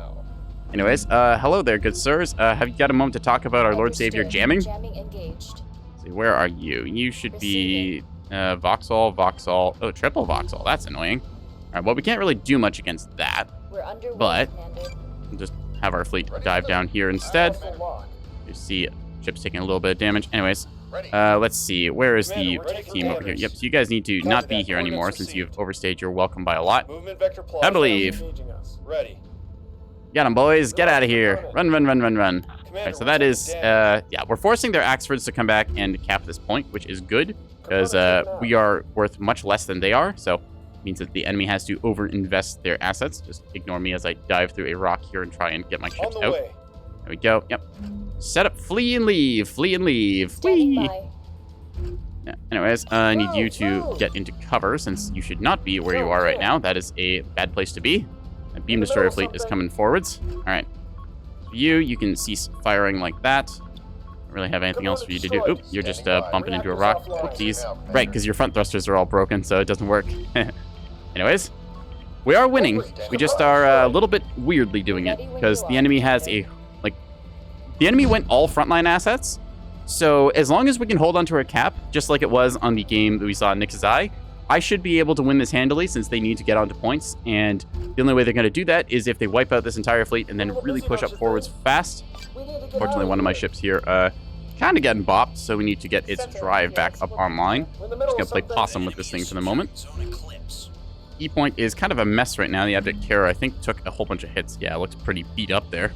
Anyways, hello there, good sirs. Have you got a moment to talk about our Lord Savior jamming? Jamming engaged. Let's see, where are you? You should be Vauxhall. Oh, triple Vauxhall. That's annoying. All right, well, we can't really do much against that. We're underway, But Commander. we'll just have our fleet dive down here instead. Full lock. You see ships taking a little bit of damage. Anyways, Ready. let's see. Where is the Commander, we're taking team over here? orders. Yep, so you guys need to not be here Coordinates anymore since received. you've overstayed your welcome by a lot. Movement vector plot. I believe. Engaging us. Ready. Got them, boys. Get out of here. Run, run, run, run, run. Commander, Okay, so we're that taking is, damage. yeah, we're forcing their Axfords to come back and cap this point, which is good, because we are worth much less than they are, so it means that the enemy has to over-invest their assets. Just ignore me as I dive through a rock here and try and get my On ships the out. way. There we go. Yep. Set up, flee and leave, flee and leave. Standing Whee! by. Yeah. Anyways, I need you to get into cover since you should not be where you are right now. That is a bad place to be. A beam destroyer fleet is coming forwards. All right. You can cease firing like that. Don't really have anything else for you to do. Oop, you're just bumping into a rock. Oopsies. Right, because your front thrusters are all broken, so it doesn't work. Anyways, we are winning. We just are a little bit weirdly doing it because the enemy has a, like, the enemy went all frontline assets. So as long as we can hold onto our cap, just like it was on the game that we saw in Nix's Eye, I should be able to win this handily since they need to get onto points. And the only way they're going to do that is if they wipe out this entire fleet and then really push up forwards fast. We need to get Fortunately, one of my ships here kind of getting bopped, so we need to get its drive back up online. We're in the middle Just going to of play something. possum with this thing for the moment. Zone eclipse. E point is kind of a mess right now. The Abject Terror, I think, took a whole bunch of hits. Yeah, it looks pretty beat up there.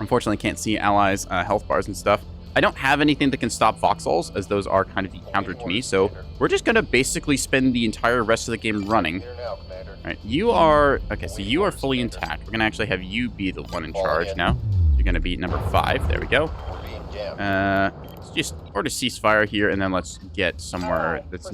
Unfortunately, can't see allies' health bars and stuff. I don't have anything that can stop Vauxhalls, as those are kind of the counter to me, so we're just going to basically spend the entire rest of the game running. Here now, Commander. All right, you are... Okay, so you are fully intact. We're going to actually have you be the one in charge now. You're going to be number 5. There we go. We're being jammed. Let's just order ceasefire here, and then let's get somewhere that's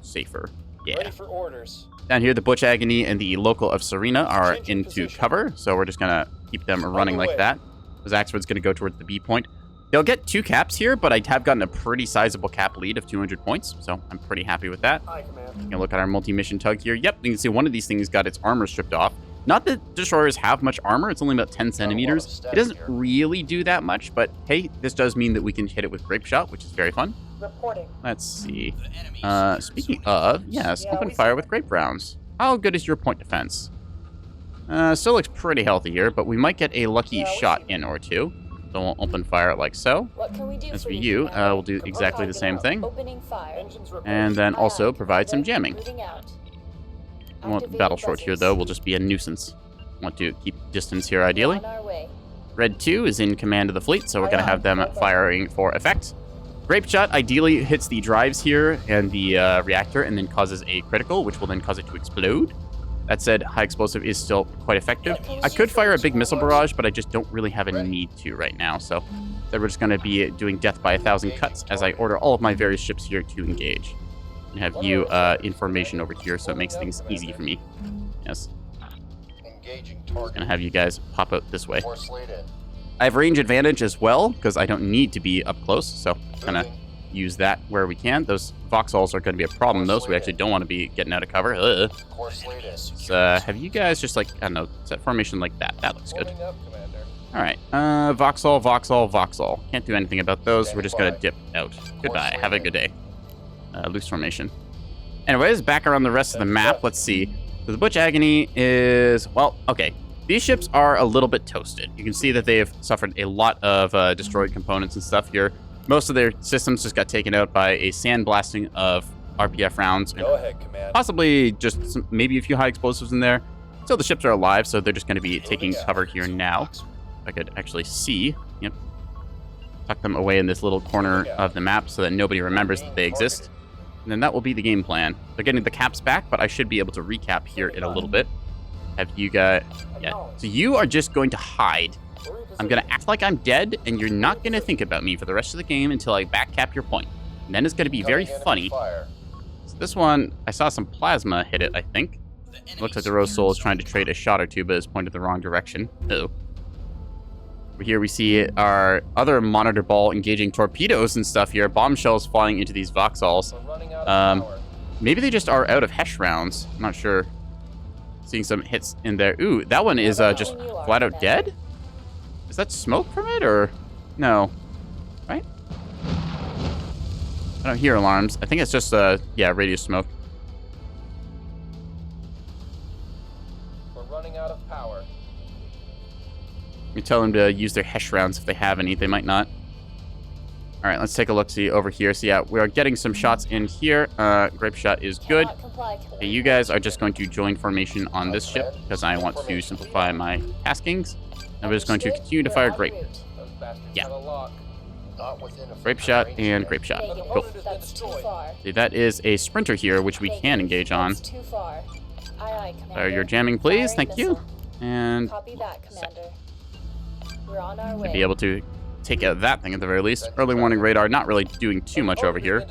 safer. Yeah. Ready for orders. Down here, the Butch Agony and the local of Serena are into cover, so we're just going to keep them running like that. Because Axford's going to go towards the B point. They'll get 2 caps here, but I have gotten a pretty sizable cap lead of 200 points, so I'm pretty happy with that. Hi, Command. You can look at our multi-mission tug here. Yep, you can see one of these things got its armor stripped off. Not that destroyers have much armor, it's only about 10 centimeters. It doesn't really do that much, but hey, this does mean that we can hit it with grape shot, which is very fun. Reporting. Let's see. The enemy Speaking of, yes, open fire with grape rounds. How good is your point defense? Still looks pretty healthy here, but we might get a lucky shot in or two. So we'll open fire like so. What can we do As for for you, you, Commander? we'll do exactly the same thing. Opening fire. Engines report. And then Aye, also aye, provide some Commander. jamming. Moving out. We won't Activating battle short here, buzzers. though. We'll just be a nuisance. Want to keep distance here, ideally. On our way. Red 2 is in command of the fleet, so we're going to have them firing for effect. Grape shot ideally hits the drives here and the reactor and then causes a critical, which will then cause it to explode. That said, high explosive is still quite effective. I could fire a big missile barrage, but I just don't really have a need to right now. So we're just going to be doing death by 1,000 cuts as I order all of my various ships here to engage. And have you in formation over here, so it makes things easy for me. Yes. Engaging Gonna target. have you guys pop out this way. Force lead in. I have range advantage as well, because I don't need to be up close, so I'm gonna Moving. use that where we can. Those Vauxhalls are going to be a problem, though, so we actually don't want to be getting out of cover. Course lead in. So, have you guys just, like, I don't know, set formation like that? That looks good. Holding up, Commander. All right. Vauxhall, Vauxhall, Vauxhall. Can't do anything about those. We're just going to dip out. Goodbye. Have a good day. Loose formation. Anyways, back around the rest of the map. Let's see. So the Butch Agony is, well, okay. These ships are a little bit toasted. You can see that they have suffered a lot of destroyed components and stuff here. Most of their systems just got taken out by a sandblasting of RPF rounds. And Go ahead, Command. possibly just maybe a few high explosives in there. So the ships are alive, so they're just going to be taking cover here now. If I could actually see. Yep. Tuck them away in this little corner of the map so that nobody remembers that they exist. And then that will be the game plan. They're getting the caps back, but I should be able to recap here in a little bit. Have you guys... Yeah. So you are just going to hide. I'm going to act like I'm dead, and you're not going to think about me for the rest of the game until I back cap your point. And then it's going to be very funny. So this one, I saw some plasma hit it, I think. Looks like the Rose Soul is trying to trade a shot or two, but is pointed the wrong direction. Uh-oh. Over here we see our other monitor ball engaging torpedoes and stuff here. Bombshells flying into these Vauxhalls. Maybe they just are out of Hesh rounds. I'm not sure. Seeing some hits in there. Ooh, that one is just flat out dead? Is that smoke from it, or... No. Right? I don't hear alarms. I think it's just, yeah, radio smoke. We're running out of power. You tell them to use their Hesh rounds if they have any. They might not. All right, let's take a look-see over here. So, yeah, we are getting some shots in here. Grape shot is good. Okay, you guys are just going to join formation on this ship because I want to simplify my taskings. And we're just going to continue to fire grape. Yeah. Grape shot and grape shot. Cool. That's too far. See, that is a sprinter here, which we can engage on. That's too far. Aye, Commander. Fire your jamming, please. Thank you. And Copy that, Commander. We're on our way. to be able to take out that thing at the very least. Early warning radar, not really doing too much over here.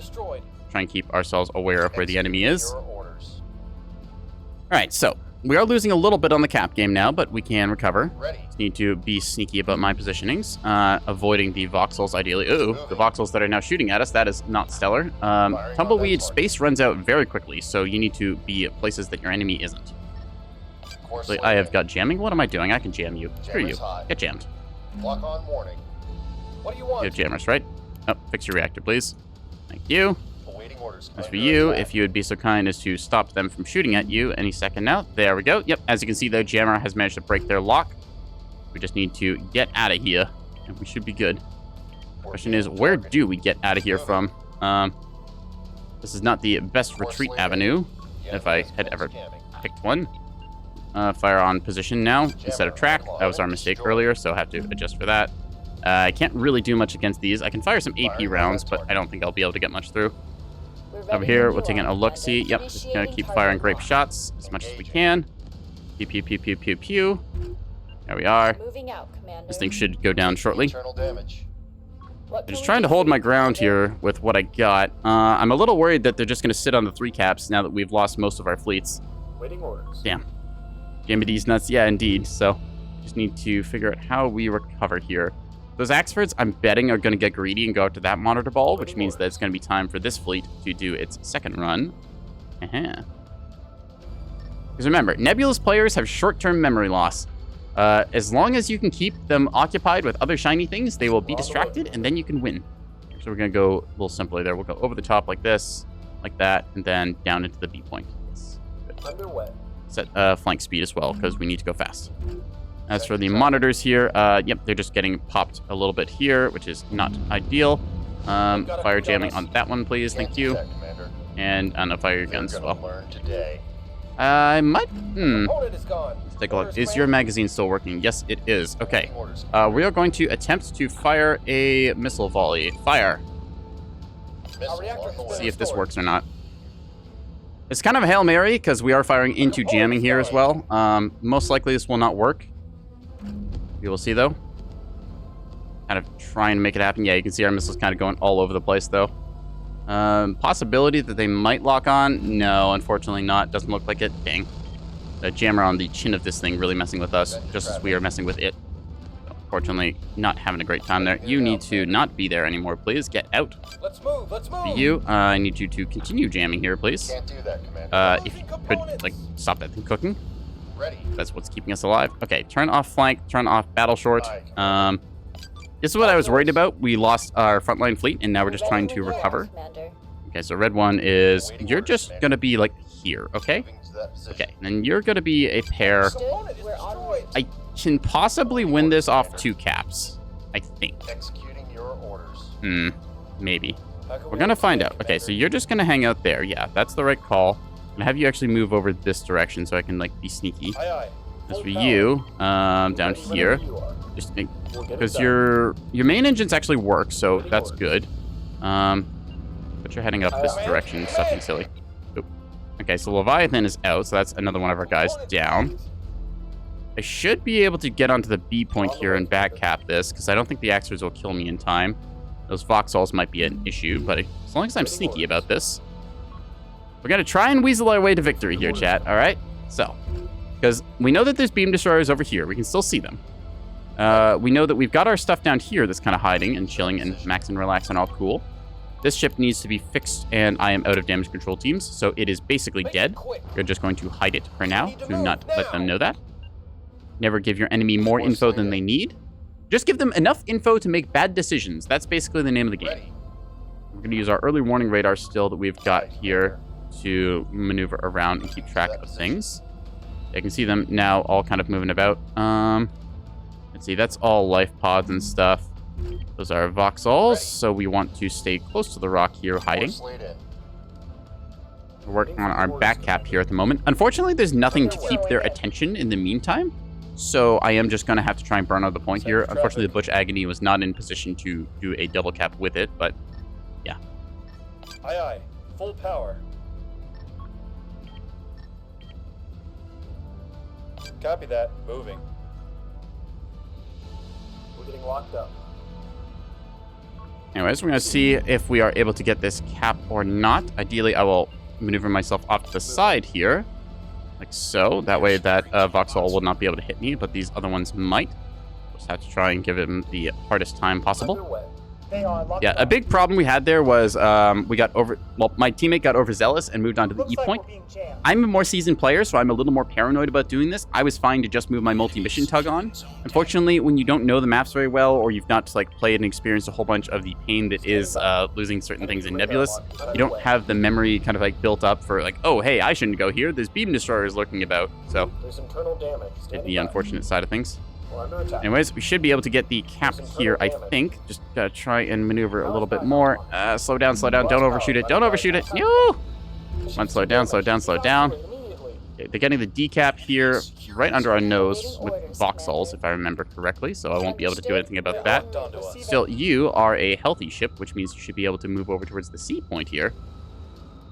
Try and keep ourselves aware of where the enemy is. All right, so we are losing a little bit on the cap game now, but we can recover. Just need to be sneaky about my positionings, avoiding the Vauxhalls ideally. Ooh, the Vauxhalls that are now shooting at us, that is not stellar. Tumbleweed space runs out very quickly, so you need to be at places that your enemy isn't. Like, I have got jamming. What am I doing? I can jam you. Screw you. Get jammed. Lock on warning. What do you want? You have jammers, right? Oh, fix your reactor, please. Thank you. Awaiting orders. As for you, if you would be so kind as to stop them from shooting at you any second now. There we go. Yep, as you can see, the jammer has managed to break their lock. We just need to get out of here, and we should be good. Question is, where do we get out of here from? This is not the best retreat avenue, if I had ever picked one. Fire on position now instead of track. That was our mistake earlier, so I'll have to adjust for that. I can't really do much against these. I can fire some AP rounds, but I don't think I'll be able to get much through. Over here, we'll take a look-see. Yep, just gonna keep firing grape shots as much as we can. Pew, pew, pew, pew, pew, pew. There we are. Moving out, Commander. This thing should go down shortly. Internal damage. What I'm can just we trying to do hold for my you, ground Commander? here with what I got. I'm a little worried that they're just gonna sit on the 3 caps now that we've lost most of our fleets. Waiting orders. Damn. Gambit's nuts, yeah, indeed. So, just need to figure out how we recover here. Those Axfords, I'm betting, are going to get greedy and go up to that monitor ball, which means that it's going to be time for this fleet to do its second run. Because remember, Nebulous players have short-term memory loss. As long as you can keep them occupied with other shiny things, they will be distracted, and then you can win. So we're going to go a little simpler there. We'll go over the top like this, like that, and then down into the B point. Underway. Set flank speed as well, because we need to go fast. As for the monitors here, yep, they're just getting popped a little bit here, which is not ideal. Fire jamming on that one, please. Thank you. And on the fire your guns as well. I might... Let's take a look. Is your magazine still working? Yes, it is. Okay. We are going to attempt to fire a missile volley. Fire. See if this works or not. It's kind of a Hail Mary, because we are firing into jamming here as well. Most likely this will not work. We will see, though. Kind of try and make it happen. Yeah, you can see our missiles kind of going all over the place, though. Possibility that they might lock on? No, unfortunately not. Doesn't look like it. Dang. The jammer on the chin of this thing really messing with us, just as we are messing with it. So, unfortunately, not having a great time there. You need to not be there anymore, please. Get out. Let's move. Let's move. You, I need you to continue jamming here, please. Can't do that, Commander. If you could, like, stop that thing cooking. Ready. That's what's keeping us alive. Okay, turn off flank, turn off battle short. This is what I was worried about. We lost our frontline fleet, and now we're just trying to recover. Okay, so red one is... You're just going to be, like, here, okay? Okay, and you're going to be a pair. I can possibly win this off 2 caps, I think. Executing your orders. Maybe. We're gonna find out. Okay, so you're just gonna hang out there. Yeah, that's the right call. I'm gonna have you actually move over this direction so I can, like, be sneaky. Aye, aye. As for you, down here, just because your main engines actually work, so that's good. But you're heading up this direction, stuff being silly. Oop. Okay, so Leviathan is out, so that's another one of our guys down. I should be able to get onto the B point here and back cap this, because I don't think the Axers will kill me in time. Those Vauxhalls might be an issue, but as long as I'm sneaky about this, we're gonna try and weasel our way to victory here, chat, alright? So, because we know that there's beam destroyers over here. We can still see them. We know that we've got our stuff down here that's kind of hiding and chilling and max and relax and all cool. This ship needs to be fixed, and I am out of damage control teams, so it is basically dead. We're just going to hide it for now, to not let them know that. Never give your enemy more info than they need. Just give them enough info to make bad decisions. That's basically the name of the game. We're going to use our early warning radar still that we've got here to maneuver around and keep track of things. I can see them now all kind of moving about. Let's see, that's all life pods and stuff. Those are Vauxhalls, so we want to stay close to the rock here, hiding. We're working on our back cap here at the moment. Unfortunately, there's nothing to keep their attention in the meantime, so I am just going to have to try and burn out the point here. Unfortunately, the Butch Agony was not in position to do a double cap with it, but yeah. Aye, aye. Full power. Copy that. Moving. We're getting locked up. Anyways, we're going to see if we are able to get this cap or not. Ideally, I will maneuver myself off to the side here, like so. That way that Vauxhall will not be able to hit me, but these other ones might. Just have to try and give him the hardest time possible. Underway. Yeah, a big problem we had there was we got my teammate got overzealous and moved on to the E point. I'm a more seasoned player, so I'm a little more paranoid about doing this. I was fine to just move my multi-mission tug on. Unfortunately, when you don't know the maps very well, or you've not like played and experienced a whole bunch of the pain that is losing certain things in Nebulous, you don't have the memory kind of like built up for like, oh, hey, I shouldn't go here. There's beam destroyers lurking about. So, There's internal damage. the unfortunate side of things. We're under attack. Anyways, we should be able to get the cap here, I think. Just gotta try and maneuver a little bit more. Slow down, slow down. Don't overshoot it. Don't overshoot it. No! Come on, slow down, slow down, slow down. Okay, they're getting the decap here right under our nose with Vauxhalls, if I remember correctly, so I won't be able to do anything about that. Still, you are a healthy ship, which means you should be able to move over towards the C point here.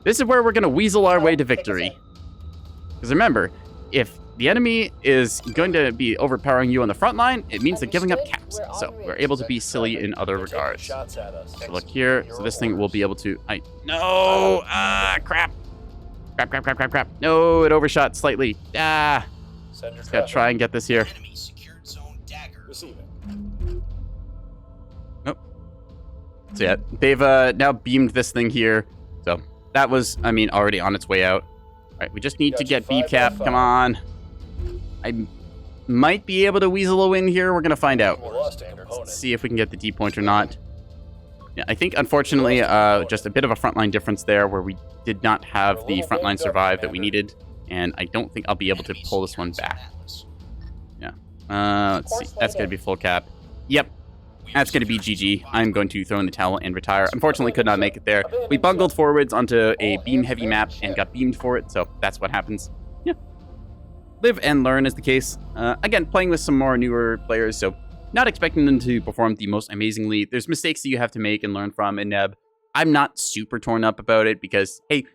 This is where we're gonna weasel our way to victory. Because remember, if the enemy is going to be overpowering you on the front line, it means they're giving up caps. So we're able to be silly in other regards. So look here. So this thing will be able to... No! Crap. Crap, crap, crap, crap, crap. No, it overshot slightly. Just gotta try and get this here. Enemy secured zone dagger. Receiving. Nope. So yeah, they've now beamed this thing here. So that was, I mean, already on its way out. All right, we just need to get B cap. Come on. I might be able to weasel a win here. We're going to find out. Let's see if we can get the D point or not. Yeah, I think, unfortunately, just a bit of a frontline difference there where we did not have the frontline survive that we needed. And I don't think I'll be able to pull this one back. Yeah. Let's see. That's going to be full cap. Yep. That's going to be GG. I'm going to throw in the towel and retire. Unfortunately, could not make it there. We bungled forwards onto a beam-heavy map and got beamed for it, so that's what happens. Yeah. Live and learn is the case. Again, playing with some more newer players, so not expecting them to perform the most amazingly. There's mistakes that you have to make and learn from in Neb. I'm not super torn up about it because, hey,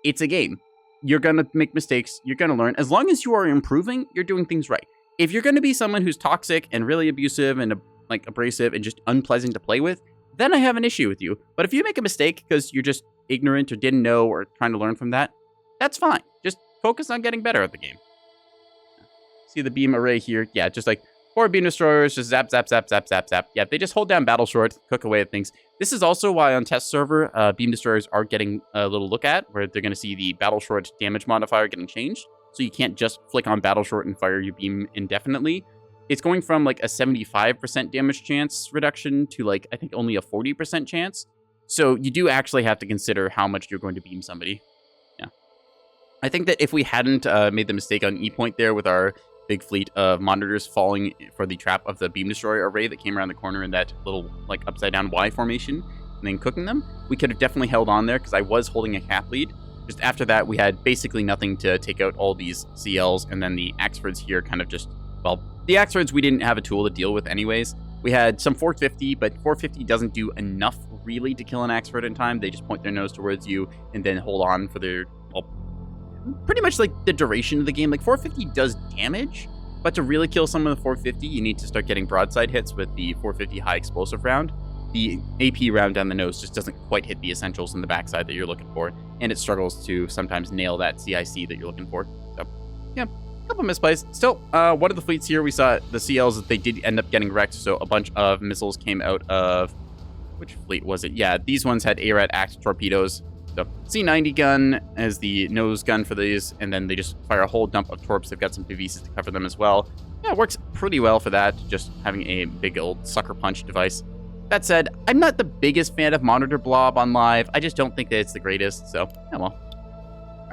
it's a game. You're going to make mistakes. You're going to learn. As long as you are improving, you're doing things right. If you're going to be someone who's toxic and really abusive and abrasive and just unpleasant to play with, then I have an issue with you. But if you make a mistake because you're just ignorant or didn't know or trying to learn from that, that's fine. Just focus on getting better at the game. See the beam array here? Yeah, just like 4 beam destroyers, just zap, zap, zap, zap, zap, zap. Yeah, they just hold down battle short, cook away at things. This is also why on test server, beam destroyers are getting a little look at, where they're going to see the battle short damage modifier getting changed. So you can't just flick on battle short and fire your beam indefinitely. It's going from like a 75% damage chance reduction to like, I think only a 40% chance. So you do actually have to consider how much you're going to beam somebody. Yeah. I think that if we hadn't made the mistake on E point there with our big fleet of monitors falling for the trap of the beam destroyer array that came around the corner in that little like upside down Y formation, and and then cooking them, we could have definitely held on there because I was holding a cap lead. Just after that, we had basically nothing to take out all these CLs, and then the Axfords here kind of just, well, the Axfords we didn't have a tool to deal with anyways. We had some 450, but 450 doesn't do enough really to kill an Axford in time. They just point their nose towards you and then hold on for their, well, pretty much like the duration of the game. Like 450 does damage, but to really kill someone with 450, you need to start getting broadside hits with the 450 high explosive round. The AP round down the nose just doesn't quite hit the essentials in the backside that you're looking for, and it struggles to sometimes nail that CIC that you're looking for. So, yeah, a couple misplays. Still, one of the fleets here, we saw the CLs that they did end up getting wrecked, so a bunch of missiles came out of... Which fleet was it? Yeah, these ones had ARAT Axe torpedoes. So, C90 gun as the nose gun for these, and then they just fire a whole dump of torps. They've got some PVCs to cover them as well. Yeah, it works pretty well for that, just having a big old sucker punch device. That said, I'm not the biggest fan of Monitor Blob on live. I just don't think that it's the greatest, so, yeah, well.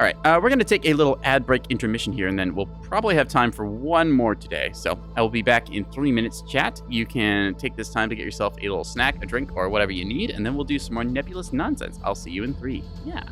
All right, we're going to take a little ad break intermission here, and then we'll probably have time for one more today. So I will be back in 3 minutes, chat. You can take this time to get yourself a little snack, a drink, or whatever you need, and then we'll do some more nebulous nonsense. I'll see you in 3. Yeah.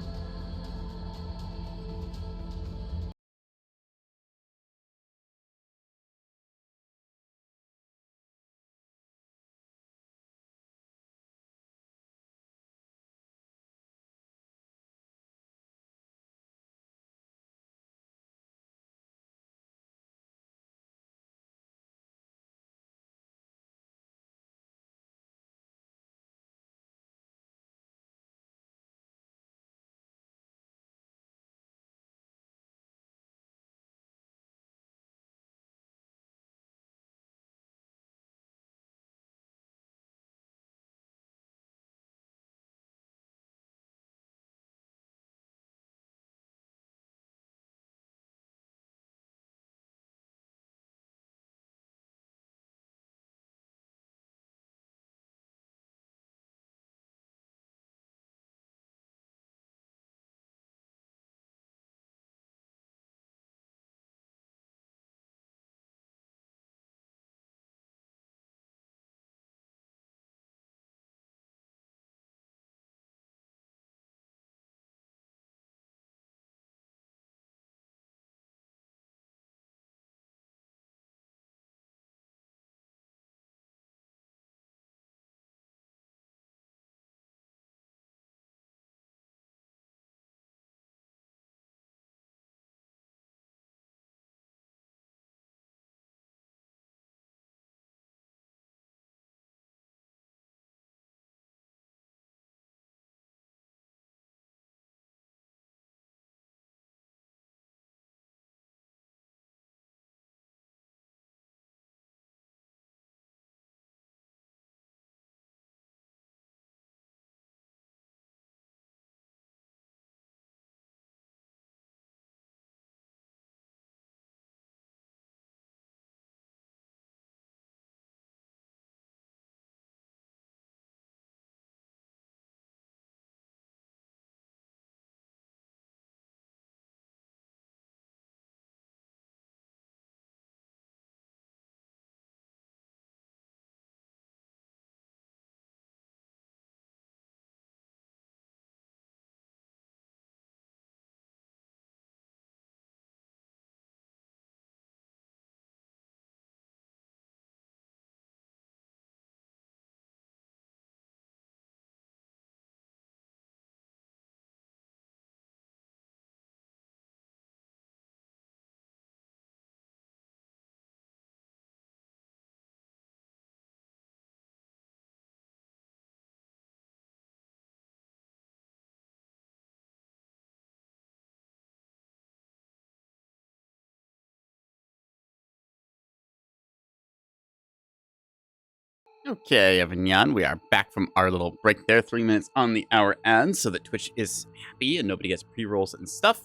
Okay, Avignon, we are back from our little break there. 3 minutes on the hour end, so that Twitch is happy and nobody gets pre-rolls and stuff.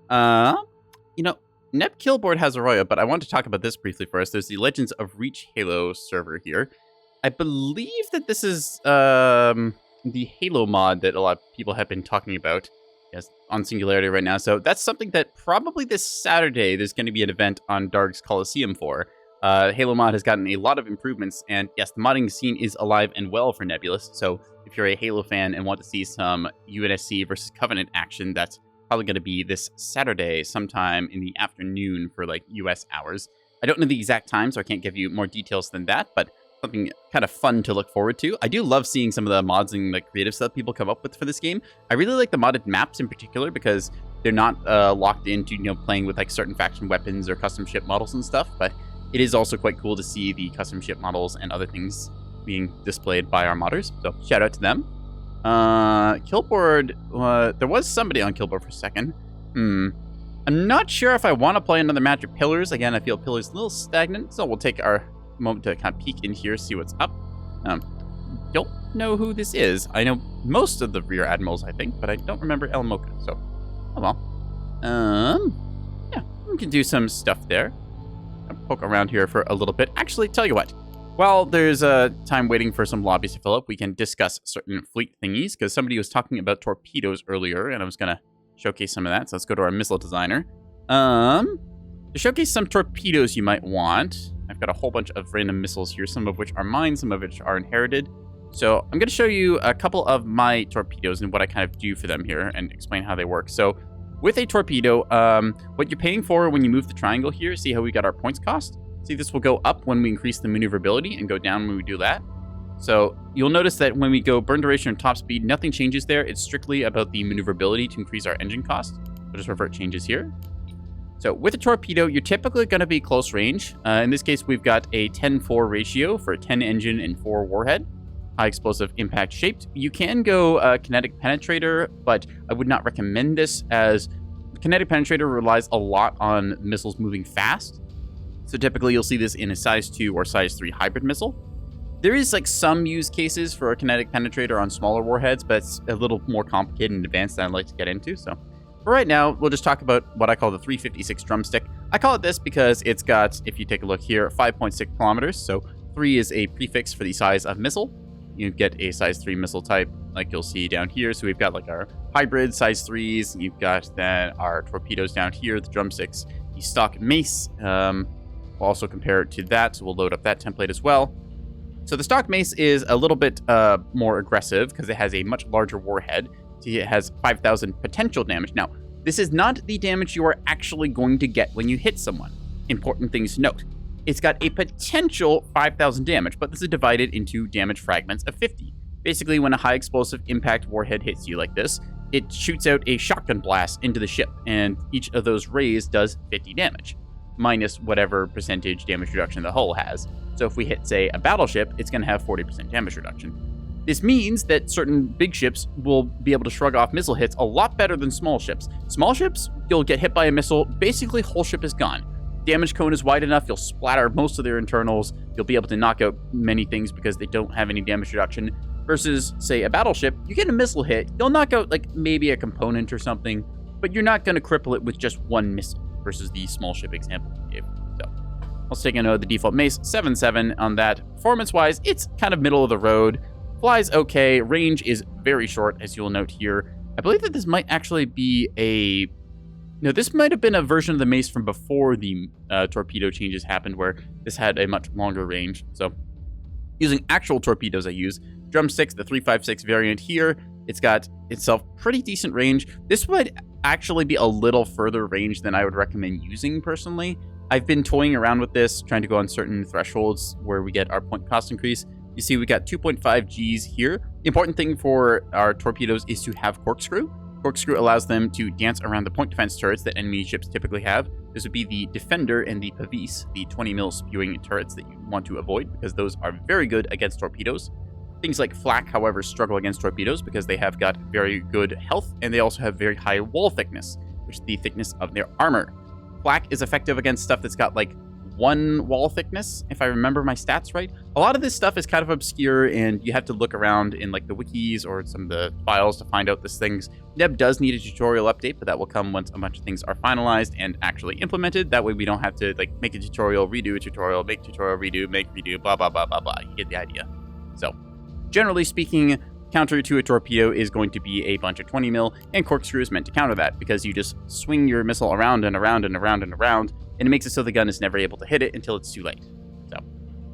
You know, Neb Killboard has Arroyo, but I want to talk about this briefly first. There's the Legends of Reach Halo server here. I believe that this is the Halo mod that a lot of people have been talking about. Yes, on Singularity right now. So that's something that probably this Saturday there's going to be an event on Darg's Coliseum for. Halo mod has gotten a lot of improvements, and yes, the modding scene is alive and well for Nebulous. So if if you're a Halo fan and want to see some UNSC versus Covenant action, that's probably going to be this Saturday sometime in the afternoon for like US hours. I don't know the exact time, so I can't give you more details than that, but something kind of fun to look forward to. I do love seeing some of the mods and like creative stuff people come up with for this game. I really like the modded maps in particular because they're not locked into, playing with like certain faction weapons or custom ship models and stuff, but it is also quite cool to see the custom ship models and other things being displayed by our modders. So shout out to them. Killboard, there was somebody on Killboard for a second. I'm not sure if I want to play another match of Pillars. Again, I feel Pillars a little stagnant, so we'll take our moment to kind of peek in here, see what's up. Don't know who this is. I know most of the rear admirals, I think, but I don't remember El Mocha, so oh well. Yeah, we can do some stuff there. I'll poke around here for a little bit. Actually, tell you what. While there's time waiting for some lobbies to fill up, we can discuss certain fleet thingies, because somebody was talking about torpedoes earlier, and I was going to showcase some of that. So let's go to our missile designer. To showcase some torpedoes you might want, I've got a whole bunch of random missiles here, some of which are mine, some of which are inherited. So I'm going to show you a couple of my torpedoes and what I kind of do for them here and explain how they work. So with a torpedo, what you're paying for when you move the triangle here, see how we got our points cost? See, this will go up when we increase the maneuverability and go down when we do that. So you'll notice that when we go burn duration and top speed, nothing changes there. It's strictly about the maneuverability to increase our engine cost. So just revert changes here. So with a torpedo, you're typically going to be close range. In this case, we've got a 10-4 ratio for a 10 engine and 4 warhead. High explosive impact shaped. You can go kinetic penetrator, but I would not recommend this, as kinetic penetrator relies a lot on missiles moving fast. So typically you'll see this in a size 2 or size 3 hybrid missile. There is like some use cases for a kinetic penetrator on smaller warheads, but it's a little more complicated and advanced than I'd like to get into. So for right now, we'll just talk about what I call the 356 drumstick. I call it this because it's got, if you take a look here, 5.6 kilometers. So 3 is a prefix for the size of missile. You get a size 3 missile type, like you'll see down here. So we've got like our hybrid size 3s. You've got then our torpedoes down here, the drumsticks, the stock mace. We'll also compare it to that, so we'll load up that template as well. So the stock mace is a little bit more aggressive because it has a much larger warhead. See, it has 5,000 potential damage. Now, this is not the damage you are actually going to get when you hit someone. Important things to note. It's got a potential 5,000 damage, but this is divided into damage fragments of 50. Basically, when a high explosive impact warhead hits you like this, it shoots out a shotgun blast into the ship, and each of those rays does 50 damage, minus whatever percentage damage reduction the hull has. So if we hit, say, a battleship, it's going to have 40% damage reduction. This means that certain big ships will be able to shrug off missile hits a lot better than small ships. Small ships, you'll get hit by a missile, basically whole ship is gone. Damage cone is wide enough, you'll splatter most of their internals, you'll be able to knock out many things because they don't have any damage reduction. Versus, say, a battleship, you get a missile hit, you'll knock out like maybe a component or something, but you're not going to cripple it with just one missile, versus the small ship example we gave. So let's take a note of the default mace, 7.7 on that. Performance-wise, it's kind of middle of the road. Flies okay, range is very short, as you'll note here. I believe that this might actually be a... No, this might have been a version of the mace from before the torpedo changes happened, where this had a much longer range. So using actual torpedoes I use, drumsticks, the 356 variant here, it's got itself pretty decent range. This would actually be a little further range than I would recommend using personally. I've been toying around with this, trying to go on certain thresholds where we get our point cost increase. You see we got 2.5 Gs here. The important thing for our torpedoes is to have corkscrew. Corkscrew allows them to dance around the point defense turrets that enemy ships typically have. This would be the Defender and the Pavis, the 20 mil spewing turrets that you want to avoid because those are very good against torpedoes. Things like Flak, however, struggle against torpedoes because they have got very good health and they also have very high wall thickness, which is the thickness of their armor. Flak is effective against stuff that's got like 1 wall thickness, if I remember my stats right. A lot of this stuff is kind of obscure and you have to look around in like the wikis or some of the files to find out these things. Neb does need a tutorial update, but that will come once a bunch of things are finalized and actually implemented. That way we don't have to like make a tutorial, redo a tutorial, make tutorial, redo, make redo, blah, blah, blah, blah, blah. You get the idea. So generally speaking, counter to a torpedo is going to be a bunch of 20 mil, and corkscrew is meant to counter that because you just swing your missile around and around and around and around, and it makes it so the gun is never able to hit it until it's too late. So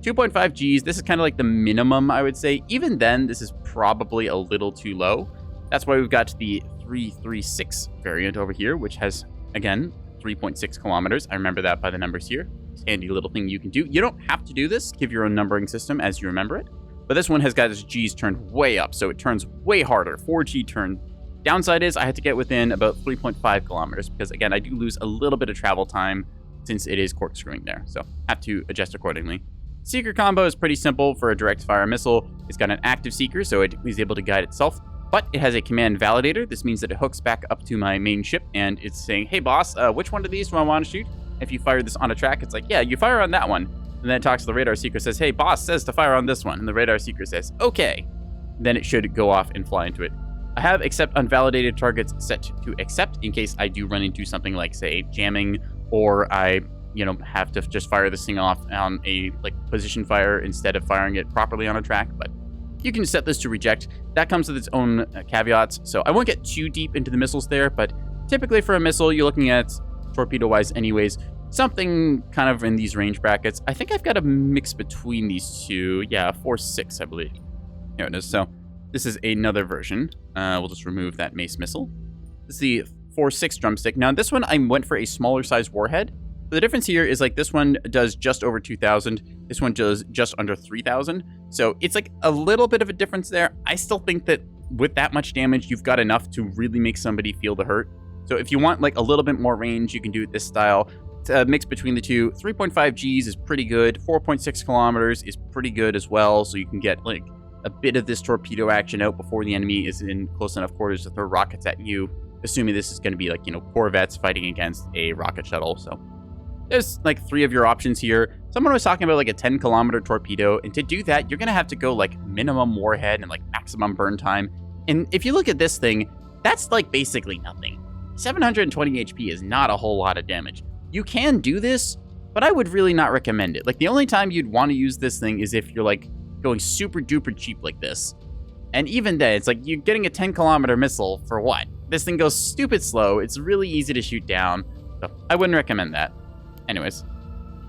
2.5 Gs, this is kind of like the minimum, I would say. Even then, this is probably a little too low. That's why we've got the 336 variant over here, which has, again, 3.6 kilometers. I remember that by the numbers here. It's a handy little thing you can do. You don't have to do this. Give your own numbering system as you remember it. But this one has got its Gs turned way up, so it turns way harder. 4G turn. Downside is I had to get within about 3.5 kilometers because, again, I do lose a little bit of travel time since it is corkscrewing there, so have to adjust accordingly. Seeker combo is pretty simple for a direct fire missile. It's got an active seeker, so it is able to guide itself, but it has a command validator. This means that it hooks back up to my main ship, and it's saying, hey boss, which one of these do I want to shoot? If you fire this on a track, it's like, yeah, you fire on that one. And then it talks to the radar seeker, says, hey, boss says to fire on this one. And the radar seeker says, okay. Then it should go off and fly into it. I have accept unvalidated targets set to accept in case I do run into something like, say, jamming, or I, have to just fire this thing off on a, position fire instead of firing it properly on a track. But you can set this to reject. That comes with its own caveats. So I won't get too deep into the missiles there, but typically for a missile, you're looking at, torpedo-wise anyways, something kind of in these range brackets. I think I've got a mix between these two. Yeah, 4.6, I believe. Here it is. So this is another version. We'll just remove that mace missile. This is the 4.6 drumstick. Now, this one, I went for a smaller size warhead. The difference here is, this one does just over 2,000. This one does just under 3,000. So it's, a little bit of a difference there. I still think that with that much damage, you've got enough to really make somebody feel the hurt. So if you want, a little bit more range, you can do it this style. It's a mix between the two. 3.5 Gs is pretty good. 4.6 kilometers is pretty good as well. So you can get, a bit of this torpedo action out before the enemy is in close enough quarters to throw rockets at you, assuming this is going to be corvettes fighting against a rocket shuttle. So there's 3 of your options here. Someone was talking about a 10-kilometer torpedo, and to do that, you're going to have to go minimum warhead and maximum burn time. And if you look at this thing, that's basically nothing. 720 HP is not a whole lot of damage. You can do this, but I would really not recommend it. The only time you'd want to use this thing is if you're going super duper cheap like this. And even then, it's you're getting a 10-kilometer missile for what? This thing goes stupid slow. It's really easy to shoot down. So I wouldn't recommend that. Anyways,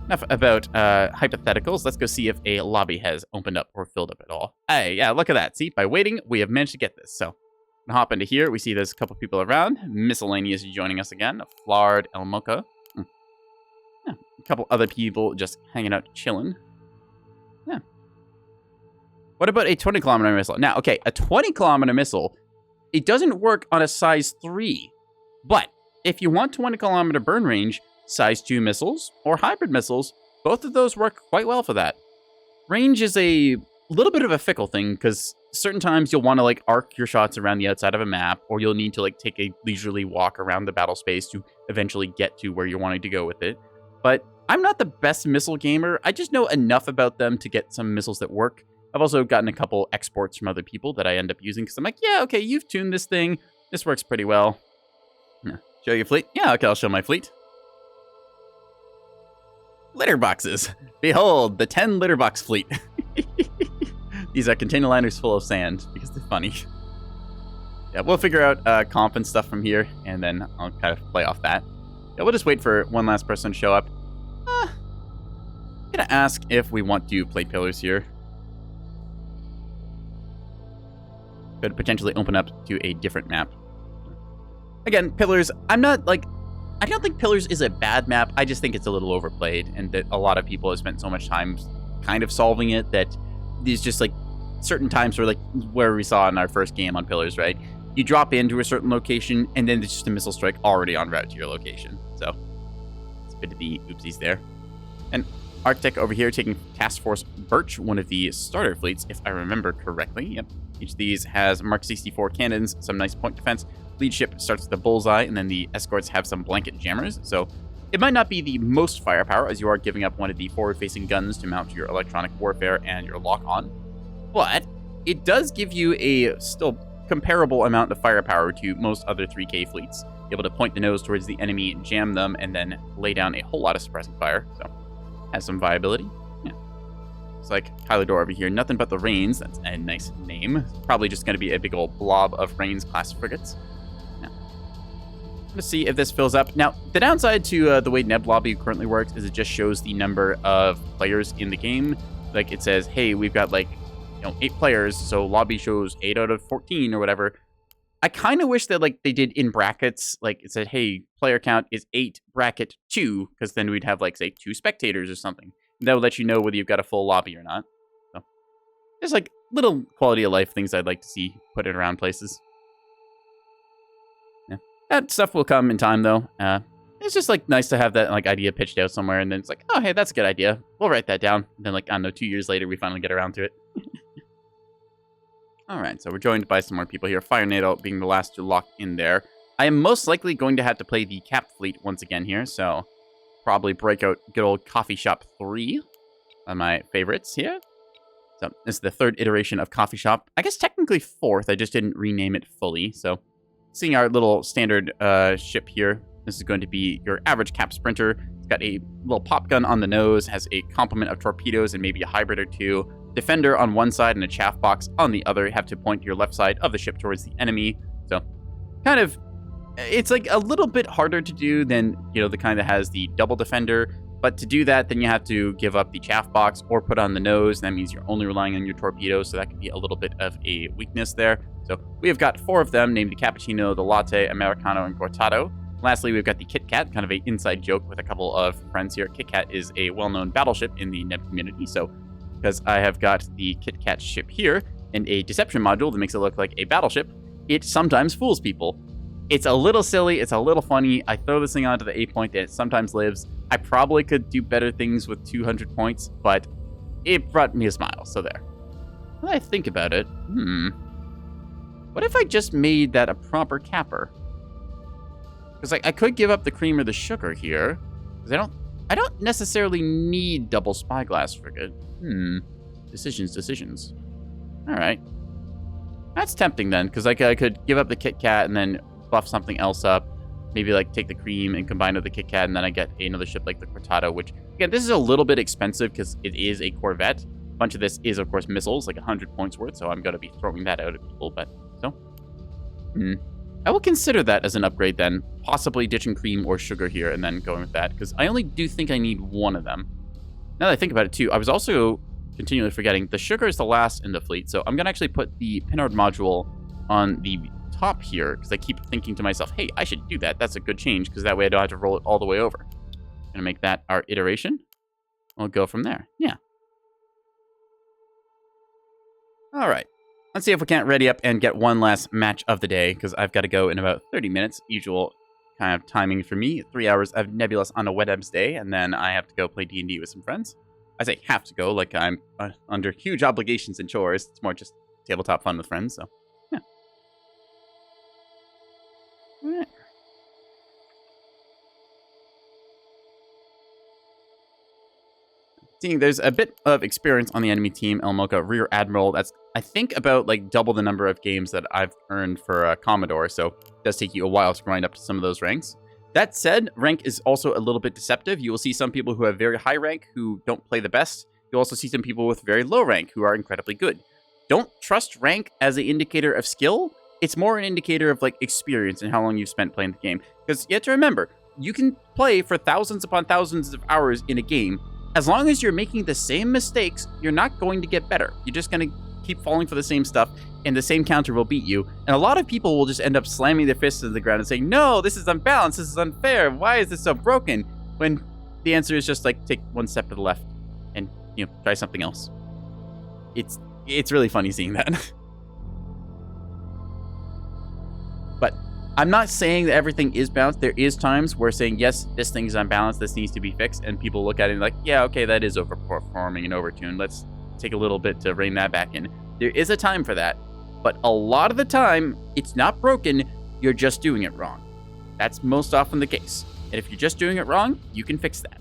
enough about hypotheticals. Let's go see if a lobby has opened up or filled up at all. Hey, yeah, look at that. See, by waiting, we have managed to get this. So I'm gonna hop into here. We see there's a couple people around. Miscellaneous joining us again. Flard, El Mocha. Yeah, a couple other people just hanging out, chilling. Yeah. What about a 20-kilometer missile? Now, okay, a 20-kilometer missile, it doesn't work on a size 3. But if you want 20-kilometer burn range, size 2 missiles or hybrid missiles, both of those work quite well for that. Range is a little bit of a fickle thing because certain times you'll want to arc your shots around the outside of a map, or you'll need to take a leisurely walk around the battle space to eventually get to where you're wanting to go with it. But I'm not the best missile gamer. I just know enough about them to get some missiles that work. I've also gotten a couple exports from other people that I end up using because I'm yeah, okay, you've tuned this thing. This works pretty well. Yeah. Show your fleet? Yeah, okay, I'll show my fleet. Litter boxes. Behold, the 10 litter box fleet. These are container liners full of sand because they're funny. Yeah, we'll figure out comp and stuff from here, and then I'll kind of play off that. Yeah, we'll just wait for one last person to show up. I'm gonna ask if we want to play pillars here. Could potentially open up to a different map. Again, pillars, I don't think pillars is a bad map. I just think it's a little overplayed, and that a lot of people have spent so much time kind of solving it that there's just certain times where we saw in our first game on pillars, right? You drop into a certain location, and then there's just a missile strike already en route to your location. So it's a bit of the oopsies there. And Arctic over here taking Task Force Birch, one of the starter fleets, if I remember correctly. Yep. Each of these has Mark 64 cannons, some nice point defense. Lead ship starts with a bullseye, and then the escorts have some blanket jammers. So it might not be the most firepower, as you are giving up one of the forward-facing guns to mount your electronic warfare and your lock-on. But it does give you a still comparable amount of firepower to most other 3K fleets. Able to point the nose towards the enemy, jam them, and then lay down a whole lot of suppressing fire. So has some viability. Yeah. It's like Kylador over here. Nothing but the Rains. That's a nice name. Probably just going to be a big old blob of Rains class frigates. Let's see if this fills up. Now, the downside to the way Neb Lobby currently works is it just shows the number of players in the game. like it says, hey, we've got like, 8 players, so lobby shows 8 out of 14 or whatever. I kind of wish that like they did in brackets, like it said, hey, player count is 8 bracket 2, because then we'd have like, say, 2 spectators or something. That would let you know whether you've got a full lobby or not. So there's like little quality of life things I'd like to see put it around places. Yeah. That stuff will come in time though. It's just like nice to have that like idea pitched out somewhere, and then it's like, oh hey, that's a good idea. We'll write that down. And then like, I don't know, 2 years later we finally get around to it. Alright, so we're joined by some more people here. Fire NATO being the last to lock in there. I am most likely going to have to play the Cap Fleet once again here, so probably break out good old Coffee Shop 3 on my favorites here. So this is the 3rd iteration of Coffee Shop. I guess technically 4th, I just didn't rename it fully. So seeing our little standard ship here, this is going to be your average Cap Sprinter. It's got a little pop gun on the nose, has a complement of torpedoes and maybe a hybrid or 2. Defender on one side and a chaff box on the other. You have to point your left side of the ship towards the enemy. So kind of, it's like a little bit harder to do than, the kind that has the double defender. But to do that, then you have to give up the chaff box or put on the nose. That means you're only relying on your torpedoes. So that could be a little bit of a weakness there. So we have got 4 of them, named the Cappuccino, the Latte, Americano, and Cortado. Lastly, we've got the Kit Kat, kind of an inside joke with a couple of friends here. Kit Kat is a well-known battleship in the Neb community. So because I have got the Kit Kat ship here and a deception module that makes it look like a battleship, it sometimes fools people. It's a little silly, it's a little funny. I throw this thing onto the 8 point and it sometimes lives. I probably could do better things with 200 points, but it brought me a smile, so there. When I think about it, what if I just made that a proper capper? Because I could give up the cream or the sugar here, because I don't necessarily need double spyglass frigate. Decisions. All right. That's tempting then, because like I could give up the Kit Kat and then buff something else up. Maybe like take the cream and combine with the Kit Kat, and then I get another ship like the Cortado, which, again, this is a little bit expensive because it is a Corvette. A bunch of this is, of course, missiles, like 100 points worth, so I'm going to be throwing that out at people, but so. I will consider that as an upgrade then, possibly ditching cream or sugar here and then going with that, because I only do think I need 1 of them. Now that I think about it too, I was also continually forgetting the sugar is the last in the fleet, so I'm going to actually put the Pinard module on the top here, because I keep thinking to myself, hey, I should do that. That's a good change, because that way I don't have to roll it all the way over. Going to make that our iteration. We'll go from there. Yeah. All right. Let's see if we can't ready up and get one last match of the day, because I've got to go in about 30 minutes. Usual kind of timing for me. 3 hours of Nebulous on a Wednesday, and then I have to go play D&D with some friends. I say have to go, like I'm under huge obligations and chores. It's more just tabletop fun with friends, so yeah. All right. Seeing there's a bit of experience on the enemy team. El Mocha, Rear Admiral. That's, I think, about like double the number of games that I've earned for Commodore, so it does take you a while to grind up to some of those ranks. That said, rank is also a little bit deceptive. You will see some people who have very high rank who don't play the best. You'll also see some people with very low rank who are incredibly good. Don't trust rank as an indicator of skill. It's more an indicator of like experience and how long you've spent playing the game. Because you have to remember, you can play for thousands upon thousands of hours in a game. As long as you're making the same mistakes, you're not going to get better. You're just going to keep falling for the same stuff, and the same counter will beat you. And a lot of people will just end up slamming their fists into the ground and saying, no, this is unbalanced, this is unfair, why is this so broken? When the answer is just like, take one step to the left and, try something else. It's really funny seeing that. But I'm not saying that everything is balanced. There is times where saying, yes, this thing is unbalanced, this needs to be fixed, and people look at it like, yeah, okay, that is overperforming and overtuned. Let's take a little bit to rein that back in. There is a time for that, but a lot of the time, it's not broken, you're just doing it wrong. That's most often the case. And if you're just doing it wrong, you can fix that.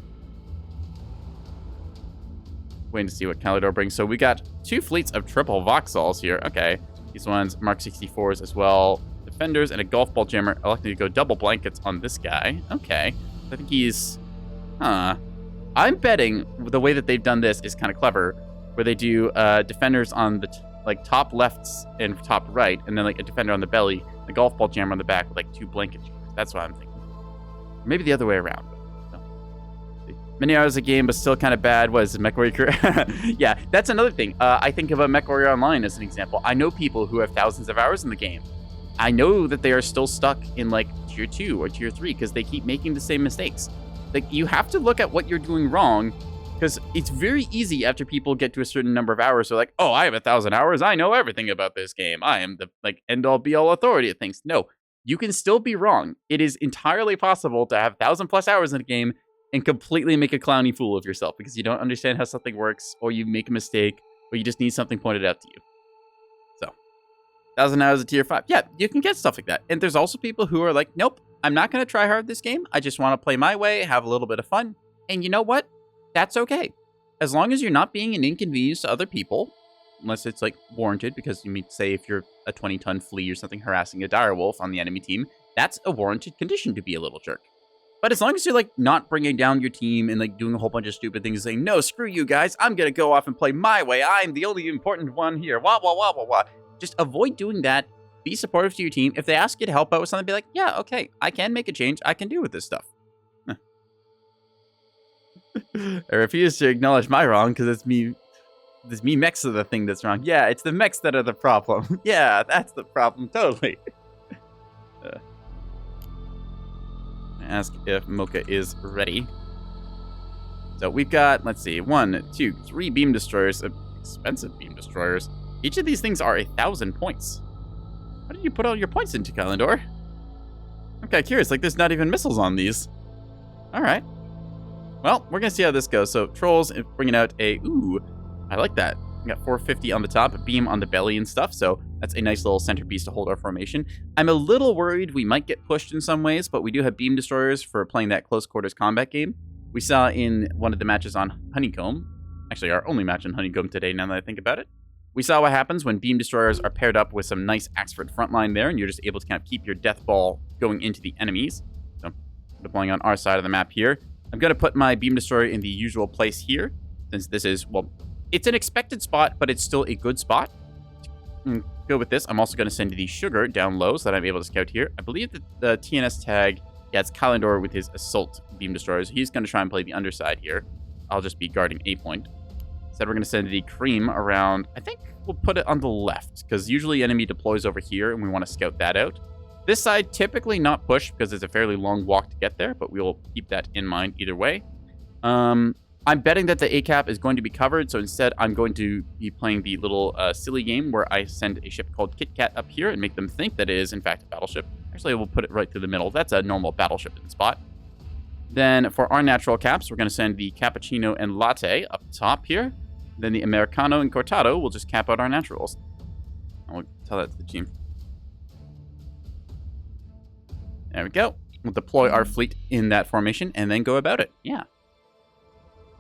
Waiting to see what Calidor brings. So we got 2 fleets of triple Vauxhalls here. Okay, these ones, Mark 64s as well. Defenders and a golf ball jammer. Electing to go double blankets on this guy. Okay, I think he's... I'm betting the way that they've done this is kind of clever, where they do defenders on the top lefts and top right, and then like a defender on the belly, a golf ball jammer on the back with like 2 blanket jammers. That's what I'm thinking. Or maybe the other way around. So, Many hours a game, but still kind of bad. What is it, MechWarrior? Yeah, that's another thing. I think about MechWarrior Online as an example. I know people who have thousands of hours in the game. I know that they are still stuck in like tier 2 or tier 3 because they keep making the same mistakes. Like, you have to look at what you're doing wrong, because it's very easy after people get to a certain number of hours. So like, oh, I have 1,000 hours. I know everything about this game. I am the like end-all be-all authority of things. No, you can still be wrong. It is entirely possible to have 1,000+ hours in a game and completely make a clowny fool of yourself because you don't understand how something works, or you make a mistake, or you just need something pointed out to you. So, 1,000 hours of tier 5. Yeah, you can get stuff like that. And there's also people who are like, nope, I'm not going to try hard this game. I just want to play my way, have a little bit of fun. And you know what? That's okay. As long as you're not being an inconvenience to other people, unless it's like warranted, because you mean, say if you're a 20-ton flea or something harassing a direwolf on the enemy team, that's a warranted condition to be a little jerk. But as long as you're like not bringing down your team and like doing a whole bunch of stupid things, saying, no, screw you guys, I'm going to go off and play my way. I'm the only important one here. Wah, wah, wah, wah, wah. Just avoid doing that. Be supportive to your team. If they ask you to help out with something, be like, yeah, okay, I can make a change. I can do with this stuff. I refuse to acknowledge my wrong because it's me mechs are the thing that's wrong. Yeah, it's the mechs that are the problem. Yeah, that's the problem, totally. Ask if Mocha is ready. So we've got, let's see, 1, 2, 3 beam destroyers, expensive beam destroyers. Each of these things are 1,000 points. How did you put all your points into, Kalendor? I'm kind of curious, like there's not even missiles on these. All right. Well, we're going to see how this goes. So Trolls bringing out a, ooh, I like that. We got 450 on the top, a beam on the belly and stuff. So that's a nice little centerpiece to hold our formation. I'm a little worried we might get pushed in some ways, but we do have beam destroyers for playing that close quarters combat game. We saw in one of the matches on Honeycomb, actually our only match on Honeycomb today now that I think about it. We saw what happens when beam destroyers are paired up with some nice Axford frontline there, and you're just able to kind of keep your death ball going into the enemies. So deploying on our side of the map here. I'm going to put my beam destroyer in the usual place here, since this is, well, it's an expected spot, but it's still a good spot. Go with this. I'm also going to send the sugar down low so that I'm able to scout here. I believe that the TNS tag, yeah, it's Kalendor with his assault beam destroyers. He's going to try and play the underside here. I'll just be guarding A point. Instead, we're going to send the cream around. I think we'll put it on the left, because usually enemy deploys over here, and we want to scout that out. This side, typically not push, because it's a fairly long walk to get there, but we'll keep that in mind either way. I'm betting that the ACAP is going to be covered, so instead I'm going to be playing the little silly game where I send a ship called Kit Kat up here and make them think that it is, in fact, a battleship. Actually, we'll put it right through the middle. That's a normal battleship spot. Then for our natural caps, we're going to send the Cappuccino and Latte up top here. Then the Americano and Cortado will just cap out our naturals. I'll tell that to the team. There we go. We'll deploy our fleet in that formation and then go about it. Yeah.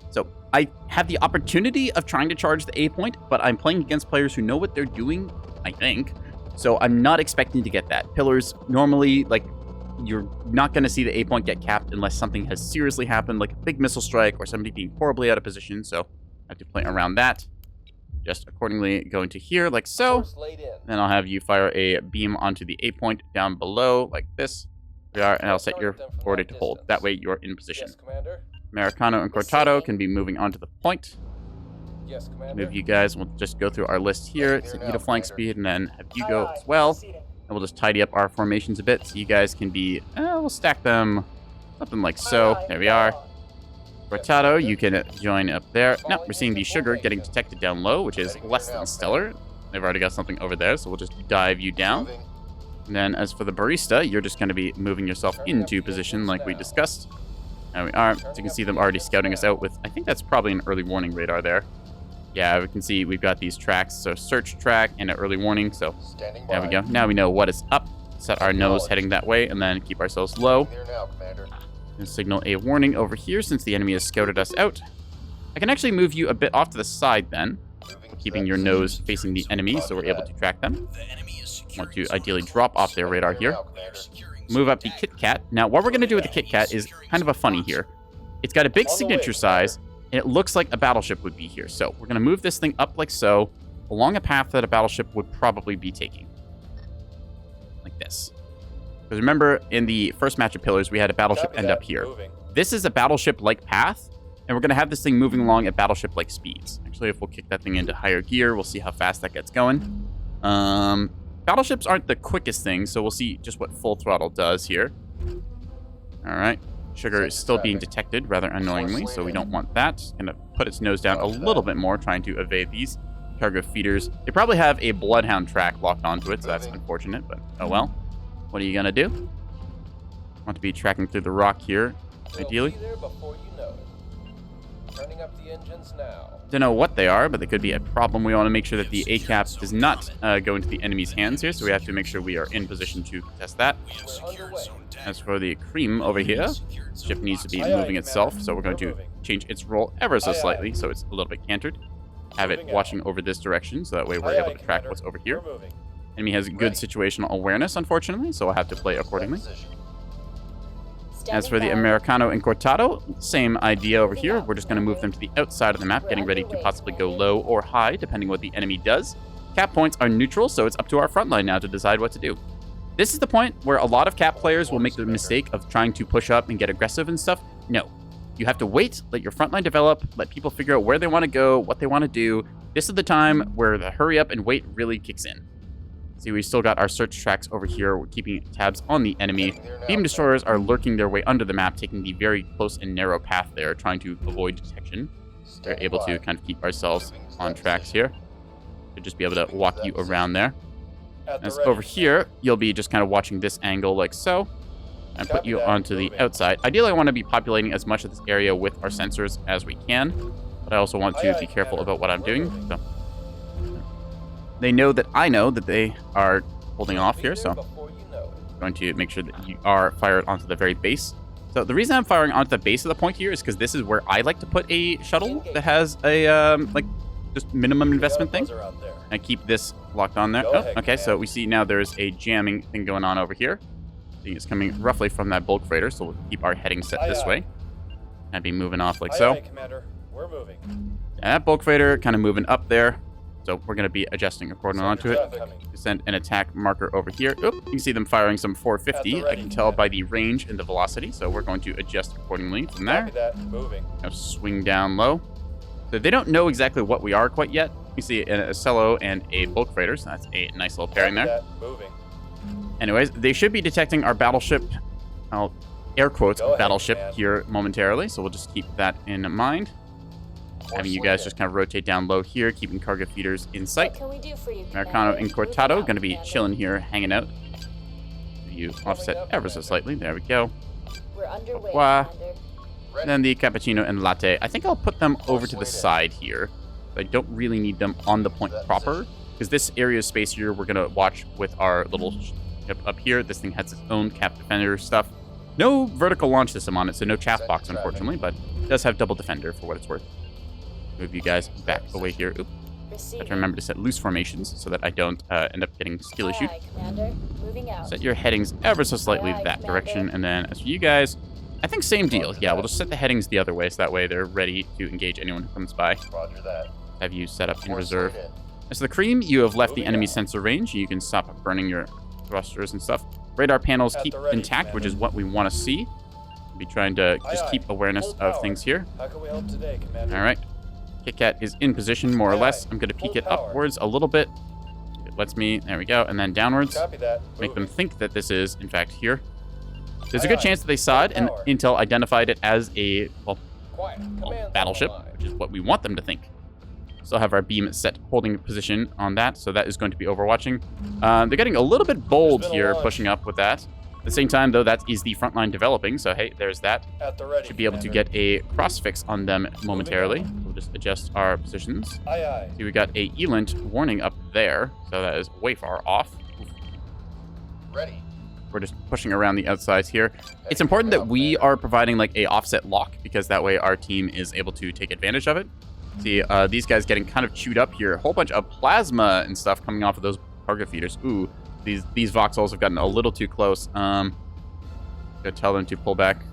So I have the opportunity of trying to charge the A point, but I'm playing against players who know what they're doing, I think. So I'm not expecting to get that. Pillars, normally, like, you're not going to see the A point get capped unless something has seriously happened, like a big missile strike or somebody being horribly out of position. So I have to play around that. Just accordingly go into here, like so. Then I'll have you fire a beam onto the A point down below, like this. There we are, and I'll set your coordinate to hold. That way you're in position. Yes, Commander. Americano and Cortado can be moving onto the point. Yes, Commander. Move you guys. We'll just go through our list here. Set you to flank speed, and then have you go as well. And we'll just tidy up our formations a bit so you guys can be... we'll stack them something like so. There we are. Cortado, you can join up there. Now, we're seeing the sugar getting detected down low, which is less than stellar. They've already got something over there, so we'll just dive you down. And then as for the barista, you're just going to be moving yourself into position like we discussed. There we are. So you can see them already scouting us out with, I think that's probably an early warning radar there. Yeah, we can see we've got these tracks. So search track and an early warning. So there we go. Now we know what is up. Set our nose heading that way and then keep ourselves low. And signal a warning over here since the enemy has scouted us out. I can actually move you a bit off to the side then, keeping your nose facing the enemy so we're able to track them. Want to ideally drop off their radar here. Move up the Kit Kat. Now, what we're going to do with the Kit Kat is kind of a funny here. It's got a big signature size, and it looks like a battleship would be here. So we're going to move this thing up like so, along a path that a battleship would probably be taking. Like this. Because remember, in the first match of Pillars, we had a battleship end up here. This is a battleship-like path, And we're going to have this thing moving along at battleship-like speeds. Actually, if we'll kick that thing into higher gear, we'll see how fast that gets going. Battleships aren't the quickest thing, so we'll see just what full throttle does here. All right. Sugar is still being detected rather annoyingly, so we don't want that. It's going to put its nose down a little bit more, trying to evade these cargo feeders. They probably have a Bloodhound track locked onto it, so that's unfortunate, but oh well. What are you going to do? Want to be tracking through the rock here, ideally. We'll be there before you know it. Turning up the engines now. Don't know what they are, but they could be a problem. We want to make sure that the ACAP does not go into the enemy's hands here, so we have to make sure we are in position to contest that. We have secured zone dagger. As for the cream over here, the ship needs to be moving itself, so we're going to change its role ever so slightly, so it's a little bit cantered. Have it watching over this direction, so that way we're able to track what's over here. Enemy has good situational awareness, unfortunately, so we'll have to play accordingly. As for the Americano and Cortado, same idea over here. We're just going to move them to the outside of the map, getting ready to possibly go low or high, depending what the enemy does. Cap points are neutral, so it's up to our front line now to decide what to do. This is the point where a lot of cap players will make the mistake of trying to push up and get aggressive and stuff. No. You have to wait, let your front line develop, let people figure out where they want to go, what they want to do. This is the time where the hurry up and wait really kicks in. See, we still got our search tracks over here. We're keeping tabs on the enemy. Beam destroyers are lurking their way under the map, taking the very close and narrow path there, trying to avoid detection. We're able to kind of keep ourselves on tracks here. Should just be able to walk you around there. As over here, you'll be just kind of watching this angle like so, and put you onto the outside. Ideally, I want to be populating as much of this area with our sensors as we can, but I also want to be careful about what I'm doing. So they know that I know that they are holding off here, so I'm going to make sure that you are fired onto the very base. So the reason I'm firing onto the base of the point here is because this is where I like to put a shuttle that has a, like, just minimum investment thing. I keep this locked on there. Oh, okay, so we see now there's a jamming thing going on over here. I think it's coming roughly from that bulk freighter, so we'll keep our heading set this way. And be moving off like so. We're moving. That bulk freighter kind of moving up there. So we're going to be adjusting according onto it. Send an attack marker over here. Oop, you can see them firing some 450. I can tell by the range and the velocity, so we're going to adjust accordingly from there. Now swing down low. So they don't know exactly what we are quite yet. You see a cello and a bulk freighter, so that's a nice little pairing there. Anyways, they should be detecting our battleship. I'll air quotes battleship here momentarily, so we'll just keep that in mind. Having you guys just kind of rotate down low here, keeping cargo feeders in sight. What can we do for you, Americano and Cortado Moving going to be out, chilling here, hanging out. You offset ever so slightly. There we go. We're underway, Wah. Commander. Then the cappuccino and latte. I think I'll put them over to the side here. I don't really need them on the point proper, because this area of space here we're going to watch with our little ship up here. This thing has its own cap defender stuff. No vertical launch system on it, so no chaff box, unfortunately, but it does have double defender for what it's worth. Move you guys back away here. Oop. Have to remember to set loose formations so that I don't end up getting skill issued. Commander. Moving out. Set your headings ever so slightly Aye, that Commander. direction, and then as for you guys, I think same deal. Yeah, we'll just set the headings the other way, so that way they're ready to engage anyone who comes by. Roger that. Have you set up in reserve. As for the cream, you have left the enemy sensor range. You can stop burning your thrusters and stuff. Radar panels keep intact, which is what we want to see. Be trying to just keep awareness of things here. How can we help today, Commander? All right. Kit Kat is in position, more or less. I'm going to peek it upwards a little bit. It lets me. There we go. And then downwards. Copy that. Make them think that this is, in fact, here. There's a good chance that they saw it, and Intel identified it as a, well, battleship, which is what we want them to think. Still have our beam set holding position on that, so that is going to be overwatching. They're getting a little bit bold here, pushing up with that. At the same time, though, that is the front line developing, so hey, there's that. Should be able to get a cross fix on them momentarily. We'll just adjust our positions. See, we got a ELINT warning up there, so that is way far off. Ready. We're just pushing around the outsides here. It's important that we are providing like a offset lock, because that way our team is able to take advantage of it. See, these guys getting kind of chewed up here. A whole bunch of plasma and stuff coming off of those cargo feeders. Ooh, these voxels have gotten a little too close. Gotta tell them to pull back.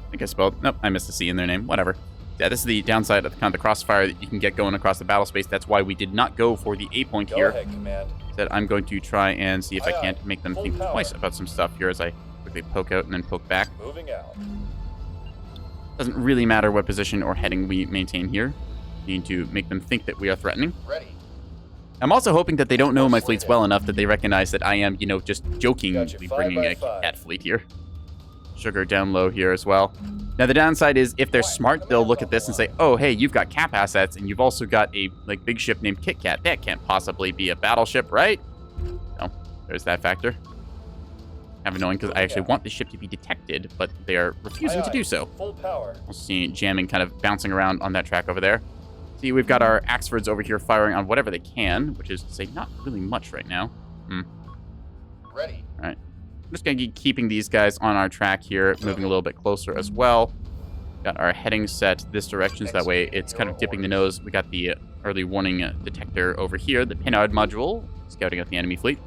I think I spelled... Nope, I missed a C in their name. Whatever. Yeah, this is the downside of kind of the crossfire that you can get going across the battle space. That's why we did not go for the A point here. Go ahead, Command. That I'm going to try and see if I can't make them think twice about some stuff here as I quickly poke out and then poke back. Moving out. Doesn't really matter what position or heading we maintain here. We need to make them think that we are threatening. Ready. I'm also hoping that they don't know my fleets well enough that they recognize that I am, just jokingly Gotcha, 5 bringing by a 5. cat fleet here. Sugar down low here as well. Now, the downside is if they're smart, they'll look at this and say, oh, hey, you've got cap assets and you've also got a big ship named Kit Kat. That can't possibly be a battleship, right? No, there's that factor. Kind of annoying because I actually want the ship to be detected, but they are refusing to do so. Full power. We'll see jamming kind of bouncing around on that track over there. See, we've got our Axfords over here firing on whatever they can, which is to say not really much right now. Ready. All right. I'm just going to keep keeping these guys on our track here, moving a little bit closer as well. Got our heading set this direction, so that way it's kind of dipping the nose. We got the early warning detector over here, the Pinard module, scouting out the enemy fleet.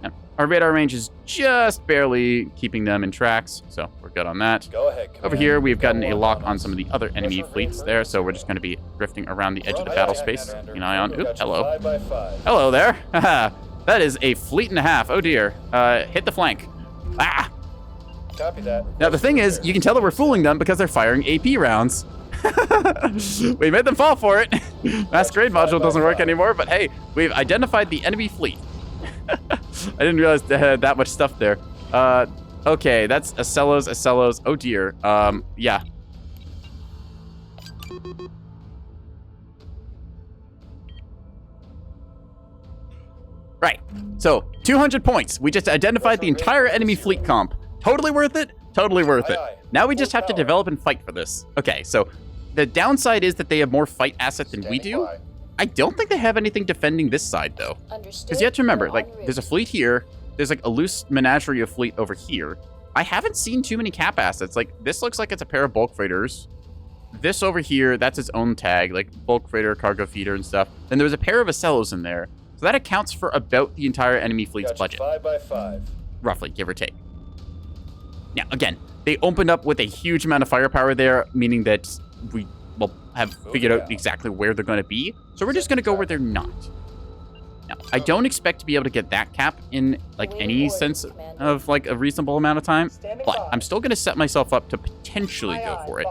Now, our radar range is just barely keeping them in tracks, so we're good on that. Go ahead, Over here, we've gotten a lock on some of the other enemy fleets there, so we're just going to be drifting around the edge of the battle space. Keeping an eye on. Oop, hello. 5 by 5. Hello there. Haha. That is a fleet and a half. Oh dear. Hit the flank. Ah! Copy that. Now the thing is, you can tell that we're fooling them because they're firing AP rounds. We made them fall for it. Masquerade module doesn't work anymore, but hey, we've identified the enemy fleet. I didn't realize they had that much stuff there. Okay, that's Acellos. Oh dear. Yeah. Right. So, 200 points. We just identified the entire enemy fleet comp. Totally worth it? Totally worth it. Now we just have to develop and fight for this. Okay, so the downside is that they have more fight asset than we do. I don't think they have anything defending this side, though. Because you have to remember, like, there's a fleet here. There's, like, a loose menagerie of fleet over here. I haven't seen too many cap assets. Like, this looks like it's a pair of bulk freighters. This over here, that's its own tag, like bulk freighter, cargo feeder, and stuff. Then there's a pair of Acellos in there. So that accounts for about the entire enemy fleet's budget. 5 by 5. Roughly, give or take. Now, again, they opened up with a huge amount of firepower there, meaning that we will have figured out exactly where they're going to be. So we're just going to go where they're not. Now, I don't expect to be able to get that cap in, like, any sense of, like, a reasonable amount of time. But I'm still going to set myself up to potentially go for it.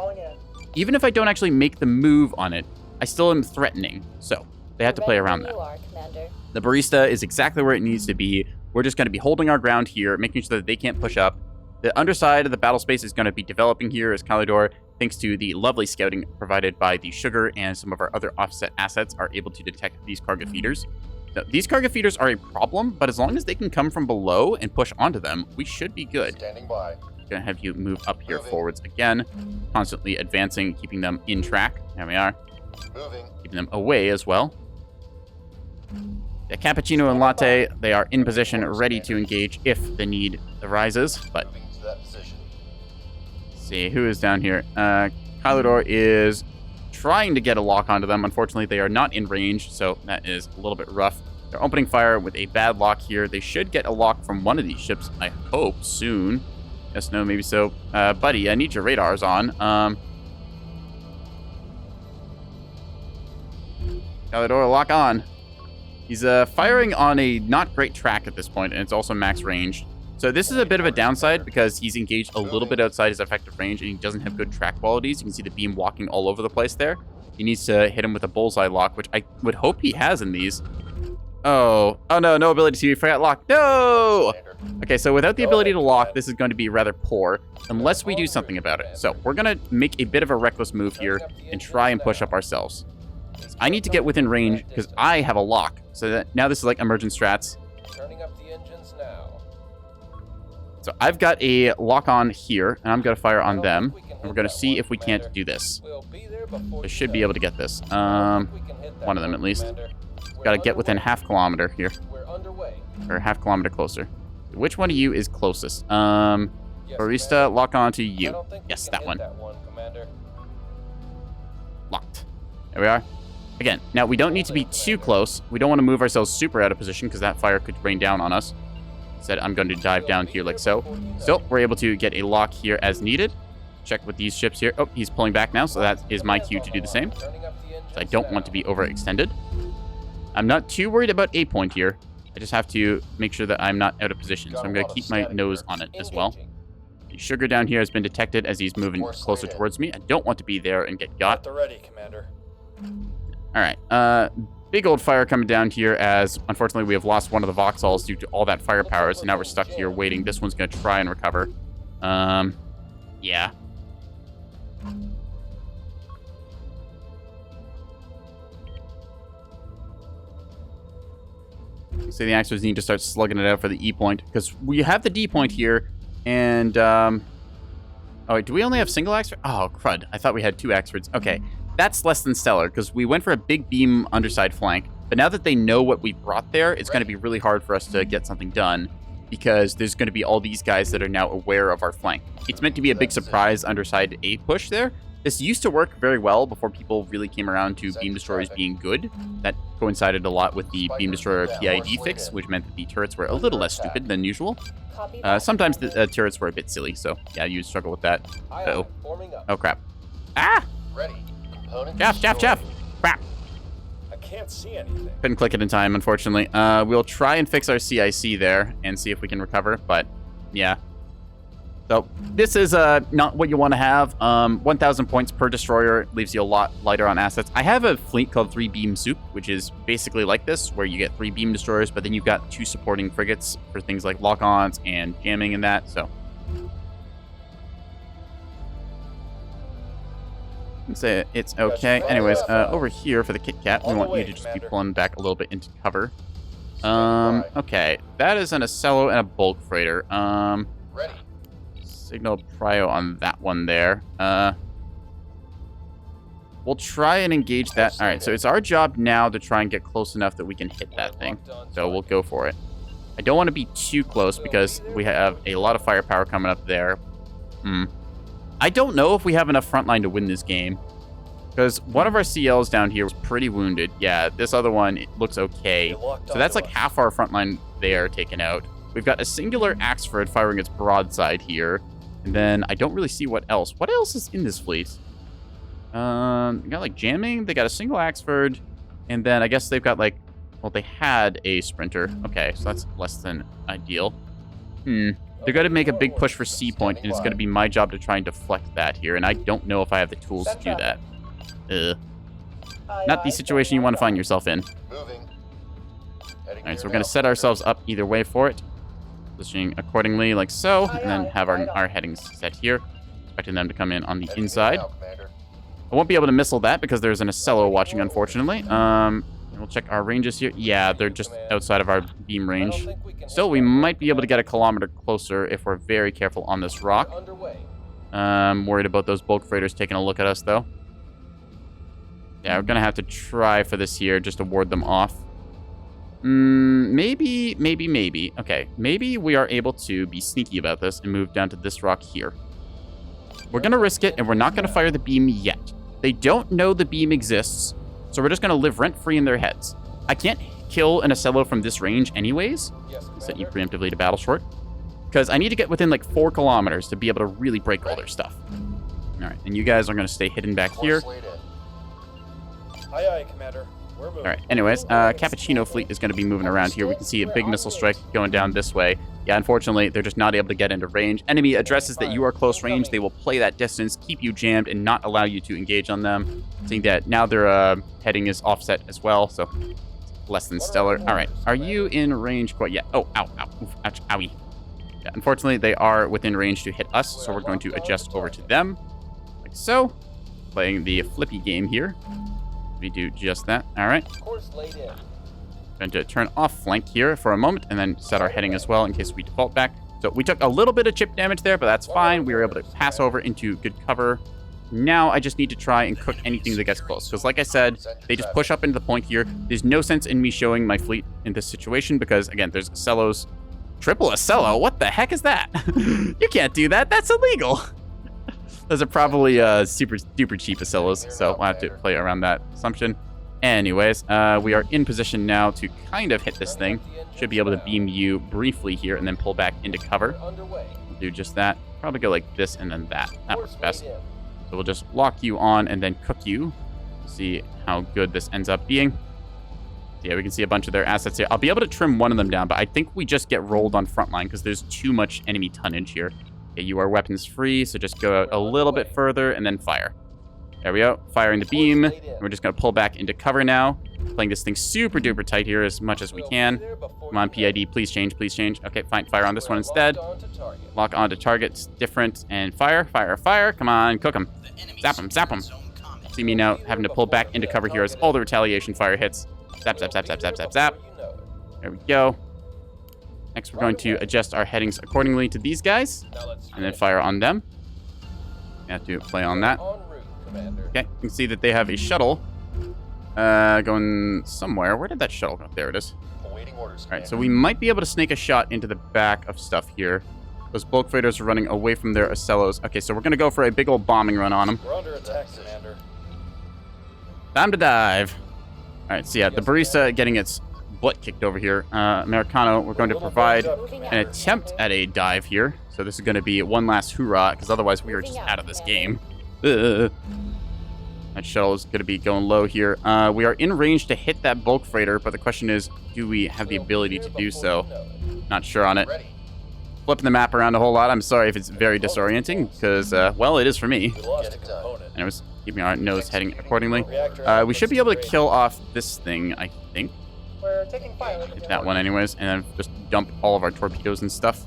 Even if I don't actually make the move on it, I still am threatening. So they have to play around that. The barista is exactly where it needs to be. We're just going to be holding our ground here, making sure that they can't push up. The underside of the battle space is going to be developing here as Kalidor, thanks to the lovely scouting provided by the Sugar and some of our other offset assets, are able to detect these cargo feeders. So these cargo feeders are a problem, but as long as they can come from below and push onto them, we should be good. Standing by. Gonna have you move up here forwards again, constantly advancing, keeping them in track. There we are. Moving. Keeping them away as well. The cappuccino and latte, they are in position, ready to engage if the need arises. But Moving to that position. let's see who is down here. Kalidor is trying to get a lock onto them. Unfortunately, they are not in range, so that is a little bit rough. They're opening fire with a bad lock here. They should get a lock from one of these ships, I hope, soon. Yes, no, maybe so. Buddy, I need your radars on. Kalidor, lock on. He's firing on a not great track at this point, and it's also max range. So this is a bit of a downside because he's engaged a little bit outside his effective range, and he doesn't have good track qualities. You can see the beam walking all over the place there. He needs to hit him with a bullseye lock, which I would hope he has in these. Oh no, no ability to forget lock. No! Okay, so without the ability to lock, this is going to be rather poor unless we do something about it. So we're going to make a bit of a reckless move here and try and push up ourselves. I need to get within range because I have a lock. So that now this is like emergent strats. Turning up the engines now. So I've got a lock on here, and I'm going to fire on them. And we're going to see if we can't do this. We'll be there before I should be able to get this. One of them at least. Got to get within half kilometer here. We're underway. Or half kilometer closer. Which one of you is closest? Barista, lock on to you. Yes, that one. Locked. There we are. Again, now we don't need to be too close. We don't want to move ourselves super out of position because that fire could rain down on us. Instead, I'm going to dive down here like so. Still, we're able to get a lock here as needed. Check with these ships here. Oh, he's pulling back now, so that is my cue to do the same. So I don't want to be overextended. I'm not too worried about a point here. I just have to make sure that I'm not out of position. So I'm going to keep my nose on it as well. The sugar down here has been detected as he's moving Force closer laid in. towards me. I don't want to be there and get At got. the ready, Commander. All right. Big old fire coming down here as, unfortunately, we have lost one of the Vauxhalls due to all that firepower, so now we're stuck here waiting. This one's going to try and recover. Yeah. So the Axers need to start slugging it out for the E point, because we have the D point here, and, oh, wait, do we only have single Axford? Oh, crud. I thought we had 2 Axfords. Okay, that's less than stellar, because we went for a big beam underside flank, but now that they know what we brought there, it's going to be really hard for us to get something done, because there's going to be all these guys that are now aware of our flank. It's meant to be a big surprise underside A push there. This used to work very well before people really came around to beam destroyers being good. That coincided a lot with the beam destroyer PID fix, which meant that the turrets were a little less stupid than usual. Copy that. Sometimes the turrets were a bit silly, so yeah, you struggle with that. Aye, Uh-oh. aye. Forming up. Oh, crap. Ah! Ready. Component Jeff! destroyed. Crap. I can't see anything. Couldn't click it in time, unfortunately. We'll try and fix our CIC there and see if we can recover, but yeah. So this is not what you want to have. 1,000 points per destroyer leaves you a lot lighter on assets. I have a fleet called 3 Beam Soup, which is basically like this, where you get 3 beam destroyers, but then you've got 2 supporting frigates for things like lock-ons and jamming and that, so. Let's say it's okay. Anyways, over here for the Kit Kat, we want you to just be pulling back a little bit into cover. Okay, that is an Acello and a bulk freighter. Ready. Signal prio on that one there. We'll try and engage that. All right, so it's our job now to try and get close enough that we can hit that thing. So we'll go for it. I don't want to be too close because we have a lot of firepower coming up there. I don't know if we have enough frontline to win this game. Because one of our CLs down here was pretty wounded. Yeah, this other one, it looks okay. So that's like half our frontline there taken out. We've got a singular Axford firing its broadside here. And then I don't really see what else. What else is in this fleet? They got like jamming. They got a single Axford. And then I guess they've got like, well, they had a sprinter. Okay, so that's less than ideal. They're going to make a big push for C point, and it's going to be my job to try and deflect that here. And I don't know if I have the tools to do that. Not the situation you want to find yourself in. Moving. All right, so we're going to set ourselves up either way for it. Positioning accordingly like so, and then have our headings set here. Expecting them to come in on the inside. I won't be able to missile that because there's an Acello watching, unfortunately. We'll check our ranges here. Yeah, they're just outside of our beam range. Still, we might be able to get a kilometer closer if we're very careful on this rock. Worried about those bulk freighters taking a look at us, though. Yeah, we're going to have to try for this here just to ward them off. Maybe. Okay, maybe we are able to be sneaky about this and move down to this rock here. We're going to risk it, and we're not going to fire the beam yet. They don't know the beam exists, so we're just going to live rent-free in their heads. I can't kill an Acello from this range anyways. Set you preemptively to battle short. Because I need to get within like 4 kilometers to be able to really break all their stuff. All right, and you guys are going to stay hidden back here. Aye, aye, Commander. We're moving. All right, anyways, Cappuccino fleet is going to be moving around here. We can see a big missile strike going down this way. Yeah, unfortunately, they're just not able to get into range. Enemy addresses that you are close range. They will play that distance, keep you jammed, and not allow you to engage on them. Seeing that now their heading is offset as well, so less than stellar. All right, are you in range quite yet? Oh, ow, oof, ouch, owie. Yeah, unfortunately, they are within range to hit us, so we're going to adjust over to them, like so. Playing the flippy game here. We do just that. All right. Course laid in. Going to turn off flank here for a moment and then set our heading as well in case we default back. So we took a little bit of chip damage there, but that's fine. We were able to pass over into good cover. Now I just need to try and cook anything that gets close. Because like I said, they just push up into the point here. There's no sense in me showing my fleet in this situation because, again, there's Acellos. Triple Acello? What the heck is that? You can't do that. That's illegal. Those are probably super duper cheap Acellos, so we'll have to play around that assumption. Anyways, we are in position now to kind of hit this thing. Should be able to beam you briefly here and then pull back into cover. We'll do just that. Probably go like this and then that. That works best. So we'll just lock you on and then cook you. See how good this ends up being. Yeah, we can see a bunch of their assets here. I'll be able to trim one of them down, but I think we just get rolled on frontline because there's too much enemy tonnage here. Okay, you are weapons free, so just go out a little bit further and then fire. There we go. Firing the beam. And we're just going to pull back into cover now. Playing this thing super duper tight here as much as we can. Come on, PID. Please change. Please change. Okay, fine. Fire on this one instead. Lock onto targets. Different. And fire. Fire. Fire. Come on. Cook them. Zap them. Zap them. See me now having to pull back into cover here as all the retaliation fire hits. Zap, zap, zap, zap, zap, zap, zap. There we go. Next, we're going to adjust our headings accordingly to these guys. And then fire on them. You have to play on that. Okay, you can see that they have a shuttle going somewhere. Where did that shuttle go? There it is. Awaiting orders. All right, so we might be able to snake a shot into the back of stuff here. Those bulk freighters are running away from their Ocellos. Okay, so we're going to go for a big old bombing run on them. We're under attack, Commander. Time to dive. All right, so yeah, the barista getting its butt kicked over here. Americano, we're going to provide an attempt at a dive here. So this is going to be one last hoorah, because otherwise we are just out of this game. That shuttle is going to be going low here. We are in range to hit that bulk freighter, but the question is, do we have the ability to do so? Not sure on it. Flipping the map around a whole lot. I'm sorry if it's very disorienting, because, well, it is for me. Anyways, keeping our nose heading accordingly. We should be able to kill off this thing, I think. We're taking fire. Hit that one anyways, and then just dump all of our torpedoes and stuff.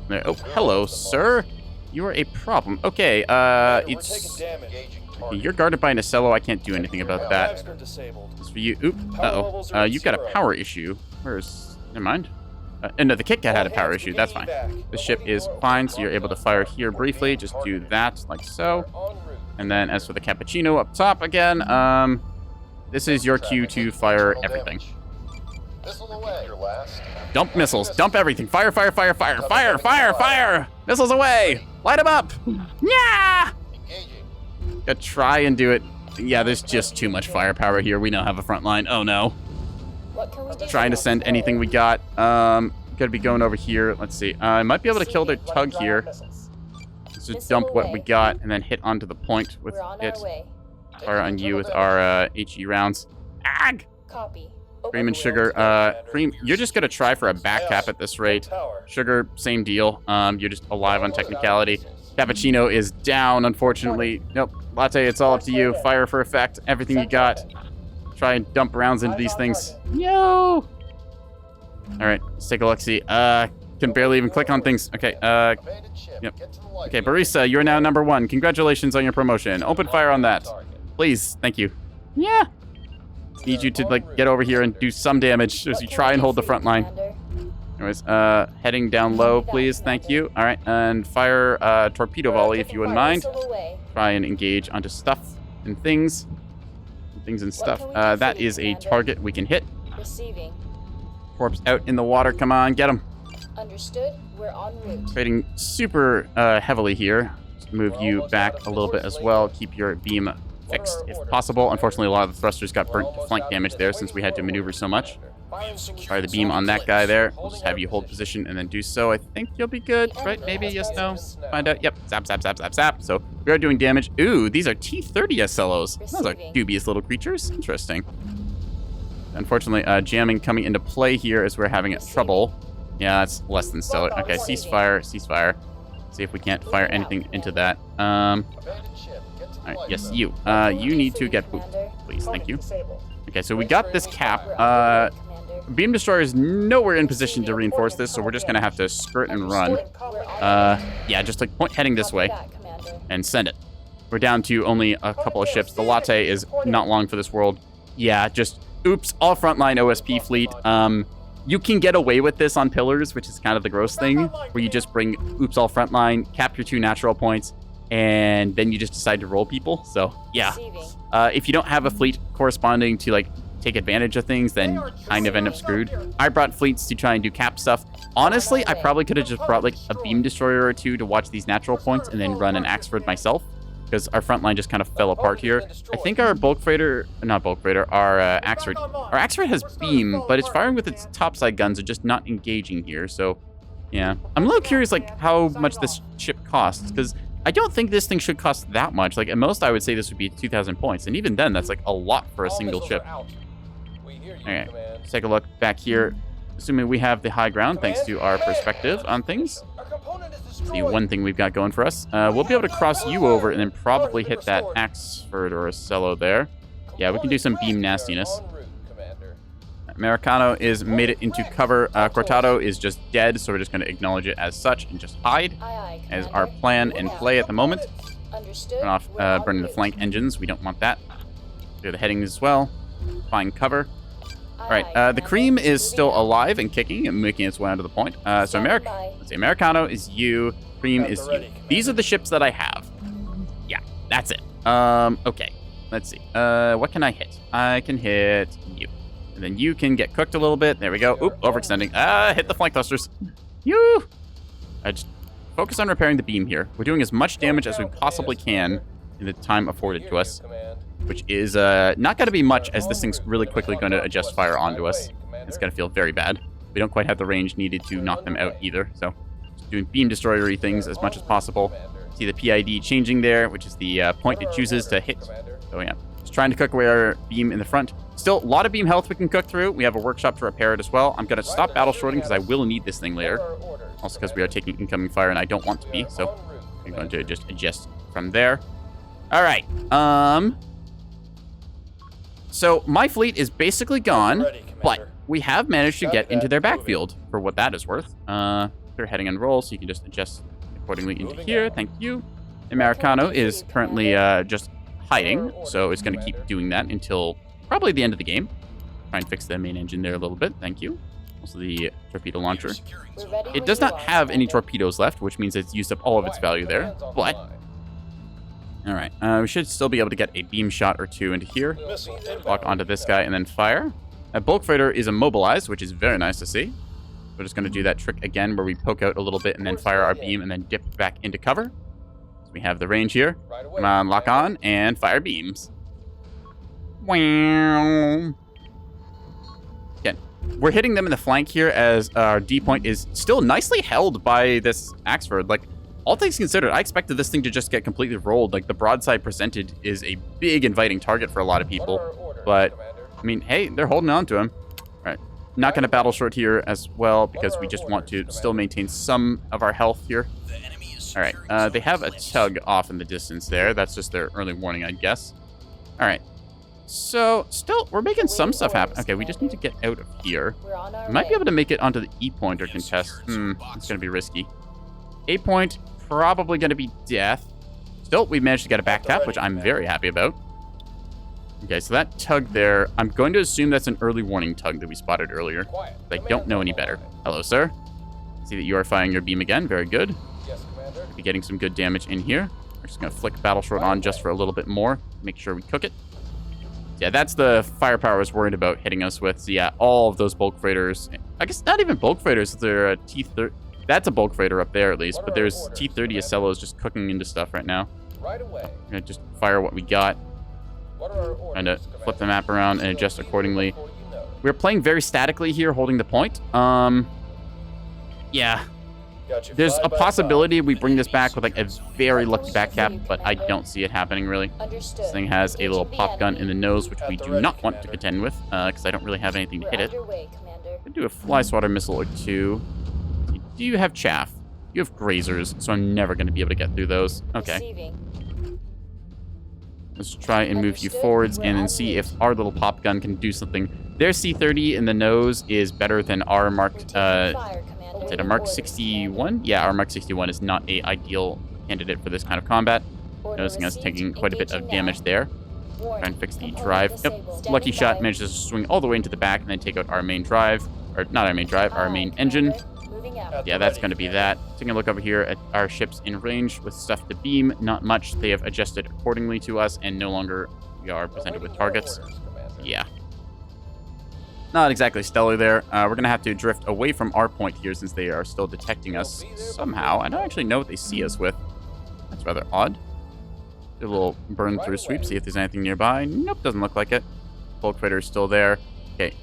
There. Oh, hello, sir. You are a problem. Okay, it's... You're guarded by an Ocello. I can't do anything about that. As for you... Oop. Uh-oh. You've got a power issue. Where's... Never mind. No, the Kit Kat had a power issue. That's fine. The ship is fine, so you're able to fire here briefly. Just do that, like so. And then as for the Cappuccino up top again, this is your cue to fire everything. Dump missiles. Dump everything. Fire, fire, fire, fire, fire, fire, fire! Missiles away! Light them up! Yeah! Gotta try and do it. Yeah, there's just too much firepower here. We now have a front line. Oh no. What can we do? Trying to send anything we got. Gotta be going over here. Let's see. I might be able to kill their tug here. Let's just dump what we got and then hit onto the point with it. Fire on you with our HE rounds. Ag! Copy. Cream and Sugar. Cream, you're just gonna try for a back cap at this rate. Sugar, same deal. You're just alive on technicality. Cappuccino is down, unfortunately. Nope. Latte, it's all up to you. Fire for effect. Everything you got. Try and dump rounds into these things. Yo! Alright, let's take a look-see. Can barely even click on things. Okay, yep. Okay, Barista, you're now number 1. Congratulations on your promotion. Open fire on that. Please, thank you. Yeah! Need you to, like, get over here and do some damage as you try and hold the front line. Anyways, heading down low, please. Thank you. Alright, and fire torpedo volley if you wouldn't mind. Try and engage onto stuff and things. Things and stuff. That is a target we can hit. Receiving. Corpse out in the water. Come on, get him. Understood. We're en route. Trading super heavily here. Just move you back a little bit as well. Keep your beam fixed if possible. Unfortunately, a lot of the thrusters got burnt to flank damage there since we had to maneuver so much. Fire the beam on that guy there. We'll just have you hold position and then do so. I think you'll be good, right? Maybe, yes, no? Find out. Yep. Zap, zap, zap, zap, zap. So we are doing damage. Ooh, these are T-30 Ocellos. Those are dubious little creatures. Interesting. Unfortunately, jamming coming into play here as we're having trouble. Yeah, that's less than stellar. Okay, ceasefire, ceasefire. See if we can't fire anything into that. Alright, yes, you. You need to get pooped, please. Thank you. Okay, so we got this cap. Beam Destroyer is nowhere in position to reinforce this, so we're just gonna have to skirt and run. Yeah, just like point heading this way and send it. We're down to only a couple of ships. The Latte is not long for this world. Yeah, just oops, all frontline OSP fleet. You can get away with this on pillars, which is kind of the gross thing, where you just bring oops all frontline, cap your 2 natural points, and then you just decide to roll people. So yeah, if you don't have a fleet corresponding to like take advantage of things, then you kind of end up screwed. I brought fleets to try and do cap stuff. Honestly, I probably could have just brought like a beam destroyer or 2 to watch these natural points and then run an Axford myself, because our front line just kind of fell apart here. I think our bulk freighter, not bulk freighter, our Axford has beam, but it's firing with its topside guns and just not engaging here. So yeah, I'm a little curious like how much this ship costs, because I don't think this thing should cost that much. Like at most I would say this would be 2,000 points, and even then that's like a lot for a single ship. Alright, let's take a look back here. Assuming we have the high ground thanks to our perspective on things. The one thing we've got going for us. We'll be able to cross you over and then probably hit that Axford or Ocello there. Yeah, we can do some beam nastiness. Americano is made it into cover. Cortado is just dead, so we're just going to acknowledge it as such and just hide. As our plan and play at the moment. Understood. Turn off burning the flank engines. We don't want that. Clear the headings as well. Find cover. All right, the cream is still alive and kicking and making its way onto the point. So let's see, Americano is you. Cream is you. These are the ships that I have. Yeah, that's it. Okay. Let's see. What can I hit? I can hit you. And then you can get cooked a little bit. There we go. Oop, overextending. Hit the flank thrusters. You. I just focus on repairing the beam here. We're doing as much damage as we possibly can in the time afforded to us, which is not going to be much, as this thing's really quickly going to adjust fire onto us. It's going to feel very bad. We don't quite have the range needed to knock them out either, so just doing beam destroyer-y things as much as possible. See the PID changing there, which is the point it chooses to hit. So yeah, just trying to cook away our beam in the front. Still, a lot of beam health we can cook through. We have a workshop to repair it as well. I'm going to stop battle shorting because I will need this thing later. Also because we are taking incoming fire and I don't want to be, so I'm going to just adjust from there. All right. So my fleet is basically gone, but we have managed to get into their backfield for what that is worth. They're heading on roll, so you can just adjust accordingly into here. Thank you. Americano is currently just hiding, so it's going to keep doing that until probably the end of the game. Try and fix the main engine there a little bit. Thank you. Also the torpedo launcher. It does not have any torpedoes left, which means it's used up all of its value there, but all right, we should still be able to get a beam shot or two into here. Lock onto this guy and then fire. A bulk freighter is immobilized, which is very nice to see. We're just going to do that trick again where we poke out a little bit and then fire our beam and then dip back into cover. So we have the range here. Come on, lock on and fire beams. Wow. Again, we're hitting them in the flank here as our D point is still nicely held by this Axford. Like, all things considered, I expected this thing to just get completely rolled. Like, the broadside presented is a big inviting target for a lot of people. But, I mean, hey, they're holding on to him. All right. Not going to battle short here as well because we just want to still maintain some of our health here. All right. They have a tug off in the distance there. That's just their early warning, I guess. All right. So, still, we're making some stuff happen. Okay, we just need to get out of here. We might be able to make it onto the E point or contest. It's going to be risky. A point, probably going to be death. Still, we managed to get a back tap, which I'm very happy about. Okay, so that tug there, I'm going to assume that's an early warning tug that we spotted earlier. I don't know any better. Hello, sir. See that you are firing your beam again. Very good. Be getting some good damage in here. We're just going to flick battle short on just for a little bit more. Make sure we cook it. Yeah, that's the firepower I was worried about hitting us with. So yeah, all of those bulk freighters. I guess not even bulk freighters. They're T-30. That's a bulk freighter up there at least. But there's T-30 Ocellos just cooking into stuff right now. Right away. I'm going to just fire what we got. Trying to flip the map around and adjust accordingly. We're playing very statically here, holding the point. Yeah. There's a possibility we bring this back with like a very lucky back tap, but I don't see it happening really. This thing has a little pop gun in the nose, which we do not want to contend with, because I don't really have anything to hit it. Could do a fly swatter missile or two. Do you have chaff? You have grazers, so I'm never going to be able to get through those. Okay. Let's try and move you forwards and then see if our little pop gun can do something. Their C-30 in the nose is better than our Mark... is it a Mark 61? Yeah, our Mark 61 is not a ideal candidate for this kind of combat. Noticing us taking quite a bit of damage there. Try and fix the drive. Yep. Lucky shot manages to swing all the way into the back and then take out our main drive. Or not our main drive, our main engine. Yeah, that's going to be that. Taking a look over here at our ships in range with stuff to beam. Not much. They have adjusted accordingly to us and no longer we are presented with targets. Yeah. Not exactly stellar there. We're going to have to drift away from our point here since they are still detecting us somehow. I don't actually know what they see us with. That's rather odd. Do a little burn through sweep, see if there's anything nearby. Nope, doesn't look like it. Bulk freighter is still there. Okay.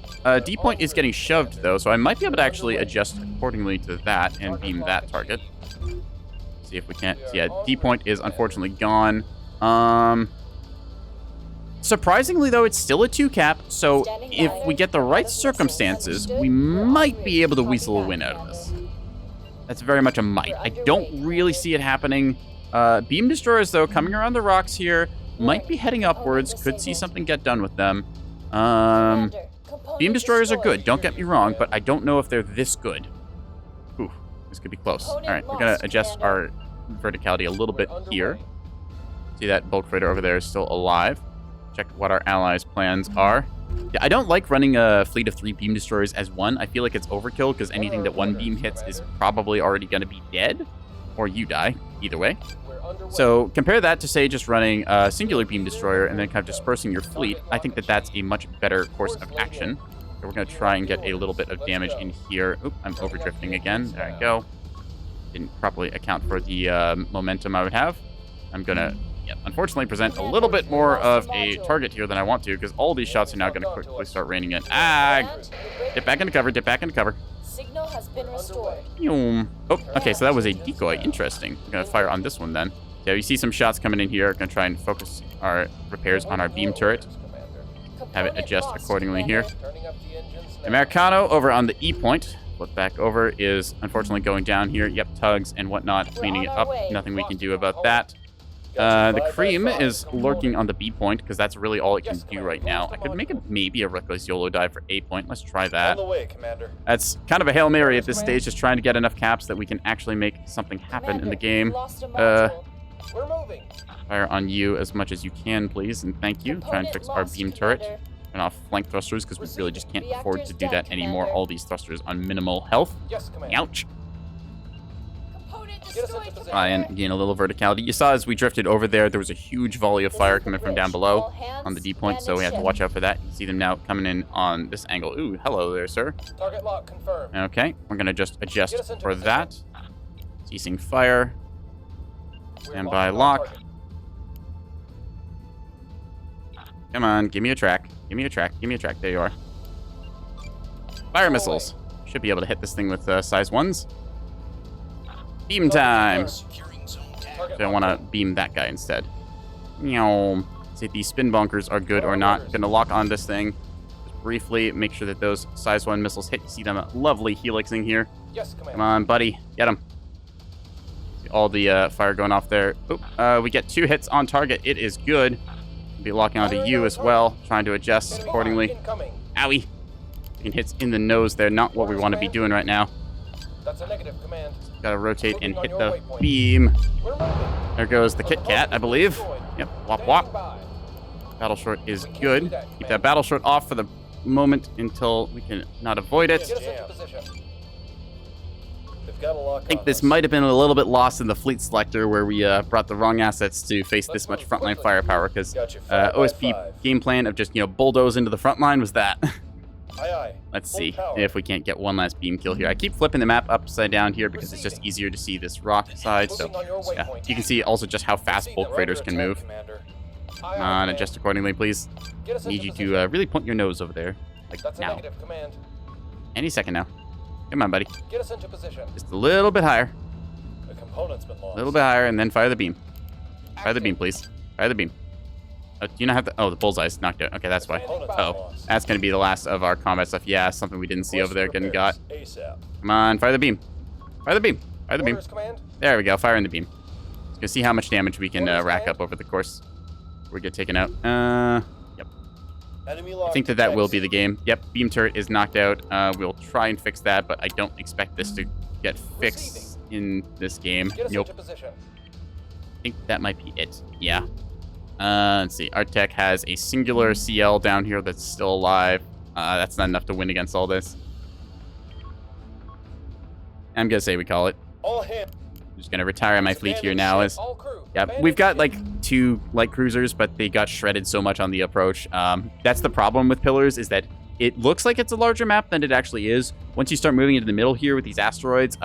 D point is getting shoved though, so I might be able to actually adjust accordingly to that and beam that target. See if we can't. Yeah, D point is unfortunately gone. Surprisingly, though, it's still a 2-cap, so if we get the right circumstances, we might be able to weasel a win out of this. That's very much a might. I don't really see it happening. Beam destroyers, though, coming around the rocks here, might be heading upwards. Could see something get done with them. Beam destroyers are good, don't get me wrong, but I don't know if they're this good. Ooh, this could be close. All right, we're going to adjust our verticality a little bit here. See that bulk freighter over there is still alive. Check what our allies' plans are. Yeah, I don't like running a fleet of 3 beam destroyers as one. I feel like it's overkill because anything that one beam hits is probably already going to be dead, or you die, either way. So compare that to, say, just running a singular beam destroyer and then kind of dispersing your fleet. I think that that's a much better course of action. So we're going to try and get a little bit of damage in here. Oop, I'm overdrifting again. There I go. Didn't properly account for the momentum I would have. I'm going to, unfortunately, present a little bit more of a target here than I want to, because all these shots are now going to quickly start raining in. Dip back into cover, dip back into cover. Signal has been restored. Oh, okay, so that was a decoy. Interesting. We're going to fire on this one then. Yeah, we see some shots coming in here. We're going to try and focus our repairs on our beam turret. Have it adjust accordingly here. Americano over on the E point. Flip back over is unfortunately going down here. Yep, tugs and whatnot, cleaning it up. Nothing we can do about that. The cream is lurking on the B point because that's really all it can do right now. I could make maybe a reckless YOLO dive for A point. Let's try that. On the way, Commander. That's kind of a Hail Mary at this stage, just trying to get enough caps that we can actually make something happen in the game. We're moving. Fire on you as much as you can, please, and thank you. Try and fix our beam turret. Turn off flank thrusters because we really just can't afford to do that anymore. All these thrusters on minimal health. Yes, Commander. Ouch. Get us into position. Try and gain a little verticality. You saw as we drifted over there, there was a huge volley of fire coming from down below on the D point, so we have to watch out for that. You see them now coming in on this angle. Ooh, hello there, sir. Target lock confirmed. Okay, we're going to just adjust for that. Ceasing fire. Stand by lock. Come on, give me a track. Give me a track. Give me a track. There you are. Fire missiles. Should be able to hit this thing with size 1s. Beam time. Securing zone dagger. So I want to beam that guy instead. Meow. See if these spin bunkers are good or not. Gonna lock on this thing. Just briefly make sure that those size 1 missiles hit. You see them lovely helixing here. Yes, Commander. Come on, buddy. Get him. See all the fire going off there. Oop. We get 2 hits on target. It is good. Be locking onto you as well. Trying to adjust accordingly. Incoming. Owie. Taking hits in the nose there. Not what we want to be doing right now. That's a negative, Command. Gotta rotate and hit the beam. We're moving. There goes the Kit Kat, I believe. Yep, wop wop. By. Battle short is good. Keep that battle short off for the moment until we can not avoid it. Get us into position. They've got a lock I think this might have been a little bit lost in the fleet selector where we brought the wrong assets to face this much frontline firepower because OSP game plan of just, bulldoze into the front line was that. Aye, aye. Let's Full see power. if we can't get one last beam kill here. I keep flipping the map upside down here because it's just easier to see this rock side. So, Moving on your yeah. waypoint. You can see also just how fast bulk freighters can move. Commander. Come on, adjust accordingly, please. Get us Need into you position. to really point your nose over there. Like That's a now. negative, Command. Any second now. Come on, buddy. Get us into position. Just a little bit higher. The component's been A lost. little bit higher, and then fire the beam. Fire the beam, please. Fire the beam. Do you not have the... Oh, the bullseye's knocked out. Okay, that's why. Component's been Oh, lost. that's going to be the last of our combat stuff. Yeah, something we didn't see over there getting got. Repairs ASAP. Come on, fire the beam. Fire the beam. Fire the beam. Orders, Command. There we go, firing the beam. Let's go see how much damage we can rack up over the course. We get taken out. Yep. Enemy I lock think that will be detected. the game. Yep, beam turret is knocked out. We'll try and fix that, but I don't expect this to get fixed in this game. Get us Nope. into position. I think that might be it. Yeah. Let's see. Our tech has a singular CL down here that's still alive. That's not enough to win against all this. I'm gonna say we call it. All hands. I'm just gonna retire my fleet here now. As All crew. yeah, abandon we've got ship. like 2 light cruisers, but they got shredded so much on the approach. That's the problem with Pillars, is that it looks like it's a larger map than it actually is. Once you start moving into the middle here with these asteroids,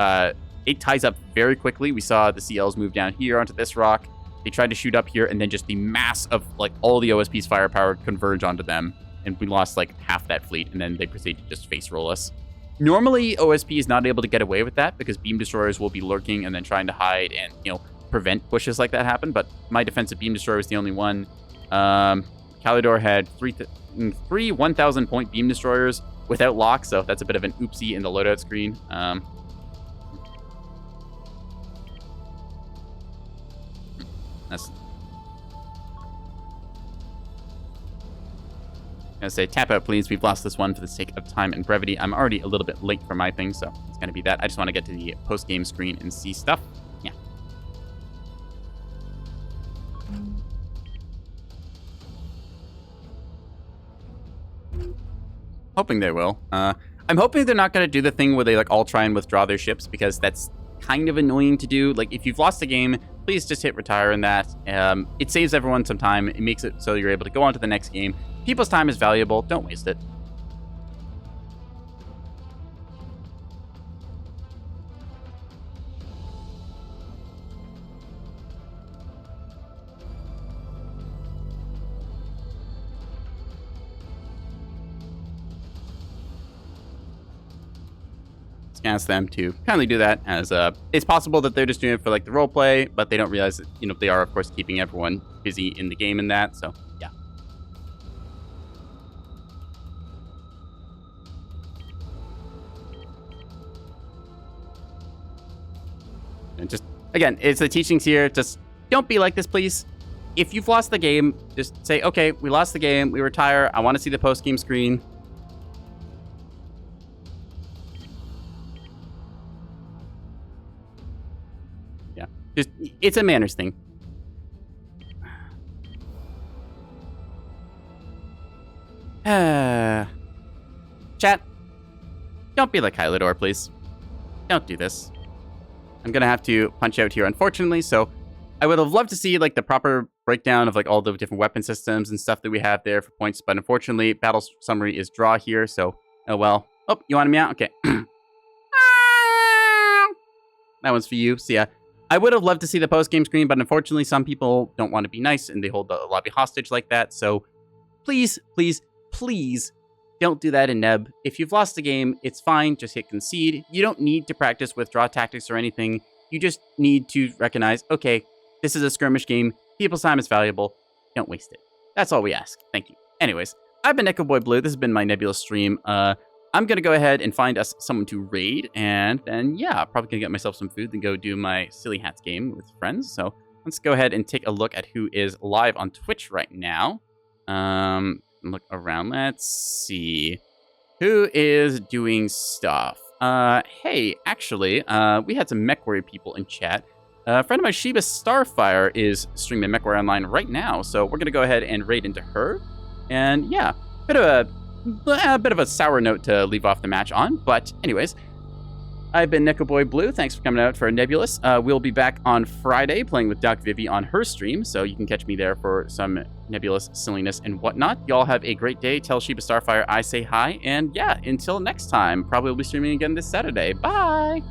it ties up very quickly. We saw the CLs move down here onto this rock. They tried to shoot up here, and then just the mass of like all the OSP's firepower converge onto them, and we lost like half that fleet, and then they proceeded to just face roll us. Normally, OSP is not able to get away with that because beam destroyers will be lurking and then trying to hide and, prevent pushes like that happen. But my defensive beam destroyer was the only one. Kalidor had three 1,000 point beam destroyers without lock, so that's a bit of an oopsie in the loadout screen. That's... Gonna say, tap out, please. We've lost this one for the sake of time and brevity. I'm already a little bit late for my thing, so it's gonna be that. I just want to get to the post-game screen and see stuff. Yeah. Hoping they will. I'm hoping they're not gonna do the thing where they like all try and withdraw their ships, because that's kind of annoying to do. Like, if you've lost a game, please just hit retire in that. It saves everyone some time. It makes it so you're able to go on to the next game. People's time is valuable. Don't waste it. Ask them to kindly do that, as it's possible that they're just doing it for like the role play, but they don't realize that, you know, they are of course keeping everyone busy in the game and that. So yeah. And just again, it's the teachings here. Just don't be like this, please. If you've lost the game, just say, okay, we lost the game, we retire. I want to see the post game screen. Just, it's a manners thing. Chat, don't be like Hylador, please. Don't do this. I'm gonna have to punch out here, unfortunately, so I would have loved to see, like, the proper breakdown of, like, all the different weapon systems and stuff that we have there for points, but unfortunately, battle summary is draw here, so, oh well. Oh, you wanted me out? Okay. That one's for you, so yeah. I would have loved to see the post-game screen, but unfortunately, some people don't want to be nice, and they hold the lobby hostage like that. So please, please, please don't do that in Neb. If you've lost the game, it's fine. Just hit concede. You don't need to practice withdraw tactics or anything. You just need to recognize, okay, this is a skirmish game. People's time is valuable. Don't waste it. That's all we ask. Thank you. Anyways, I've been NekoboyBlue. This has been my Nebulous stream. I'm going to go ahead and find us someone to raid, and then, yeah, probably going to get myself some food and go do my Silly Hats game with friends. So let's go ahead and take a look at who is live on Twitch right now. Look around. Let's see. Who is doing stuff? Hey, actually, we had some MechWarrior people in chat. A friend of mine, Sheba Starfire, is streaming MechWarrior Online right now, so we're going to go ahead and raid into her. And, yeah, bit of a sour note to leave off the match on, but anyways, I've been NekoboyBlue. Thanks for coming out for Nebulous. We'll be back on Friday playing with Doc Vivi on her stream, so you can catch me there for some Nebulous silliness and whatnot. Y'all have a great day. Tell Sheba Starfire I say hi, and yeah, until next time, probably will be streaming again this Saturday. Bye!